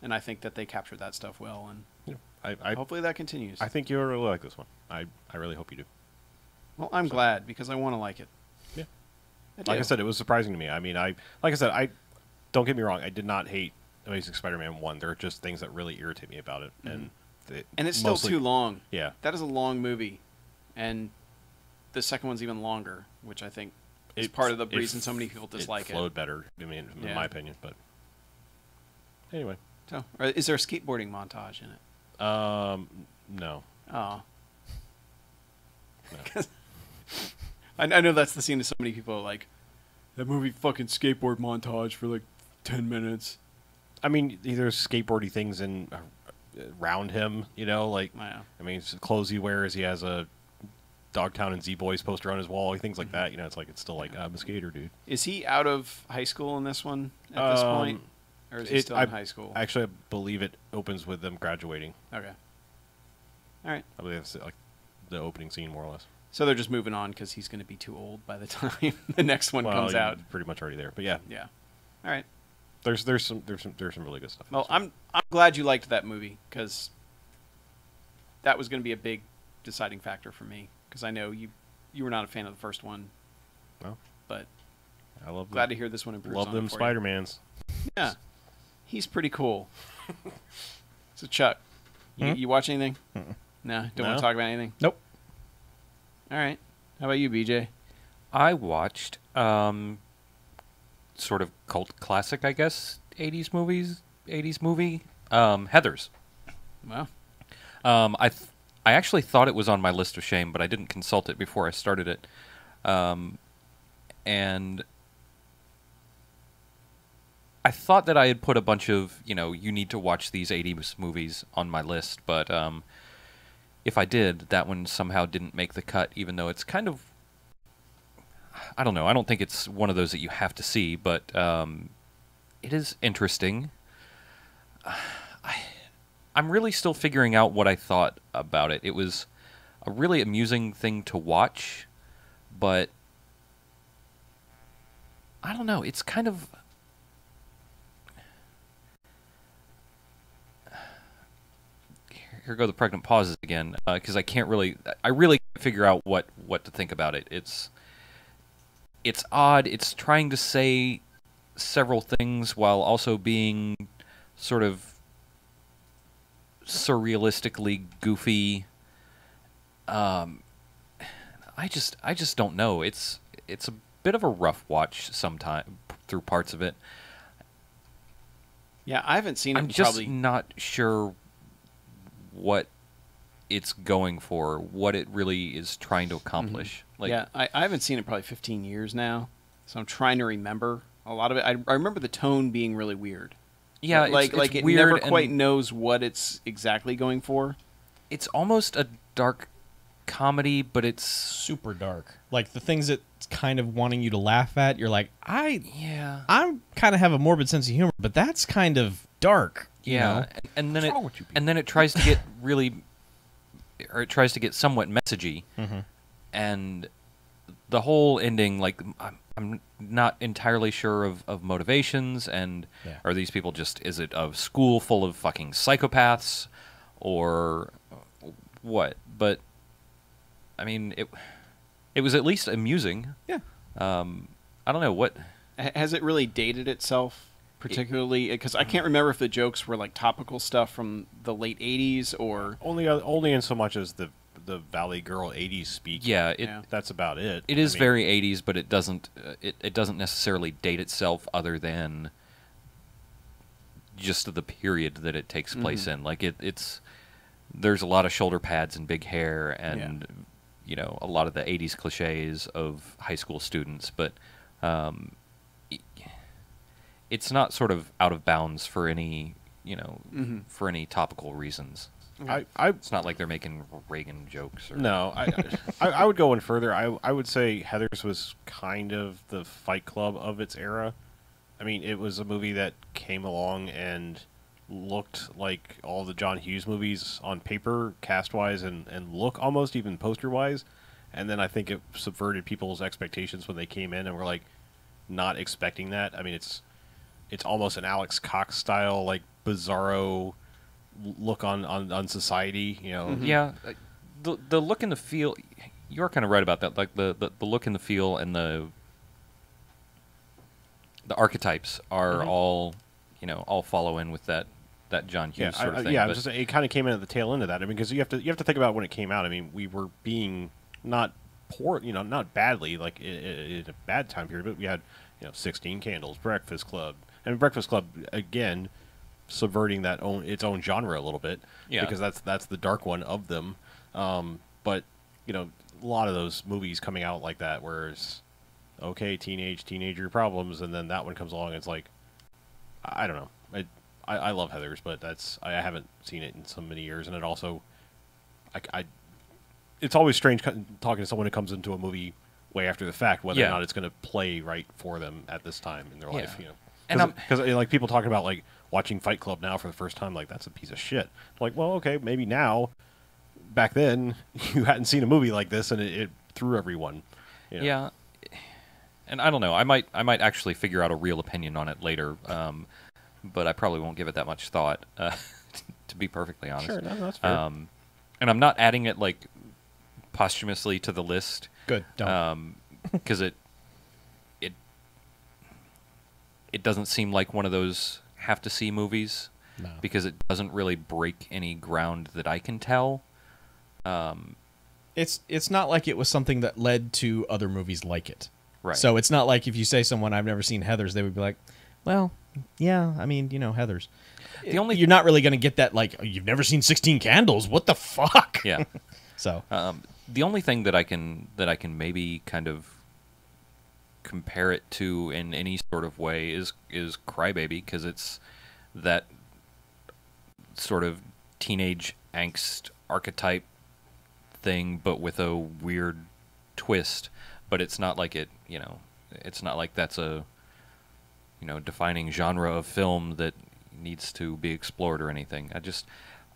Speaker 1: And I think that they captured that stuff well, and
Speaker 4: I
Speaker 1: hopefully that continues.
Speaker 4: I think you'll really like this one. I really hope you do.
Speaker 1: Well, I'm glad, because I want to like it.
Speaker 4: Yeah.
Speaker 1: I
Speaker 4: Like I
Speaker 1: do.
Speaker 4: said, it was surprising to me. I mean, I don't get me wrong. I did not hate Amazing Spider-Man 1. There are just things that really irritate me about it,
Speaker 1: And it's still too long.
Speaker 4: Yeah,
Speaker 1: That is a long movie, and the second one's even longer, which I think is part of the reason so many people dislike
Speaker 4: it. Flowed better, I mean, in
Speaker 1: Yeah.
Speaker 4: my opinion. But anyway,
Speaker 1: So, is there a skateboarding montage in it?
Speaker 4: no.
Speaker 1: Oh. 'Cause I know that's the scene that so many people are like, that movie fucking skateboard montage for like 10 minutes.
Speaker 4: I mean, there's skateboardy things in around him. Like
Speaker 1: Wow.
Speaker 4: I mean, it's clothes he wears. He has a Dogtown and Z Boys poster on his wall. Things like that. It's still like I'm a skater, dude.
Speaker 1: Is he out of high school in this one at this point? Or is he still in high school?
Speaker 4: Actually, I believe it opens with them graduating.
Speaker 1: Okay. All right.
Speaker 4: I believe that's like the opening scene, more or less.
Speaker 1: So they're just moving on because he's going to be too old by the time the next one comes
Speaker 4: you're
Speaker 1: out.
Speaker 4: pretty much already there. But yeah,
Speaker 1: Yeah. All right.
Speaker 4: there's some really good stuff. in
Speaker 1: Well,
Speaker 4: this one.
Speaker 1: I'm glad you liked that movie, because that was going to be a big deciding factor for me, because I know you were not a fan of the first one,
Speaker 4: No,
Speaker 1: but
Speaker 4: I love
Speaker 1: glad to hear this one improves.
Speaker 4: love
Speaker 1: on
Speaker 4: them
Speaker 1: it for you.
Speaker 4: Spider-Mans.
Speaker 1: Yeah, he's pretty cool. So Chuck, you watch anything? No, don't want
Speaker 4: No?
Speaker 1: to talk about anything.
Speaker 2: Nope.
Speaker 1: All right. How about you, BJ?
Speaker 3: I watched sort of cult classic, I guess, 80s movie, Heathers.
Speaker 1: Well,
Speaker 3: I actually thought it was on my list of shame, but I didn't consult it before I started it. And I thought that I had put a bunch of, you need to watch these 80s movies on my list, but if I did, that one somehow didn't make the cut, even though it's kind of, I don't know, I don't think it's one of those that you have to see, but it is interesting. I'm really still figuring out what I thought about it. It was a really amusing thing to watch, but I don't know, it's kind of... Here go the pregnant pauses again, because I really can't figure out what to think about it. It's odd. It's trying to say several things while also being sort of surrealistically goofy. I just don't know. It's a bit of a rough watch sometime through parts of it.
Speaker 1: yeah, I haven't seen it.
Speaker 3: I'm
Speaker 1: in
Speaker 3: just
Speaker 1: probably
Speaker 3: not sure what it's going for, what it really is trying to accomplish.
Speaker 1: yeah, I haven't seen it probably 15 years now, So I'm trying to remember a lot of it. I remember the tone being really weird.
Speaker 3: Yeah,
Speaker 1: like
Speaker 3: it's
Speaker 1: it
Speaker 3: weird
Speaker 1: never
Speaker 3: and
Speaker 1: quite knows what it's exactly going for.
Speaker 3: It's almost a dark comedy, but it's
Speaker 2: Super dark. Like the things it's kind of wanting you to laugh at, you're like, I kind of have a morbid sense of humor, but that's kind of dark. You know?
Speaker 3: and then
Speaker 4: What's wrong with you people?
Speaker 3: and then it tries to get it tries to get somewhat messagey, and the whole ending, like I'm not entirely sure of motivations, and are these people is it a school full of fucking psychopaths, or what? But I mean, it was at least amusing.
Speaker 1: Yeah.
Speaker 3: I don't know what.
Speaker 1: Has it really dated itself particularly? Because I can't remember if the jokes were like topical stuff from the late '80s or
Speaker 4: Only in so much as the Valley Girl '80s speak.
Speaker 3: Yeah,
Speaker 4: that's about it.
Speaker 3: it is very '80s, but it doesn't necessarily date itself other than just the period that it takes place in. Like it's there's a lot of shoulder pads and big hair and you know, a lot of the '80s cliches of high school students, but it's not sort of out of bounds for any, you know, for any topical reasons. It's not like they're making Reagan jokes. Or
Speaker 4: No, I would go one further. I would say Heathers was kind of the Fight Club of its era. I mean, it was a movie that came along and looked like all the John Hughes movies on paper, cast-wise, and look almost even poster-wise. And then I think it subverted people's expectations when they came in and were like not expecting that. I mean, it's almost an Alex Cox style, like bizarro look on society, you know.
Speaker 3: Yeah, the look and the feel. You're kind of right about that. Like the look and the feel and the archetypes are all, you know, all follow in with that John Hughes sort of thing.
Speaker 4: Yeah,
Speaker 3: but
Speaker 4: it kind of came in at the tail end of that. I mean, because you have to think about when it came out. I mean, we were being not poor, you know, not badly, like in a bad time period, but we had, you know, 16 Candles, Breakfast Club, and Breakfast Club again subverting its own genre a little bit, because that's the dark one of them. But you know, a lot of those movies coming out like that, where it's okay, teenager problems, and then that one comes along, and it's like, I don't know. I love Heathers, but I haven't seen it in so many years, and it also, it's always strange talking to someone who comes into a movie way after the fact, whether or not it's going to play right for them at this time in their life, you know. Because like people talking about like watching Fight Club now for the first time, like that's a piece of shit. Like, well, okay, maybe now. Back then, you hadn't seen a movie like this, and it threw everyone. You know?
Speaker 3: Yeah, and I don't know. I might actually figure out a real opinion on it later, but I probably won't give it that much thought. To be perfectly honest,
Speaker 4: Sure, no, that's fair.
Speaker 3: And I'm not adding it like posthumously to the list.
Speaker 2: Good. Don't.
Speaker 3: Because it doesn't seem like one of those have to see movies.
Speaker 2: No.
Speaker 3: Because it doesn't really break any ground that I can tell.
Speaker 2: It's not like it was something that led to other movies like it.
Speaker 3: Right.
Speaker 2: So it's not like if you say someone, I've never seen Heathers, they would be like, well, yeah, I mean, you know, Heathers. You're not really going to get that, like, oh, you've never seen 16 Candles? What the fuck?
Speaker 3: Yeah.
Speaker 2: So
Speaker 3: the only thing that I can maybe kind of compare it to in any sort of way is Crybaby, because it's that sort of teenage angst archetype thing, but with a weird twist. But it's not like it's not like that's a, you know, defining genre of film that needs to be explored or anything.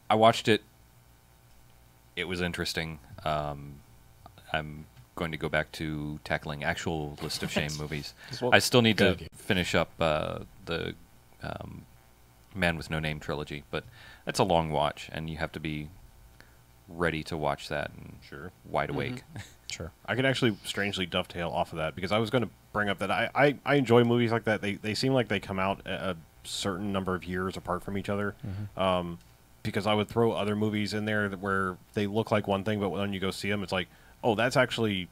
Speaker 3: I watched it. It was interesting. I'm going to go back to tackling actual List of Shame movies. I still need to finish up the Man with No Name trilogy, but that's a long watch, and you have to be ready to watch that and wide awake.
Speaker 2: Sure.
Speaker 4: I could actually strangely dovetail off of that, because I was going to bring up that I enjoy movies like that. They seem like they come out a certain number of years apart from each other. Because I would throw other movies in there where they look like one thing, but when you go see them, it's like, oh, that's actually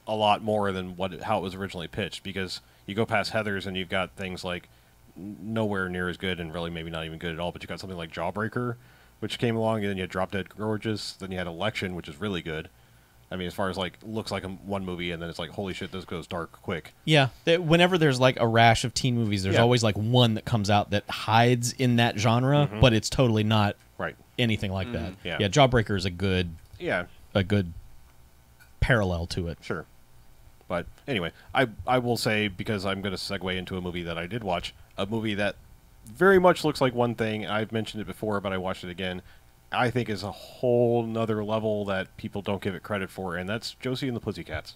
Speaker 4: a lot more than how it was originally pitched. Because you go past Heathers and you've got things like nowhere near as good, and really maybe not even good at all, but you got something like Jawbreaker, which came along, and then you had Drop Dead Gorgeous, then you had Election, which is really good. I mean, as far as like looks like one movie, and then it's like, holy shit, this goes dark quick.
Speaker 2: Yeah, whenever there's like a rash of teen movies, there's always like one that comes out that hides in that genre, but it's totally not anything like that.
Speaker 4: Yeah.
Speaker 2: Jawbreaker is a good parallel to it.
Speaker 4: Sure. But anyway, I will say, because I'm going to segue into a movie that I did watch, a movie that very much looks like one thing. I've mentioned it before, but I watched it again. I think is a whole nother level that people don't give it credit for, and that's Josie and the Pussycats.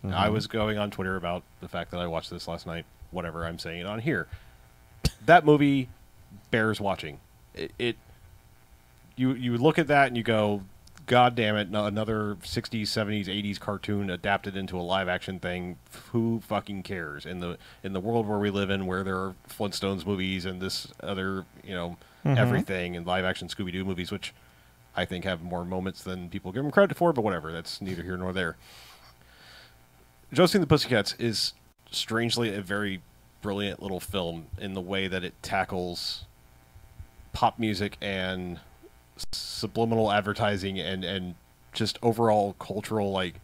Speaker 4: I was going on Twitter about the fact that I watched this last night. Whatever, I'm saying it on here. That movie bears watching. You look at that and you go, God damn it, another 60s, 70s, 80s cartoon adapted into a live action thing. Who fucking cares? In the world where we live in, where there are Flintstones movies and this other, everything, and live action Scooby-Doo movies, which I think have more moments than people give them credit for, but whatever, that's neither here nor there. Josie and the Pussycats is strangely a very brilliant little film in the way that it tackles pop music and subliminal advertising and just overall cultural, like,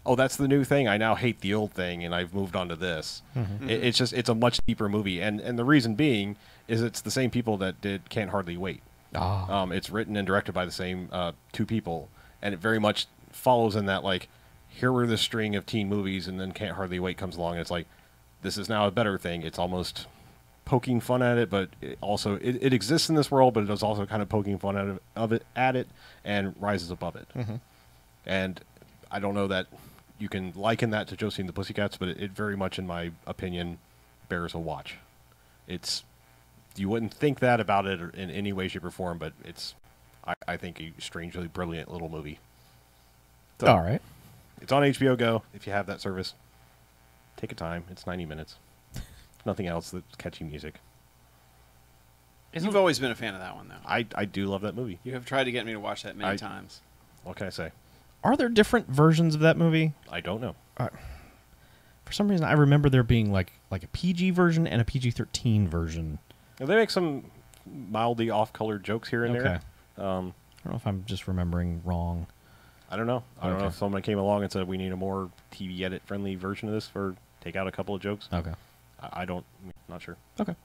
Speaker 4: oh, that's the new thing, I now hate the old thing and I've moved on to this. It's a much deeper movie, and the reason being is it's the same people that did Can't Hardly Wait. It's written and directed by the same two people, and it very much follows in that, like, here were the string of teen movies, and then Can't Hardly Wait comes along, and it's like, this is now a better thing. It's almost poking fun at it, but it exists in this world, but it is also kind of poking fun at it and rises above it. And I don't know that you can liken that to Josie and the Pussycats, but it very much, in my opinion, bears a watch. You wouldn't think that about it in any way, shape, or form, but it's, I think, a strangely brilliant little movie. So,
Speaker 2: all right.
Speaker 4: It's on HBO Go, if you have that service. Take a time. It's 90 minutes. Nothing else that's catchy music.
Speaker 1: You've always been a fan of that one, though.
Speaker 4: I do love that movie.
Speaker 1: You have tried to get me to watch that many times.
Speaker 4: What can I say?
Speaker 2: Are there different versions of that movie?
Speaker 4: I don't know.
Speaker 2: For some reason, I remember there being like a PG version and a PG-13 version.
Speaker 4: They make some mildly off-colored jokes here and there.
Speaker 2: I don't know if I'm just remembering wrong.
Speaker 4: I don't know. I don't know if someone came along and said, we need a more TV edit-friendly version of this, for take out a couple of jokes.
Speaker 2: Okay.
Speaker 4: Not sure.
Speaker 2: Okay.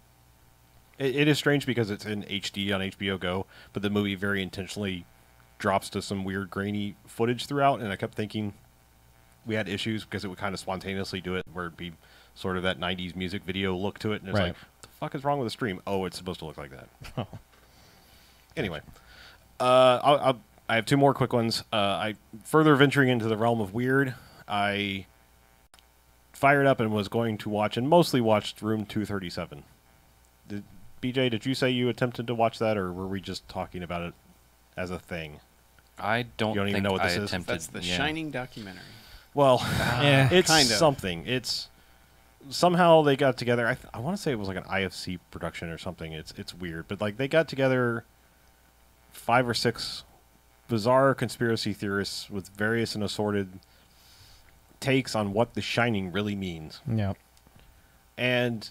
Speaker 4: It is strange because it's in HD on HBO Go, but the movie very intentionally drops to some weird grainy footage throughout, and I kept thinking we had issues because it would kind of spontaneously do it, where it'd be sort of that 90s music video look to it, and it's like, what the fuck is wrong with the stream? Oh, it's supposed to look like that. Anyway, I have two more quick ones. Further venturing into the realm of weird, I fired up and was going to watch, and mostly watched, Room 237. BJ, did you say you attempted to watch that, or were we just talking about it as a thing?
Speaker 3: I don't
Speaker 4: even
Speaker 3: think
Speaker 4: know what this
Speaker 3: I
Speaker 4: is?
Speaker 3: attempted.
Speaker 1: That's the Shining documentary.
Speaker 4: Well, it's
Speaker 1: kind of
Speaker 4: something. It's somehow they got together. I want to say it was like an IFC production or something. It's weird, but like they got together 5 or 6 bizarre conspiracy theorists with various and assorted takes on what The Shining really means.
Speaker 2: Yeah.
Speaker 4: And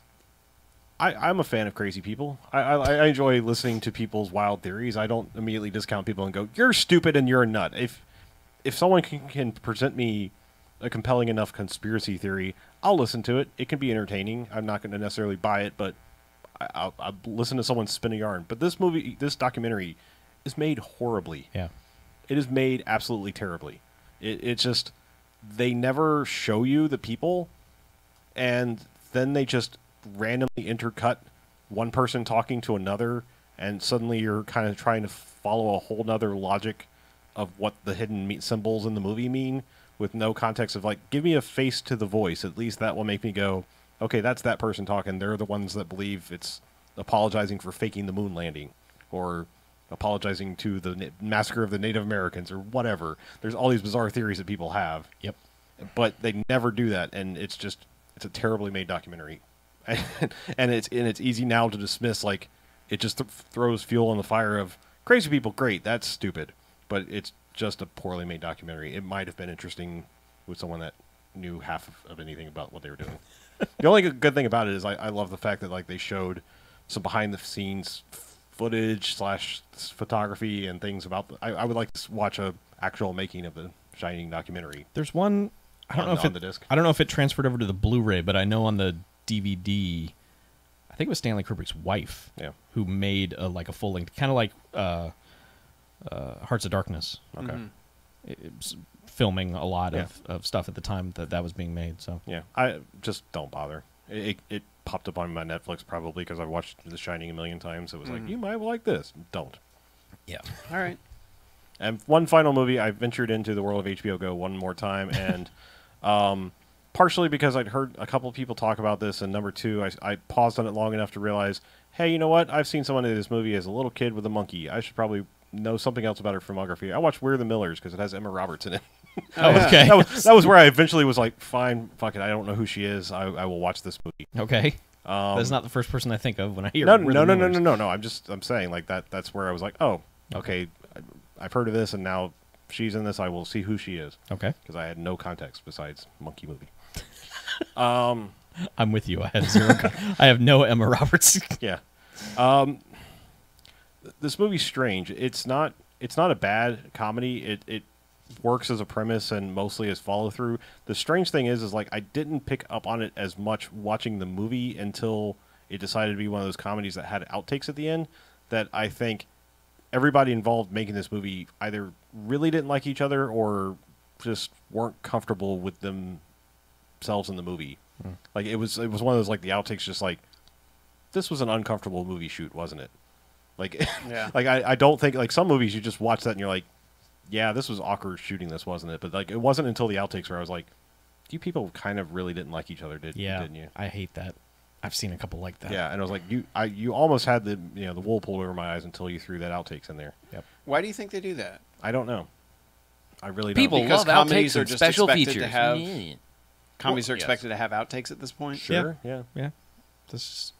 Speaker 4: I'm a fan of crazy people. I enjoy listening to people's wild theories. I don't immediately discount people and go, you're stupid and you're a nut. If someone can present me a compelling enough conspiracy theory, I'll listen to it. It can be entertaining. I'm not going to necessarily buy it, but I'll listen to someone spin a yarn. But this documentary is made horribly.
Speaker 2: Yeah.
Speaker 4: It is made absolutely terribly. It's just, they never show you the people, and then they just randomly intercut one person talking to another, and suddenly you're kind of trying to follow a whole nother logic of what the hidden symbols in the movie mean, with no context of, like, give me a face to the voice. At least that will make me go, okay, that's that person talking. They're the ones that believe it's apologizing for faking the moon landing, or apologizing to the massacre of the Native Americans, or whatever. There's all these bizarre theories that people have.
Speaker 2: Yep.
Speaker 4: But they never do that, and it's a terribly made documentary. And it's easy now to dismiss, like, it just throws fuel on the fire of crazy people. Great, that's stupid, but it's just a poorly made documentary. It might have been interesting with someone that knew half of anything about what they were doing. The only good thing about it is I love the fact that, like, they showed some behind the scenes footage / photography and things about I would like to watch a actual making of The Shining documentary.
Speaker 2: There's one. I don't know if
Speaker 4: on the disc.
Speaker 2: I don't know if it transferred over to the Blu-ray, but I know on the DVD, I think it was Stanley Kubrick's wife who made a full length, kind of like Hearts of Darkness.
Speaker 4: Okay.
Speaker 2: It was filming a lot of stuff at the time that was being made. So
Speaker 4: yeah, I just don't bother. It popped up on my Netflix probably because I've watched The Shining a million times. It was like, you might like this. Don't.
Speaker 2: yeah.
Speaker 1: All right.
Speaker 4: And one final movie, I ventured into the world of HBO Go one more time, and partially because I'd heard a couple of people talk about this, and number two, I paused on it long enough to realize, hey, you know what? I've seen someone in this movie as a little kid with a monkey. I should probably know something else about her filmography. I watched We're the Millers because it has Emma Roberts in it.
Speaker 1: Oh, yeah.
Speaker 2: Okay.
Speaker 4: That was where I eventually was like, fine, fuck it. I don't know who she is. I will watch this movie.
Speaker 2: Okay. That's not the first person I think of when I hear.
Speaker 4: No. I'm saying like that. That's where I was like, oh, okay. I've heard of this, and now she's in this. I will see who she is.
Speaker 2: Okay.
Speaker 4: Because I had no context besides monkey movie.
Speaker 2: I'm with you. I have zero. I have no Emma Roberts.
Speaker 4: Yeah. This movie's strange. It's not a bad comedy. It works as a premise and mostly as follow through. The strange thing is like I didn't pick up on it as much watching the movie until it decided to be one of those comedies that had outtakes at the end that I think everybody involved making this movie either really didn't like each other or just weren't comfortable with themselves in the movie. Like it was one of those like the outtakes just like this was an uncomfortable movie shoot, wasn't it? Like
Speaker 1: Yeah.
Speaker 4: like I don't think like some movies you just watch that and you're like, yeah, this was awkward shooting this, wasn't it? But like it wasn't until the outtakes where I was like, you people kind of really didn't like each other, didn't you?
Speaker 2: I hate that. I've seen a couple like that.
Speaker 4: Yeah, and I was like, you almost had the the wool pulled over my eyes until you threw that outtakes in there.
Speaker 2: Yep.
Speaker 1: Why do you think they do that?
Speaker 4: I don't know. I really don't.
Speaker 3: People
Speaker 1: Because
Speaker 3: love
Speaker 1: comedies
Speaker 3: outtakes
Speaker 1: are
Speaker 3: and
Speaker 1: just
Speaker 3: special
Speaker 1: expected
Speaker 3: features.
Speaker 1: to have-
Speaker 3: Yeah.
Speaker 1: Comedies are
Speaker 4: yes.
Speaker 1: expected to have outtakes at this point.
Speaker 4: Sure. Yeah.
Speaker 2: Yeah. That's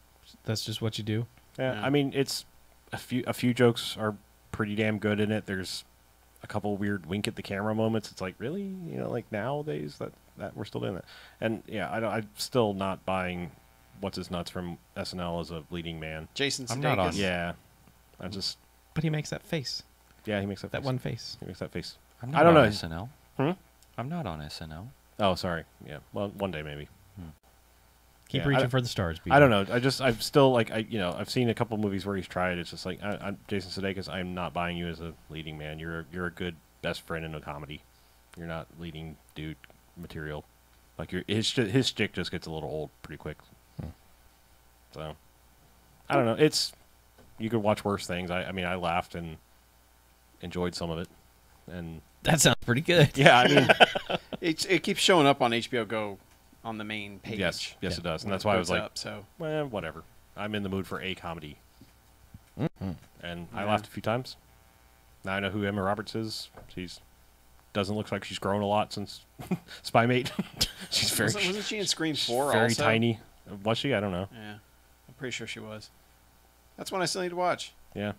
Speaker 2: just what you do.
Speaker 4: Yeah.
Speaker 1: Yeah.
Speaker 4: I mean, it's a few jokes are pretty damn good in it. There's a couple weird wink at the camera moments. It's like, really? Like nowadays that we're still doing that. And yeah, I'm still not buying what's his nuts from SNL as a leading man.
Speaker 1: Jason Sudeikis.
Speaker 3: I'm not on.
Speaker 4: Yeah. I just
Speaker 2: But he makes that face.
Speaker 4: he makes that
Speaker 2: That
Speaker 4: face.
Speaker 2: one face.
Speaker 4: He makes that face.
Speaker 3: I'm
Speaker 4: I
Speaker 3: not
Speaker 4: don't
Speaker 3: on
Speaker 4: know.
Speaker 3: SNL.
Speaker 4: Hmm?
Speaker 3: I'm not on SNL.
Speaker 4: Oh, sorry. Yeah. Well, one day maybe.
Speaker 2: Keep
Speaker 4: Yeah,
Speaker 2: reaching for the stars.
Speaker 4: I don't know. I'm still like I've seen a couple movies where he's tried. It's just like I'm Jason Sudeikis. I'm not buying you as a leading man. You're a good best friend in a comedy. You're not leading dude material. Like his stick just gets a little old pretty quick. So I don't know. You could watch worse things. I mean I laughed and enjoyed some of it. And
Speaker 2: That sounds pretty good.
Speaker 4: yeah, I mean
Speaker 1: It keeps showing up on HBO Go on the main page.
Speaker 4: yes
Speaker 2: Yeah.
Speaker 4: it does. And
Speaker 1: when
Speaker 4: that's
Speaker 1: it
Speaker 4: why I was
Speaker 1: puts
Speaker 4: like,
Speaker 1: up, so
Speaker 4: well, whatever. I'm in the mood for a comedy. And I
Speaker 1: Yeah.
Speaker 4: laughed a few times. Now I know who Emma Roberts is. Doesn't look like she's grown a lot since Spy Mate. She's very
Speaker 1: wasn't she in Scream 4
Speaker 4: very
Speaker 1: also?
Speaker 4: tiny. Was she? I don't know.
Speaker 1: Yeah, I'm pretty sure she was. That's one I still need to watch.
Speaker 4: Yeah.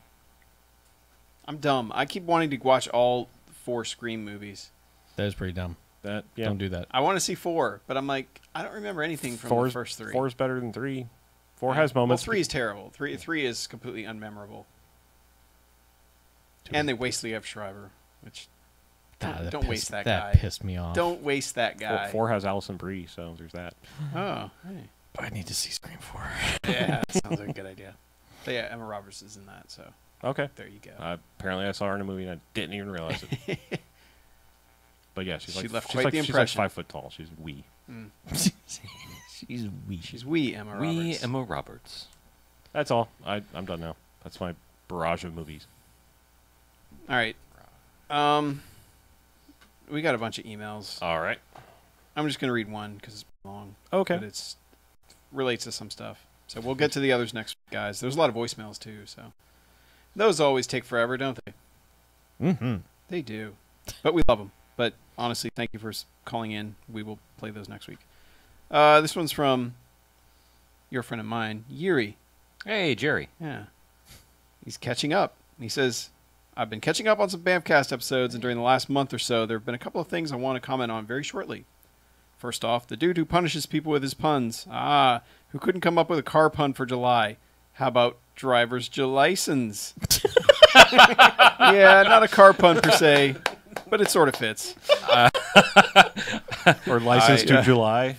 Speaker 1: I'm dumb. I keep wanting to watch all 4 Scream movies.
Speaker 2: That is pretty dumb.
Speaker 4: That yeah.
Speaker 2: Don't do that.
Speaker 1: I want to see 4, but I'm like, I don't remember anything from the first 3.
Speaker 4: 4 is better than 3. 4
Speaker 1: Yeah.
Speaker 4: has moments.
Speaker 1: Well, 3 is terrible. 3 is completely unmemorable. And they waste Liev Schreiber, which don't waste that guy.
Speaker 2: That pissed me off.
Speaker 1: Don't waste that guy.
Speaker 4: 4 has Alison Brie, so there's that.
Speaker 1: Oh, hey.
Speaker 2: I need to see Scream 4.
Speaker 1: Yeah, that sounds like a good idea. But yeah, Emma Roberts is in that, so
Speaker 4: Okay.
Speaker 1: there you go.
Speaker 4: Apparently, I saw her in a movie and I didn't even realize it. But yeah, she's
Speaker 1: She
Speaker 4: like
Speaker 1: left
Speaker 4: she's
Speaker 1: quite
Speaker 4: like
Speaker 1: the
Speaker 4: she's like
Speaker 1: impression.
Speaker 4: 5 foot tall. She's wee.
Speaker 2: She's weak.
Speaker 1: She's wee Emma Roberts.
Speaker 3: We Emma Roberts.
Speaker 4: That's all. I'm done now. That's my barrage of movies.
Speaker 1: All right. We got a bunch of emails.
Speaker 4: All right.
Speaker 1: I'm just going to read one because it's long.
Speaker 4: Okay.
Speaker 1: But it relates to some stuff. So we'll get to the others next week, guys. There's a lot of voicemails, too. So those always take forever, don't they?
Speaker 2: Mm-hmm.
Speaker 1: They do. But we love them. But honestly, thank you for calling in. We will play those next week. This one's from your friend of mine, Yuri.
Speaker 3: Hey, Jerry.
Speaker 1: Yeah. He's catching up. He says, I've been catching up on some BMFcast episodes, and during the last month or so, there have been a couple of things I want to comment on very shortly. First off, the dude who punishes people with his puns. Who couldn't come up with a car pun for July? How about driver's license? Yeah, not a car pun per se. but it sort of fits.
Speaker 4: Or License to July.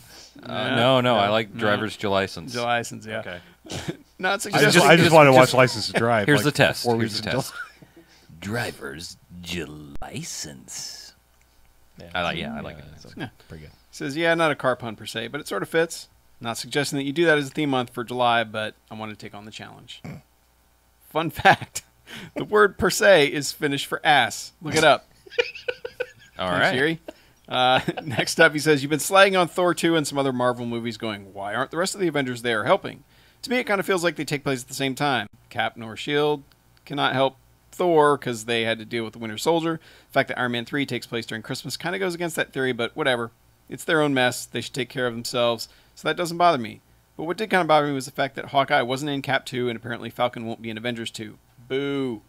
Speaker 3: No, I like Driver's License.
Speaker 1: License, yeah.
Speaker 4: Okay.
Speaker 1: Not
Speaker 4: I
Speaker 1: suggesting.
Speaker 4: just wanted to watch License to Drive.
Speaker 3: Here's
Speaker 4: like,
Speaker 3: the test.
Speaker 4: 4
Speaker 3: Here's
Speaker 4: weeks
Speaker 3: the
Speaker 4: until-
Speaker 3: test. Driver's License. I like it.
Speaker 1: Yeah.
Speaker 2: Pretty good.
Speaker 1: Says, yeah, not a car pun per se, but it sort of fits. Not suggesting that you do that as a theme month for July, but I want to take on the challenge. Fun fact: the word per se is Finnish for ass. Look it up.
Speaker 3: All
Speaker 1: Thanks,
Speaker 3: right.
Speaker 1: Yuri. Next up, he says, you've been slagging on Thor 2 and some other Marvel movies going, why aren't the rest of the Avengers there helping? To me, it kind of feels like they take place at the same time. Cap nor S.H.I.E.L.D. cannot help Thor because they had to deal with the Winter Soldier. The fact that Iron Man 3 takes place during Christmas kind of goes against that theory, but whatever. It's their own mess. They should take care of themselves, so that doesn't bother me. But what did kind of bother me was the fact that Hawkeye wasn't in Cap 2, and apparently Falcon won't be in Avengers 2. Boo.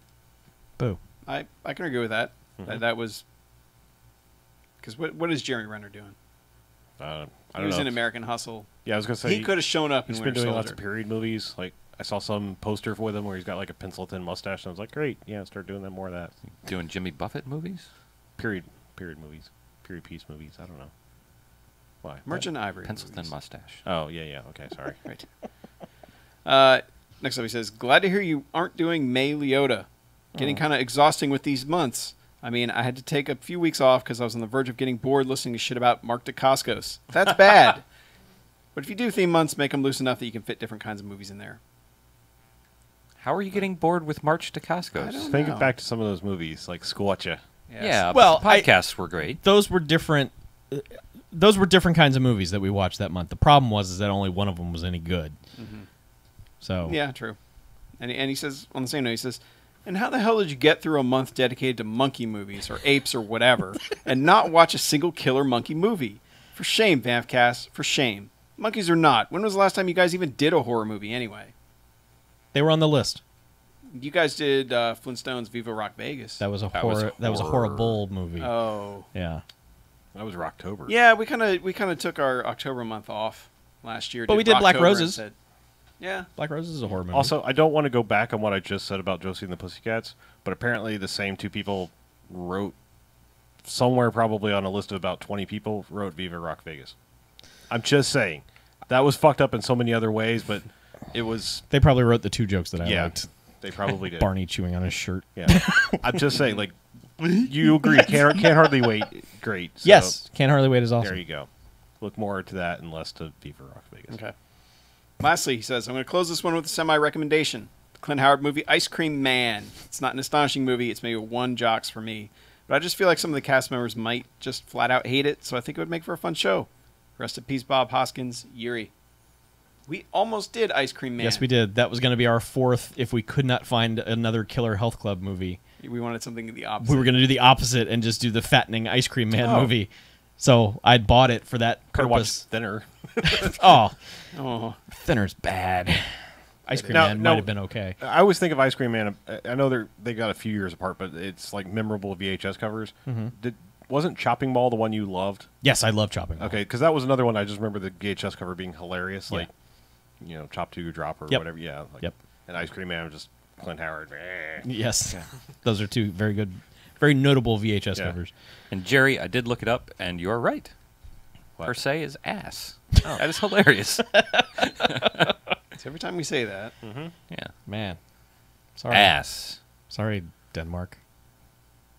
Speaker 2: Boo.
Speaker 1: I can agree with that. That was... Because what is Jeremy Renner doing?
Speaker 4: I
Speaker 1: He
Speaker 4: don't
Speaker 1: was
Speaker 4: know.
Speaker 1: in American Hustle.
Speaker 4: Yeah, I was gonna say
Speaker 1: He could have shown up in
Speaker 4: He's been
Speaker 1: Winter
Speaker 4: doing
Speaker 1: Soldier.
Speaker 4: lots of period movies. Like I saw some poster with him where he's got like a pencil thin mustache, and I was like, great, yeah, start doing that more of that.
Speaker 3: Doing Jimmy Buffett movies?
Speaker 4: Period movies, period piece movies. I don't know why.
Speaker 1: Merchant Ivory.
Speaker 3: Pencil thin
Speaker 1: movies.
Speaker 3: mustache.
Speaker 4: Oh yeah. Okay, sorry.
Speaker 1: Right. Next up, he says, glad to hear you aren't doing May Liotta. Getting kind of exhausting with these months. I mean, I had to take a few weeks off because I was on the verge of getting bored listening to shit about Mark Dacascos. That's bad. But if you do theme months, make them loose enough that you can fit different kinds of movies in there.
Speaker 3: How are you getting bored with March
Speaker 1: I
Speaker 3: Dacascos?
Speaker 1: don't
Speaker 4: Think
Speaker 1: know.
Speaker 4: back to some of those movies, like Squatcha.
Speaker 3: Yeah,
Speaker 2: Well,
Speaker 3: well, podcasts were great.
Speaker 2: Those were different. Those were different kinds of movies that we watched that month. The problem is that only one of them was any good. So
Speaker 1: Yeah, true. And he says, on the same note, he says, and how the hell did you get through a month dedicated to monkey movies or apes or whatever and not watch a single killer monkey movie? For shame, BMFcast, for shame. Monkeys or not, when was the last time you guys even did a horror movie anyway?
Speaker 2: they were on the list.
Speaker 1: You guys did Flintstones Viva Rock Vegas.
Speaker 2: That was a
Speaker 3: That was
Speaker 2: horror. That was a
Speaker 3: horror.
Speaker 2: horrible movie.
Speaker 1: Oh.
Speaker 2: Yeah,
Speaker 4: That was Rocktober.
Speaker 1: Yeah, we kind of took our October month off last year.
Speaker 2: But we did Black
Speaker 1: Rocktober
Speaker 2: Roses.
Speaker 1: instead. Yeah.
Speaker 2: Black Roses is a horror movie.
Speaker 4: Also, I don't want to go back on what I just said about Josie and the Pussycats, but apparently the same two people wrote somewhere, probably on a list of about 20 people, wrote Viva Rock Vegas. I'm just saying. That was fucked up in so many other ways, but it was...
Speaker 2: they probably wrote the two jokes that I
Speaker 4: Yeah,
Speaker 2: liked.
Speaker 4: they probably did.
Speaker 2: Barney chewing on his shirt.
Speaker 4: Yeah. I'm just saying, like, you agree. Can't hardly wait. Great. So
Speaker 2: Yes, Can't Hardly Wait is awesome.
Speaker 4: There you go. Look more to that and less to Viva Rock Vegas.
Speaker 1: Okay. Lastly, he says, I'm going to close this one with a semi-recommendation. The Clint Howard movie, Ice Cream Man. It's not an astonishing movie. It's maybe one jocks for me. But I just feel like some of the cast members might just flat out hate it, so I think it would make for a fun show. Rest in peace, Bob Hoskins, Yuri. We almost did Ice Cream Man.
Speaker 2: Yes, we did. That was going to be our fourth if we could not find another Killer Health Club movie.
Speaker 1: We wanted something the opposite.
Speaker 2: We were going to do the opposite and just do the fattening Ice Cream Man
Speaker 4: Oh.
Speaker 2: movie. So I'd bought it for that
Speaker 4: Could have
Speaker 2: purpose.
Speaker 4: watched Thinner.
Speaker 2: Oh,
Speaker 1: Oh,
Speaker 2: Thinner's bad. Ice Cream
Speaker 4: Now-
Speaker 2: Man
Speaker 4: now-
Speaker 2: might have been okay.
Speaker 4: I always think of Ice Cream Man. I know they got a few years apart, but it's like memorable VHS covers. Wasn't Chopping Mall the one you loved?
Speaker 2: Yes, I love Chopping Mall.
Speaker 4: Okay, because that was another one. I just remember the VHS cover being hilarious.
Speaker 2: Yeah.
Speaker 4: Like, Chop to Drop or
Speaker 2: Yep.
Speaker 4: whatever. Yeah. Like,
Speaker 2: Yep.
Speaker 4: And Ice Cream Man was just Clint Howard.
Speaker 2: Yes. Those are two very good, very notable VHS
Speaker 4: Yeah.
Speaker 2: covers.
Speaker 3: And Jerry, I did look it up, and you're right.
Speaker 4: What?
Speaker 3: Per se is ass. That is hilarious.
Speaker 1: so every time we say that,
Speaker 3: Yeah.
Speaker 2: Man. Sorry.
Speaker 3: Ass.
Speaker 2: Sorry, Denmark.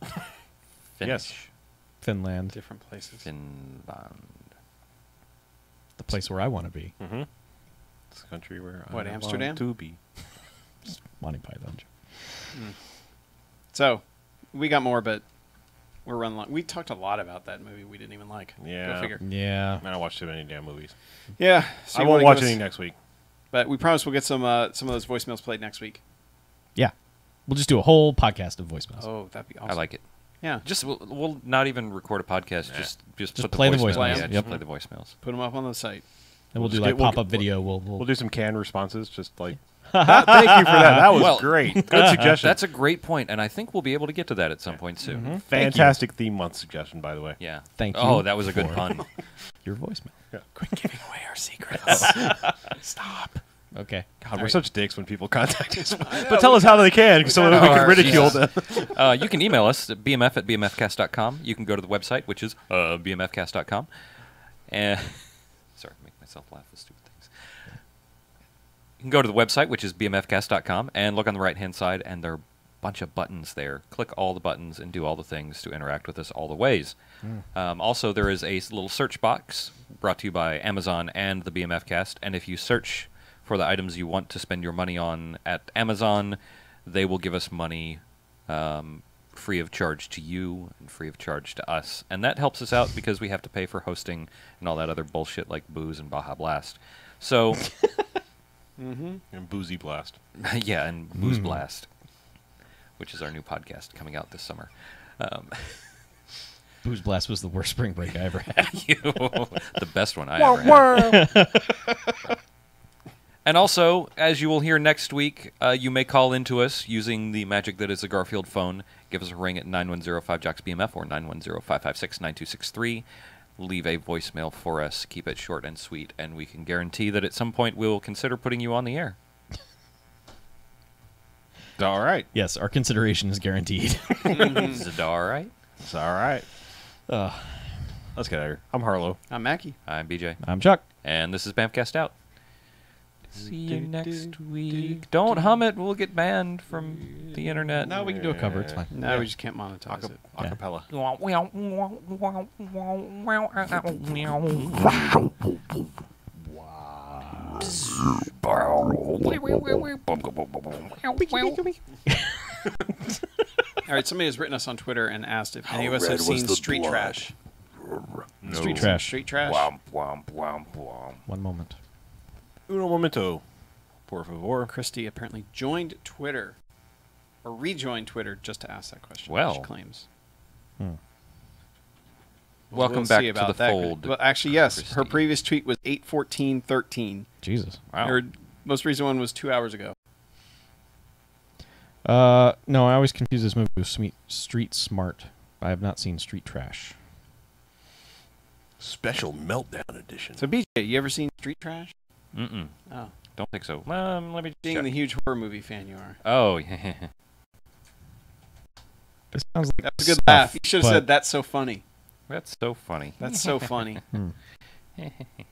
Speaker 3: Finish.
Speaker 4: Yes.
Speaker 2: Finland.
Speaker 1: different places.
Speaker 3: Finland.
Speaker 2: The place where I want to be.
Speaker 4: It's a country where
Speaker 1: What,
Speaker 4: I
Speaker 1: Amsterdam?
Speaker 4: want to be.
Speaker 2: Monty Python.
Speaker 1: So, we got more, but we're running long. We talked a lot about that movie we didn't even like.
Speaker 4: Yeah.
Speaker 1: Go figure.
Speaker 2: Yeah.
Speaker 4: Man, I watch too many damn movies.
Speaker 1: Yeah. So
Speaker 4: I
Speaker 1: you
Speaker 4: won't
Speaker 1: wanna
Speaker 4: watch
Speaker 1: give us-
Speaker 4: any next week.
Speaker 1: But we promise we'll get some of those voicemails played next week.
Speaker 2: Yeah. We'll just do a whole podcast of voicemails.
Speaker 1: Oh, that'd be awesome.
Speaker 3: I like it.
Speaker 1: Yeah.
Speaker 3: Just we'll not even record a podcast.
Speaker 4: Yeah.
Speaker 3: Just put
Speaker 2: play the
Speaker 3: voicemails.
Speaker 2: voicemails.
Speaker 3: Yeah,
Speaker 2: Yep.
Speaker 3: just play the voicemails.
Speaker 1: Put them up on the site.
Speaker 2: And we'll do
Speaker 4: just
Speaker 2: like
Speaker 4: get- we'll
Speaker 2: pop-up
Speaker 4: get-
Speaker 2: video.
Speaker 4: We'll do some canned responses, just like. Thank you for that. That was
Speaker 3: Well,
Speaker 4: great. Good suggestion.
Speaker 3: That's a great point, and I think we'll be able to get to that at some point soon.
Speaker 4: fantastic theme month suggestion, by the way.
Speaker 3: Yeah.
Speaker 2: Thank you
Speaker 3: Oh, that was a good
Speaker 2: for-
Speaker 3: pun.
Speaker 2: your voicemail.
Speaker 1: Quit giving away our secrets. Stop.
Speaker 2: Okay.
Speaker 4: God, we're such dicks when people contact us. But tell us how they can, so we can ridicule them.
Speaker 3: You can email us at bmf@bmfcast.com. You can go to the website, which is bmfcast.com. And sorry, make myself laugh with stupid things. You can go to the website, which is bmfcast.com, and look on the right-hand side, and there are a bunch of buttons there. Click all the buttons and do all the things to interact with us all the ways. Also, there is a little search box brought to you by Amazon and the BMFcast, and if you search for the items you want to spend your money on at Amazon, they will give us money free of charge to you and free of charge to us. And that helps us out because we have to pay for hosting and all that other bullshit like booze and Baja Blast. So,
Speaker 4: And Boozy Blast.
Speaker 3: yeah, and Booze Blast, which is our new podcast coming out this summer.
Speaker 2: Booze Blast was the worst spring break I ever had.
Speaker 3: The best one I ever had. And also, as you will hear next week, you may call into us using the magic that is the Garfield phone. Give us a ring at 910-5JOCKS-BMF or 910-556-9263. Leave a voicemail for us. Keep it short and sweet, and we can guarantee that at some point we'll consider putting you on the air.
Speaker 4: All right.
Speaker 2: Yes, our consideration is guaranteed.
Speaker 3: Is it all right?
Speaker 4: It's all right. Let's get out of here. I'm Harlow.
Speaker 1: I'm Mackie.
Speaker 3: I'm BJ.
Speaker 2: I'm Chuck.
Speaker 3: And this is BAMFcast out. See you next week. Don't hum it. We'll get banned from the internet.
Speaker 2: No, we can do a cover. It's fine.
Speaker 1: No, we just can't monetize it.
Speaker 4: Acapella.
Speaker 1: All right, somebody has written us on Twitter and asked if any of us have seen Street Trash.
Speaker 4: No.
Speaker 2: Street Trash.
Speaker 1: Street Trash.
Speaker 2: One moment.
Speaker 4: Uno momento. Por favor.
Speaker 1: Christy apparently joined Twitter, or rejoined Twitter, just to ask that question.
Speaker 3: Well.
Speaker 1: She claims.
Speaker 3: Welcome
Speaker 1: We'll
Speaker 3: back
Speaker 1: see
Speaker 3: to
Speaker 1: about
Speaker 3: the
Speaker 1: that.
Speaker 3: fold.
Speaker 1: Well, actually, yes. Her
Speaker 3: Christy.
Speaker 1: previous tweet was 8/14/13.
Speaker 2: Jesus.
Speaker 3: Wow.
Speaker 1: Her most recent one was 2 hours ago.
Speaker 2: No, I always confuse this movie with Street Smart. I have not seen Street Trash.
Speaker 4: Special Meltdown Edition.
Speaker 1: So, BJ, you ever seen Street Trash?
Speaker 3: Mm-mm.
Speaker 1: Oh.
Speaker 3: Don't think so. Let me
Speaker 1: Being
Speaker 3: check.
Speaker 1: the huge horror movie fan you are.
Speaker 3: Oh, yeah.
Speaker 2: This sounds like
Speaker 1: That was a good
Speaker 2: stuff,
Speaker 1: laugh. You should have
Speaker 2: but-
Speaker 1: said, "That's so funny."
Speaker 3: That's so funny.
Speaker 1: That's so funny.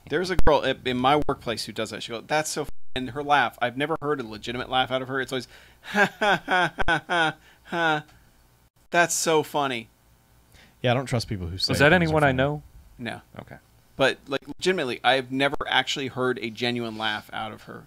Speaker 1: There's a girl in my workplace who does that. She goes, "That's so," and her laugh. I've never heard a legitimate laugh out of her. It's always, "Ha ha ha ha ha ha." That's so funny.
Speaker 2: Yeah, I don't trust people who say.
Speaker 3: Was that
Speaker 2: things are
Speaker 3: anyone I
Speaker 2: funny.
Speaker 3: know?
Speaker 1: No,
Speaker 3: Okay.
Speaker 1: but like legitimately, I've never actually heard a genuine laugh out of her.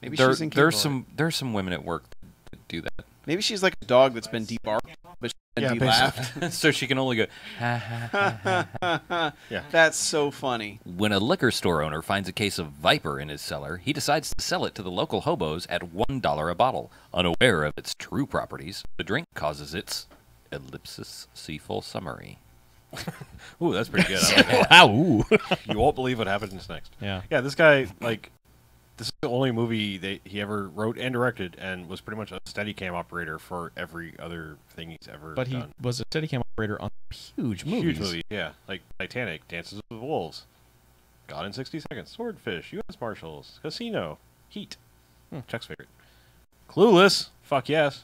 Speaker 1: Maybe she's incapable.
Speaker 3: There's some women at work that do that.
Speaker 1: Maybe she's like a dog that's been debarked, but she's been de-laughed.
Speaker 3: So she can only go, ha, ha, ha, ha.
Speaker 4: Yeah.
Speaker 1: That's so funny.
Speaker 3: When a liquor store owner finds a case of Viper in his cellar, he decides to sell it to the local hobos at $1 a bottle. Unaware of its true properties, the drink causes its ellipsis. See full summary.
Speaker 4: Ooh, that's pretty good. I like that.
Speaker 2: Ow.
Speaker 4: You won't believe what happens next.
Speaker 2: Yeah.
Speaker 4: Yeah, this guy, like, this is the only movie he ever wrote and directed, and was pretty much a Steadicam operator for every other thing he's ever
Speaker 2: But he
Speaker 4: done.
Speaker 2: was a Steadicam operator on huge movies.
Speaker 4: Huge movie, yeah. Like Titanic, Dances with Wolves, Gone in 60 Seconds, Swordfish, U.S. Marshals, Casino, Heat, Chuck's favorite, Clueless, fuck yes,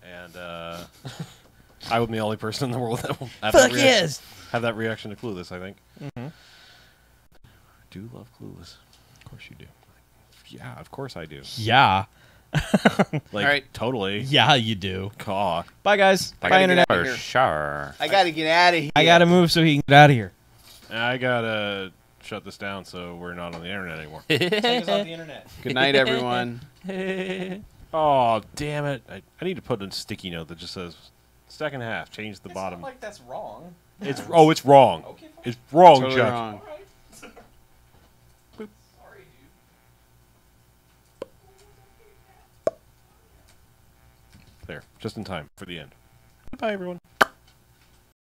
Speaker 4: and I would be the only person in the world that will have have that reaction to Clueless, I think.
Speaker 2: Mm-hmm.
Speaker 4: Do love Clueless.
Speaker 2: Of course you do.
Speaker 4: Yeah, of course I do.
Speaker 2: Yeah.
Speaker 4: Like,
Speaker 1: All right.
Speaker 4: totally.
Speaker 2: Yeah, you do.
Speaker 4: Caw.
Speaker 2: Bye, guys.
Speaker 1: I
Speaker 2: Bye,
Speaker 1: gotta
Speaker 2: Internet.
Speaker 1: get out
Speaker 3: For
Speaker 1: of here.
Speaker 3: sure.
Speaker 1: I gotta get out of here.
Speaker 2: I gotta move so he can get out of here.
Speaker 4: I gotta shut this down so we're not on the internet anymore.
Speaker 2: Take us off the internet.
Speaker 1: Good night, everyone.
Speaker 4: Oh, damn it. I need to put a sticky note that just says second half, change the bottom.
Speaker 2: like that's wrong.
Speaker 4: It's wrong.
Speaker 2: Okay, fine.
Speaker 4: It's wrong,
Speaker 1: Totally
Speaker 4: Chuck.
Speaker 1: wrong.
Speaker 2: Sorry, dude.
Speaker 4: There, just in time for the end. Goodbye, everyone.